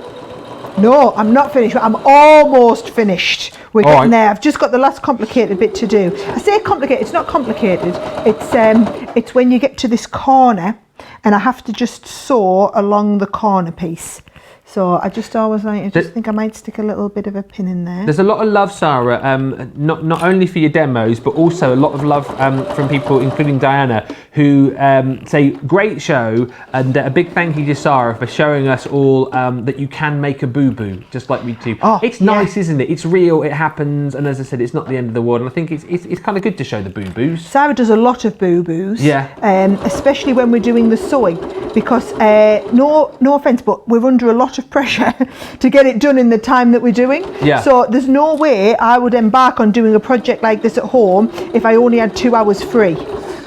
No, I'm not finished. I'm almost finished. We're getting there. I've just got the last complicated bit to do. I say complicated. It's not complicated. It's when you get to this corner, and I have to just sew along the corner piece. So I just always like, I just think I might stick a little bit of a pin in there. There's a lot of love, Sarah, not only for your demos, but also a lot of love from people, including Diana, who say, great show, and a big thank you to Sarah for showing us all that you can make a boo-boo, just like we do. Oh, it's nice, isn't it? It's real, it happens, and as I said, it's not the end of the world, and I think it's kind of good to show the boo-boos. Sarah does a lot of boo-boos, especially when we're doing the sewing, because no offence, but we're under a lot of pressure to get it done in the time that we're doing. So there's no way I would embark on doing a project like this at home if I only had 2 hours free.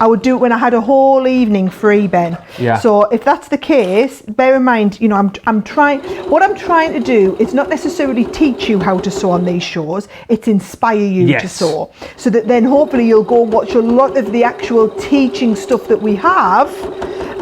I would do it when I had a whole evening free, Ben. So if that's the case, bear in mind, you know, what I'm trying to do is not necessarily teach you how to sew on these shows, it's inspire you to sew. So that then hopefully you'll go and watch a lot of the actual teaching stuff that we have,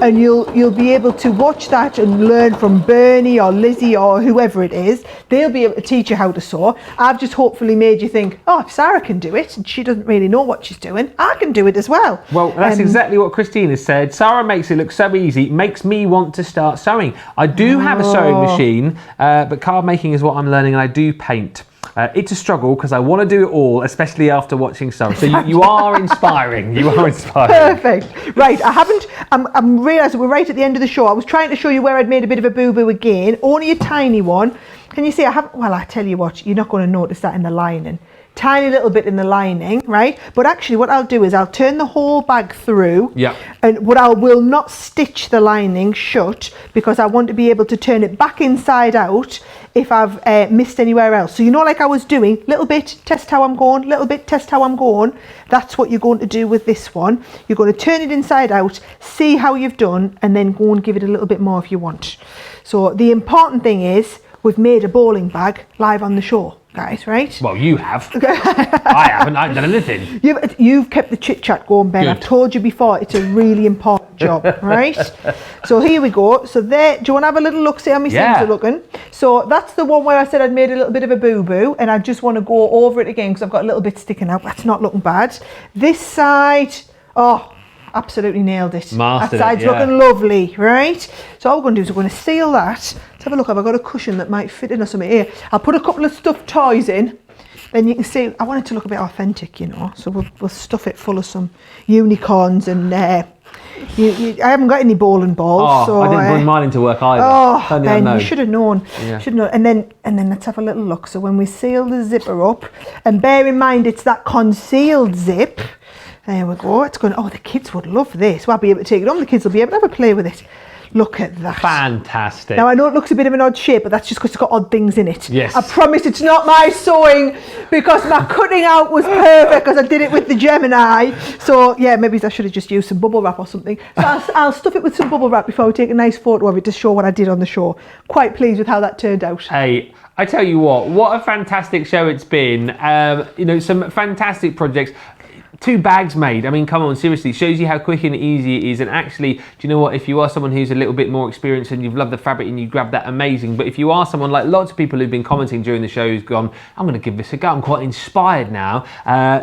and you'll be able to watch that and learn from Bernie or Lizzie or whoever it is. They'll be able to teach you how to sew. I've just hopefully made you think, oh, if Sarah can do it and she doesn't really know what she's doing, I can do it as well. Well, that's exactly what Christine has said. Sarah makes it look so easy, makes me want to start sewing. I do have a sewing machine, but card making is what I'm learning, and I do paint. It's a struggle because I want to do it all, especially after watching Sarah. So you are inspiring. You are inspiring. Perfect. Right, I'm realising we're right at the end of the show. I was trying to show you where I'd made a bit of a boo-boo again, only a tiny one. Can you see well, I tell you what, you're not going to notice that in the lining. Tiny little bit in the lining, right? But actually what I'll do is I'll turn the whole bag through, and what I will not stitch the lining shut, because I want to be able to turn it back inside out if I've missed anywhere else. So you know, like I was doing, little bit, test how I'm going, little bit, test how I'm going. That's what you're going to do with this one. You're going to turn it inside out, see how you've done, and then go and give it a little bit more if you want. So the important thing is we've made a bowling bag live on the show, guys, right? Well, you have. I haven't. I haven't done anything. You've kept the chit chat going, Ben. Good. I've told you before, it's a really important job, right? So here we go. So there, do you want to have a little look, see how my sleeves are looking? So that's the one where I said I'd made a little bit of a boo-boo, and I just want to go over it again because I've got a little bit sticking out. That's not looking bad. This side, absolutely nailed it. Mastered that side's looking lovely, right? So all we're going to do is we're going to seal that. Let's have a look. Have I got a cushion that might fit in or something here? I'll put a couple of stuffed toys in. Then you can see, I want it to look a bit authentic, you know. So we'll stuff it full of some unicorns and I haven't got any bowling balls. So I didn't bring mine into work either. Oh, Ben, you should have known. Should have known. And then let's have a little look. So when we seal the zipper up, and bear in mind it's that concealed zip. There we go. It's going. Oh, the kids would love this. We'll be able to take it on. The kids will be able to have a play with it. Look at that. Fantastic. Now, I know it looks a bit of an odd shape, but that's just because it's got odd things in it. Yes. I promise it's not my sewing, because my cutting out was perfect because I did it with the Gemini. So, yeah, maybe I should have just used some bubble wrap or something. So I'll stuff it with some bubble wrap before we take a nice photo of it to show what I did on the show. Quite pleased with how that turned out. Hey, I tell you what a fantastic show it's been. You know, some fantastic projects. 2 bags made. I mean, come on, seriously, shows you how quick and easy it is. And actually, do you know what? If you are someone who's a little bit more experienced and you've loved the fabric and you grab that, amazing. But if you are someone like lots of people who've been commenting during the show who's gone, I'm going to give this a go. I'm quite inspired now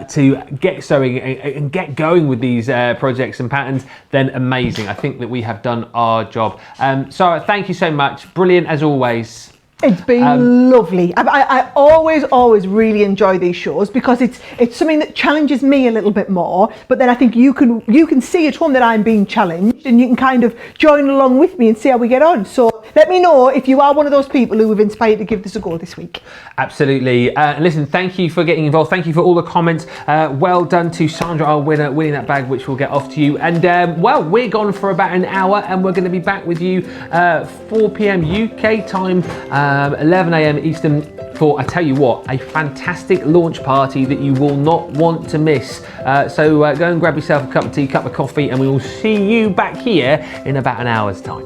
to get sewing and get going with these projects and patterns, then amazing. I think that we have done our job. Sarah, thank you so much. Brilliant as always. It's been lovely. I always really enjoy these shows because it's something that challenges me a little bit more, but then I think you can see at home that I'm being challenged, and you can kind of join along with me and see how we get on. So let me know if you are one of those people who have inspired to give this a go this week. Absolutely. Listen, thank you for getting involved. Thank you for all the comments. Well done to Sandra, our winner, winning that bag, which we'll get off to you. And well, we're gone for about an hour, and we're going to be back with you 4 p.m. UK time, 11 a.m. Eastern, for, I tell you what, a fantastic launch party that you will not want to miss. So go and grab yourself a cup of tea, cup of coffee, and we will see you back here in about an hour's time.